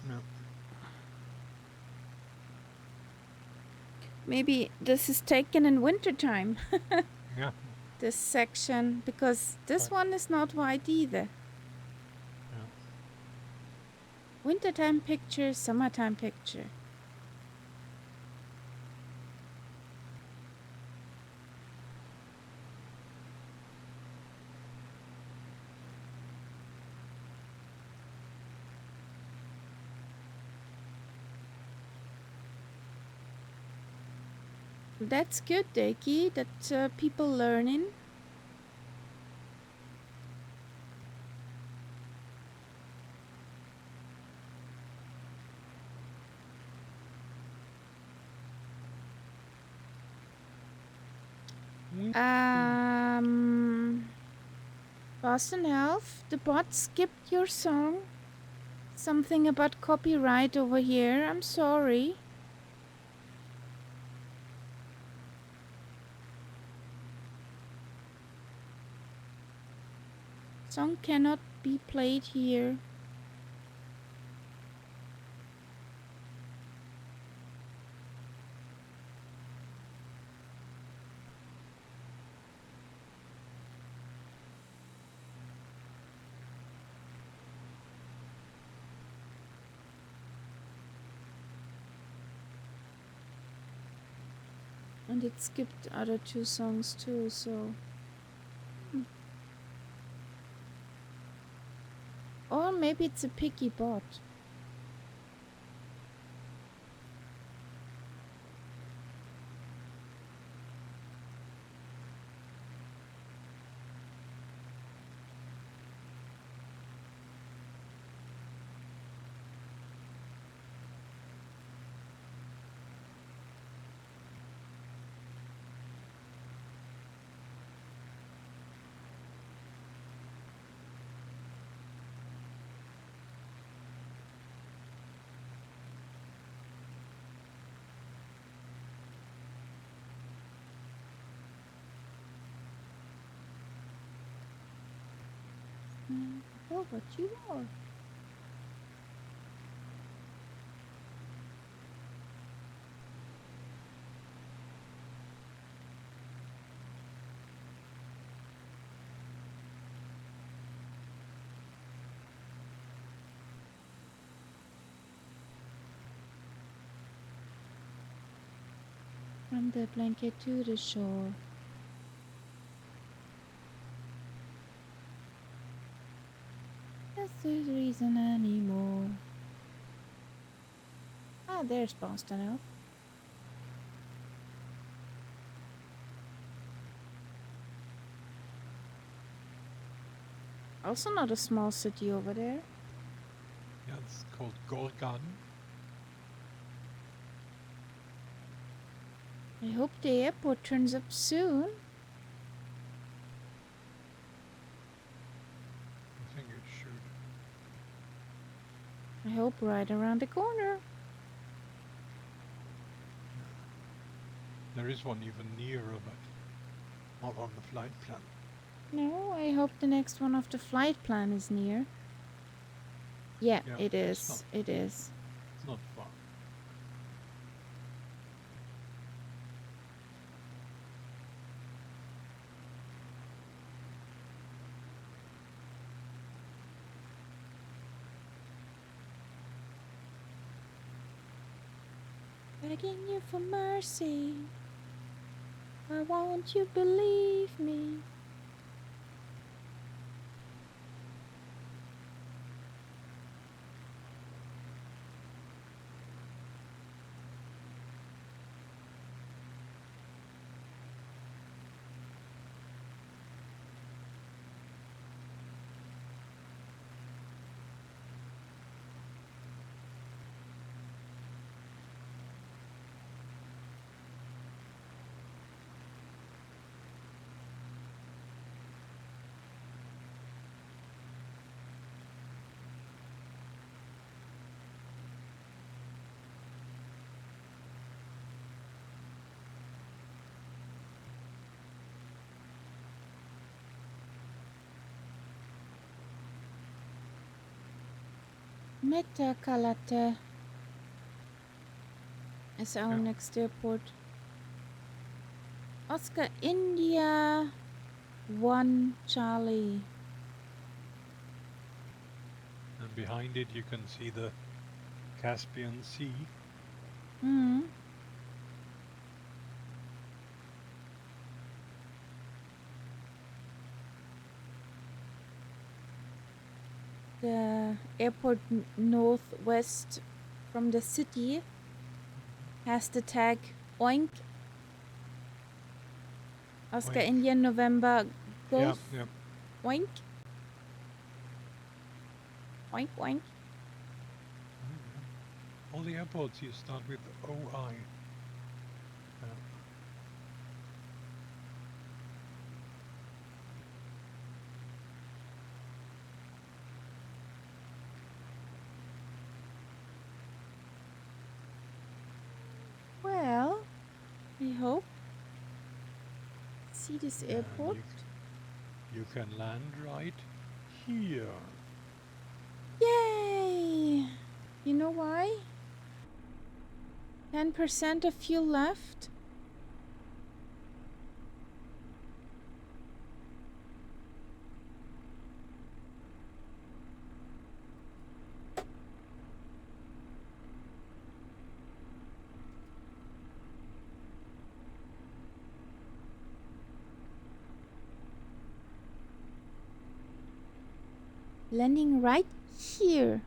No. Maybe this is taken in wintertime, Yeah. this section, because this But, one is not white either. yeah. Wintertime picture, summertime picture. That's good, Deki, that people learning. Boston Elf, the bot skipped your song. Something about copyright over here. I'm sorry. Song cannot be played here. And it skipped other two songs too, so. Or maybe it's a picky bot. Oh, what you are? From the blanket to the shore. That's the reason anymore. Ah, there's Boston Elf. Also not a small city over there. Yeah, it's called Gorgan. I hope the airport turns up soon. I think it should. I hope right around the corner. There is one even nearer, but not on the flight plan. No, I hope the next one of the flight plan is near. Yeah, Yeah, it it's is. It is. It's not far. Begging you for mercy. Why won't you believe me? Metakalate is our next airport. Oscar India 1 Charlie. And behind it you can see the Caspian Sea. Hmm. The airport northwest from the city has the tag Oink. Oscar Oink. India November Golf. Yeah. Oink. Oink oink. All the airports you start with OI. Well, I hope. See this airport? You can land right here. Yay! You know why? 10% of fuel left. Landing right here.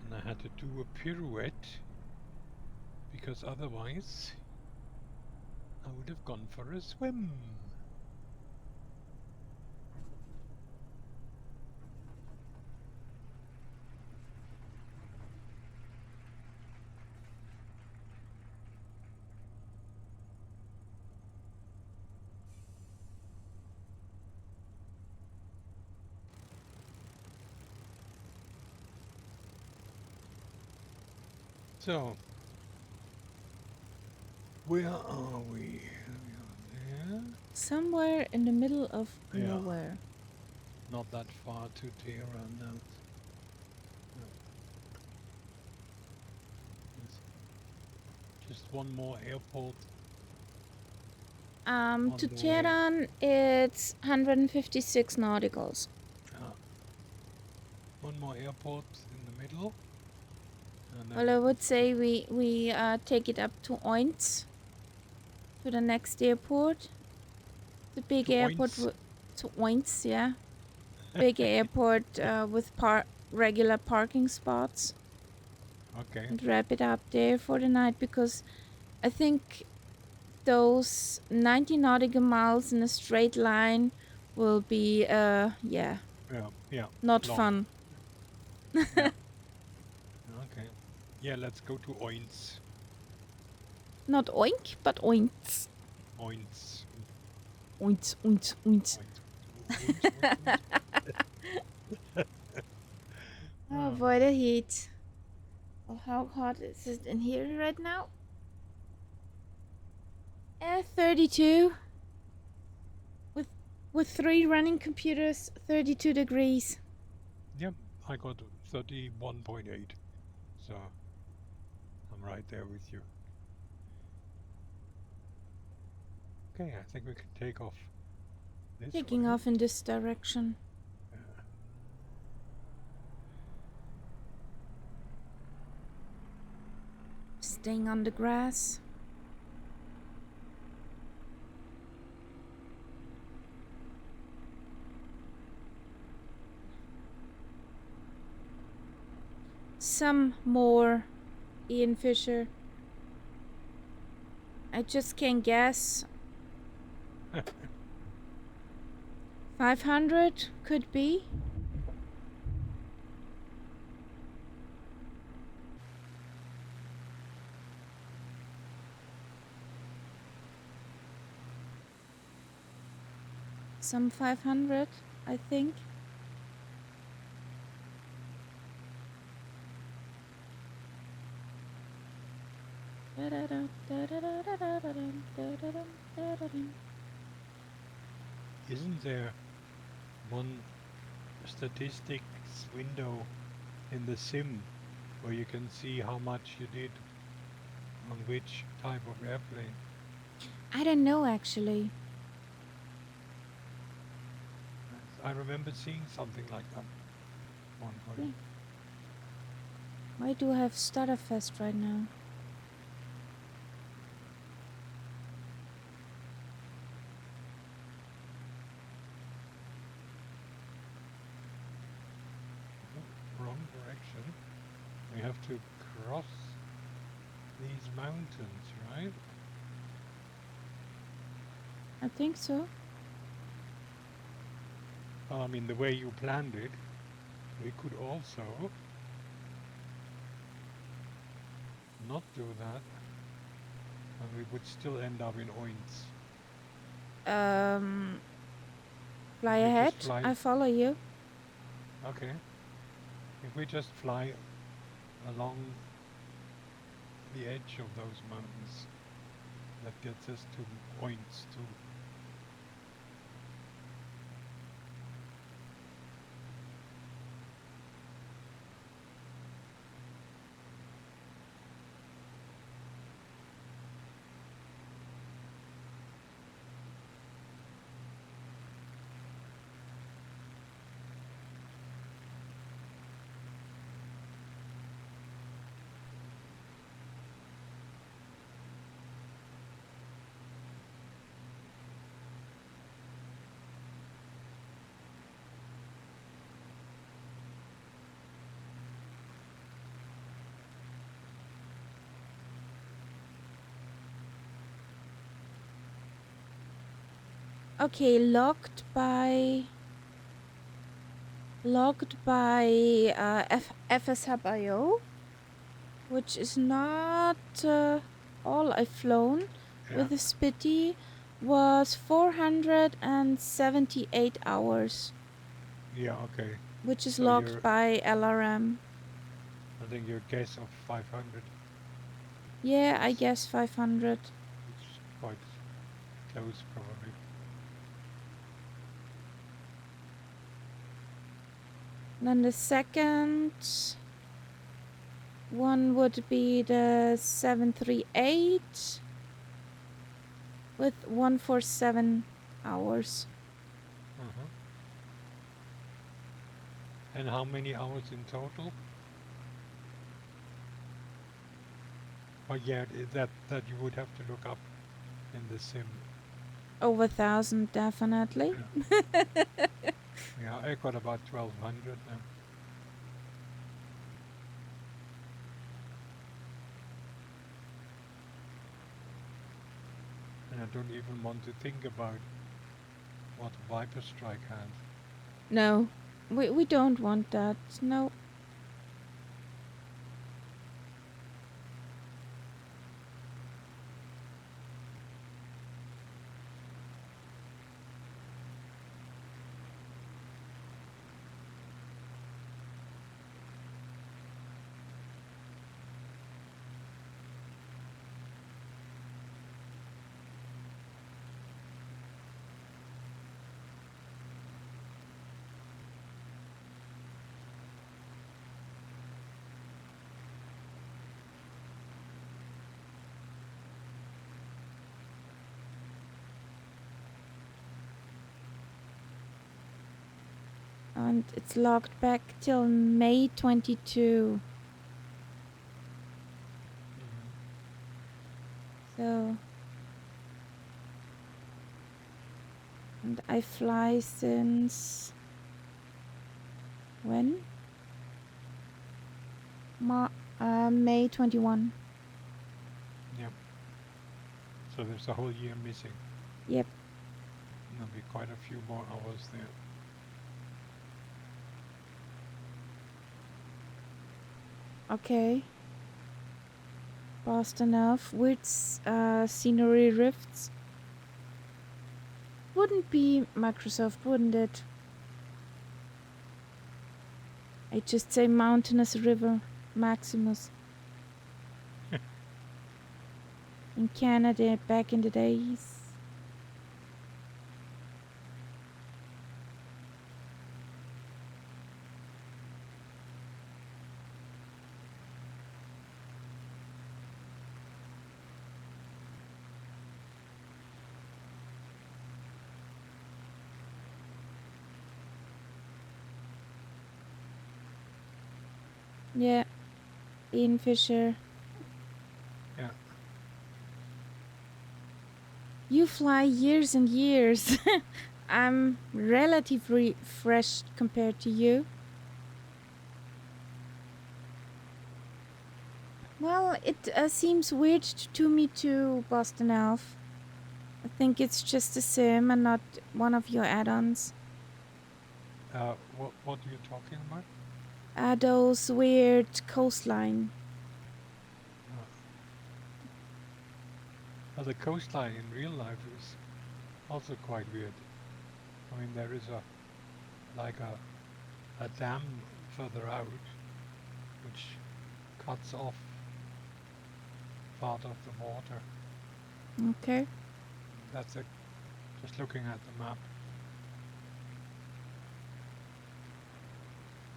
And I had to do a pirouette because otherwise I would have gone for a swim. So, where are we? We are there. Somewhere in the middle of Yeah. nowhere. Not that far to Tehran now. No. Yes. Just one more airport. To On the way. Tehran, it's 156 nauticals. One more airport in the middle. And Well, I would say we take it up to Oinz, to the next airport. The big to airport Oinz. to Oinz, yeah. Big airport with regular parking spots. Okay. And wrap it up there for the night, because I think those 90 nautical miles in a straight line will be Yeah. not long. fun. Yeah. Okay. Yeah, let's go to Oinz. Not oink, but oints. Oinz. Oints, oints, oints. Oh boy, the heat. Well, how hot is it in here right now? 32. With 3 running computers, 32 degrees. Yep, I got 31.8. So I'm right there with you. Okay, I think we can take off this Taking way. off in this direction. Staying on the grass. Some more, Ian Fisher. I just can't guess. 500 could be. Some 500, I think. Isn't there one statistics window in the sim where you can see how much you did on which type of airplane? I don't know, actually. I remember seeing something like that one point. Why do I have Stutterfest right now? Wrong direction. We have to cross these mountains, right? I think so. Well, I mean, the way you planned it, we could also not do that, and we would still end up in Oinz. Fly We just ahead. fly- I follow you. Okay. If we just fly along the edge of those mountains, that gets us to Oinz too. Okay, logged by FS Hub IO, which is not all I've flown with the Spitty, was 478 hours. Yeah, okay. Which is So logged by LRM. I think your guess of 500 Yeah, I guess 500. It's quite close, probably. Then the second one would be the 738 with 147 hours. Uh-huh. And how many hours in total? Oh yeah, that you would have to look up in the sim. Over 1,000, definitely. Yeah, I got about 1200 now. And I don't even want to think about what Viper Strike had. No, we don't want that. No. And it's logged back till May 22. So. And I fly since. When? May 21. Yep. So there's a whole year missing. Yep. There'll be quite a few more hours there. Okay. Fast enough. With scenery rifts. Wouldn't be Microsoft, wouldn't it? I just say mountainous river, Maximus. In Canada back in the days. Yeah, Ian Fisher. Yeah. You fly years and years. I'm relatively fresh compared to you. Well, it seems weird to me too, Boston Elf. I think it's just a sim and not one of your add-ons. What are you talking about? Those weird coastline. Well, the coastline in real life is also quite weird. I mean, there is a dam further out which cuts off part of the water. Okay. That's it. Just looking at the map.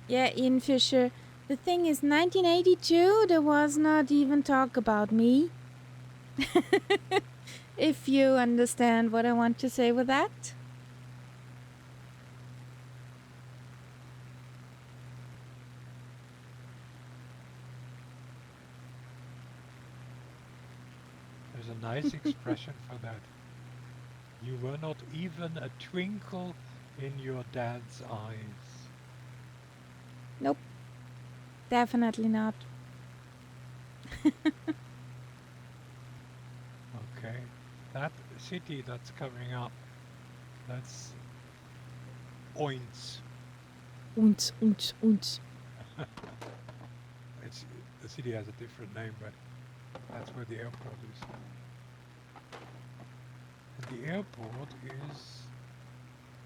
Yeah, Ian Fisher. The thing is, 1982, there was not even talk about me. If you understand what I want to say with that. There's a nice expression for that. You were not even a twinkle in your dad's eyes. Nope. Definitely not. Okay. That city that's coming up, that's Oints. Und. The city has a different name, but that's where the airport is. And the airport is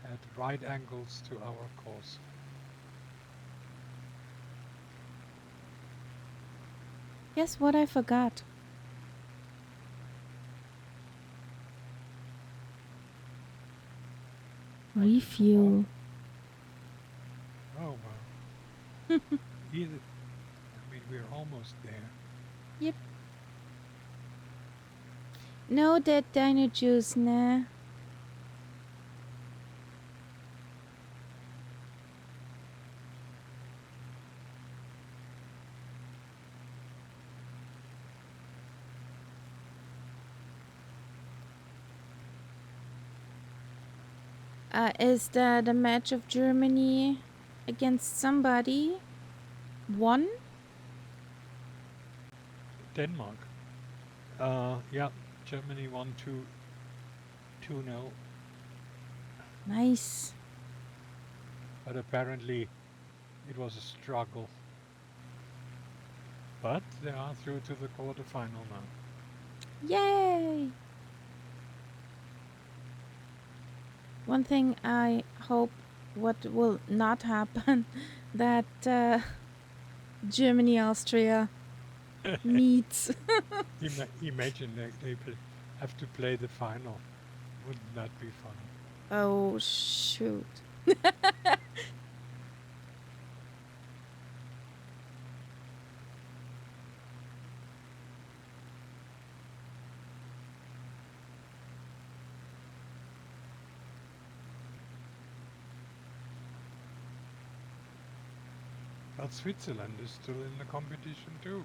at right angles to our course. Guess what I forgot? Refuel. Oh well. Either. I mean, we're almost there. Yep. No dead dino juice, nah. Is that a match of Germany against somebody? One? Denmark. Yeah. Germany won 2-0. Nice. But apparently it was a struggle. But they are through to the quarterfinal now. Yay! One thing I hope what will not happen that Germany Austria meets. Imagine they have to play the final. Wouldn't that be fun? Oh shoot. But Switzerland is still in the competition too.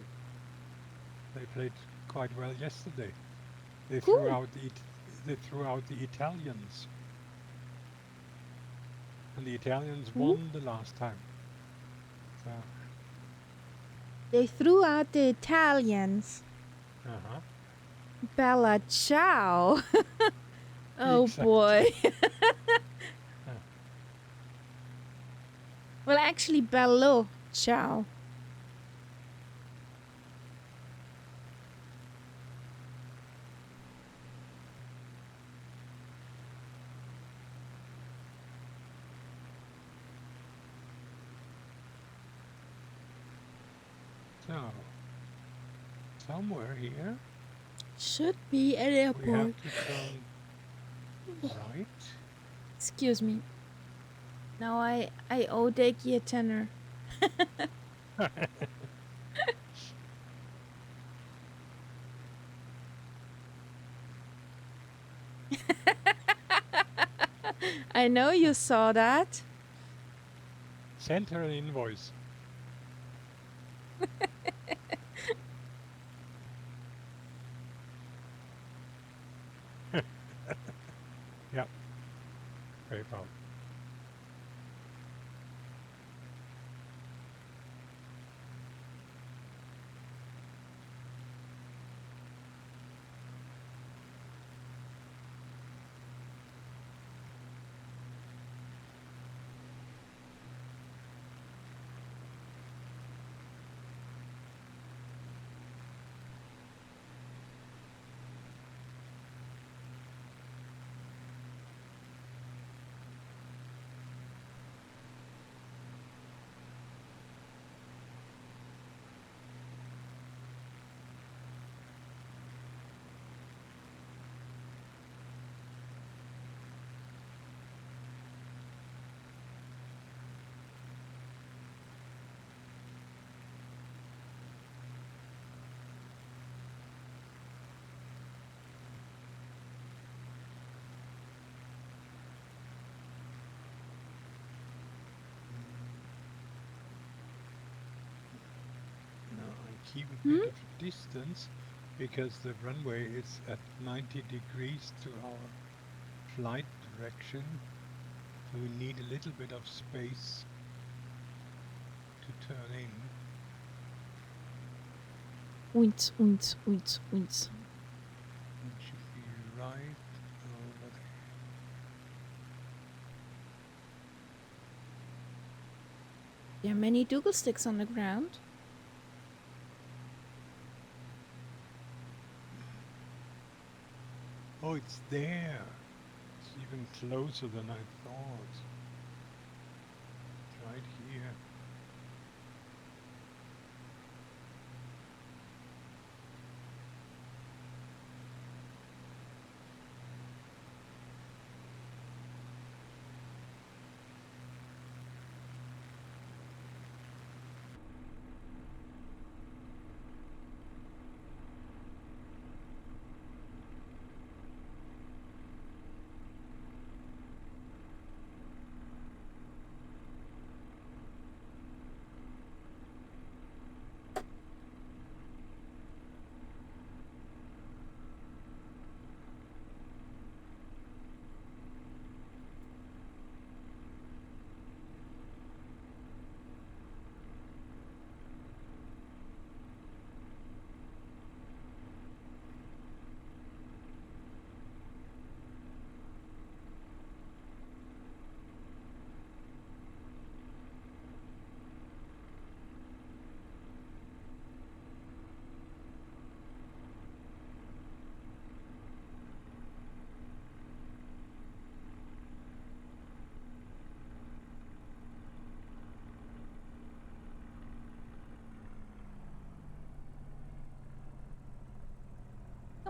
They played quite well yesterday. They Cool. threw out the Italians. And the Italians Who? won the last time. So, They threw out the Italians. uh-huh. Bella ciao. Oh Exactly. boy. Well, actually, bello ciao. So, somewhere here Should be an we airport. have to turn right. Excuse me. Now I owe Deki a tenner. I know you saw that. Send her an invoice. Yep. PayPal. Now I keep a bit of a distance because the runway is at 90 degrees to our flight direction. So we need a little bit of space to turn in. Oints, oints, oints, oints. It should be right over there. There are many Dougal sticks on the ground. Oh, it's there. It's even closer than I thought. It's right here.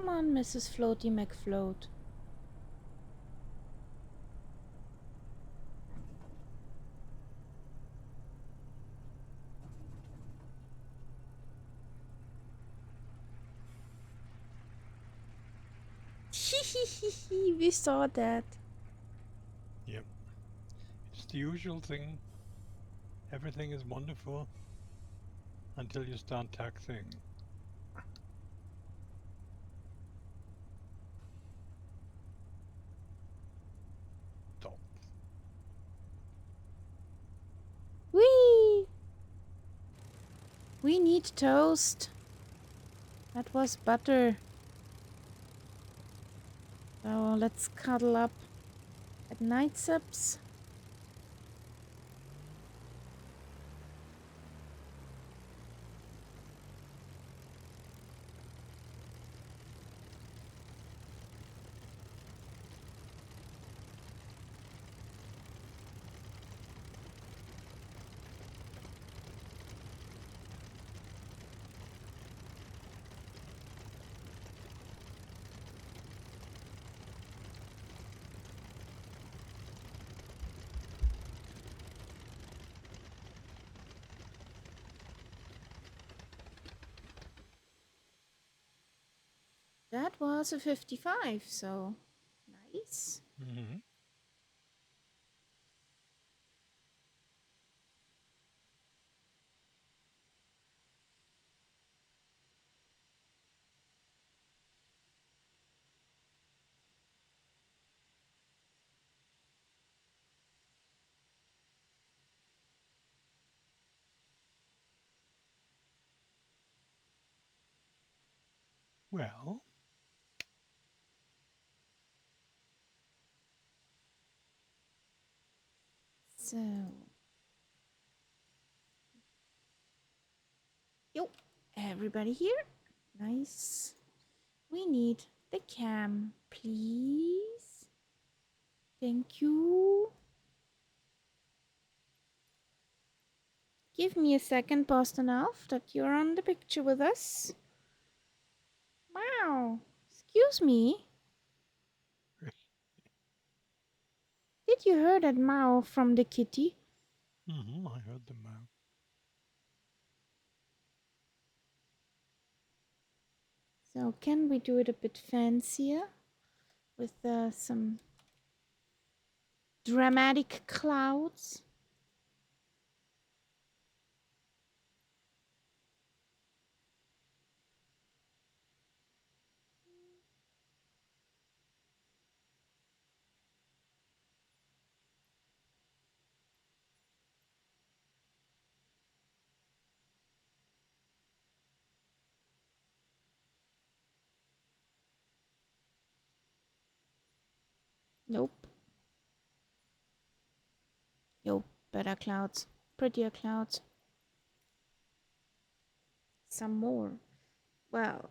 Come on, Mrs. Floaty McFloat. We saw that. Yep. It's the usual thing. Everything is wonderful until you start taxing. Stop. Whee! We need toast. That was butter. So let's cuddle up at night subs. That was a 55, so nice. Mm-hmm. Well, So, yo, everybody here. Nice. We need the cam, please. Thank you. Give me a second, Boston Elf, that you're on the picture with us. Wow. Excuse me. Did you hear that meow from the kitty? I heard the mouse. So can we do it a bit fancier with some dramatic clouds? Nope. Yo, better clouds. Prettier clouds. Some more. Well,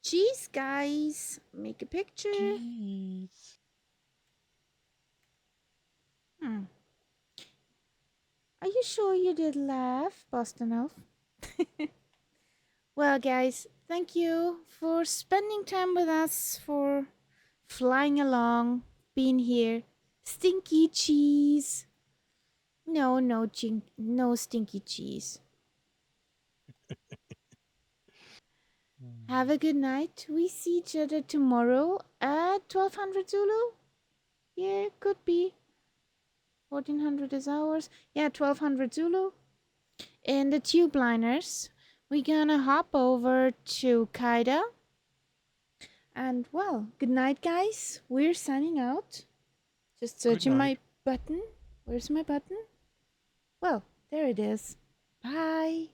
cheese, guys. Make a picture. Jeez. Are you sure you did laugh, Boston Elf? Well, guys, thank you for spending time with us, for flying along, being here. Stinky cheese. No, no stinky cheese. Have a good night. We see each other tomorrow at 1200 Zulu. Yeah, could be. 1400 is ours. Yeah, 1200 Zulu. In the tube liners, we're gonna hop over to Kaida. And well, good night, guys. We're signing out. Just Good searching my night. button. Where's my button? Well, there it is. Bye.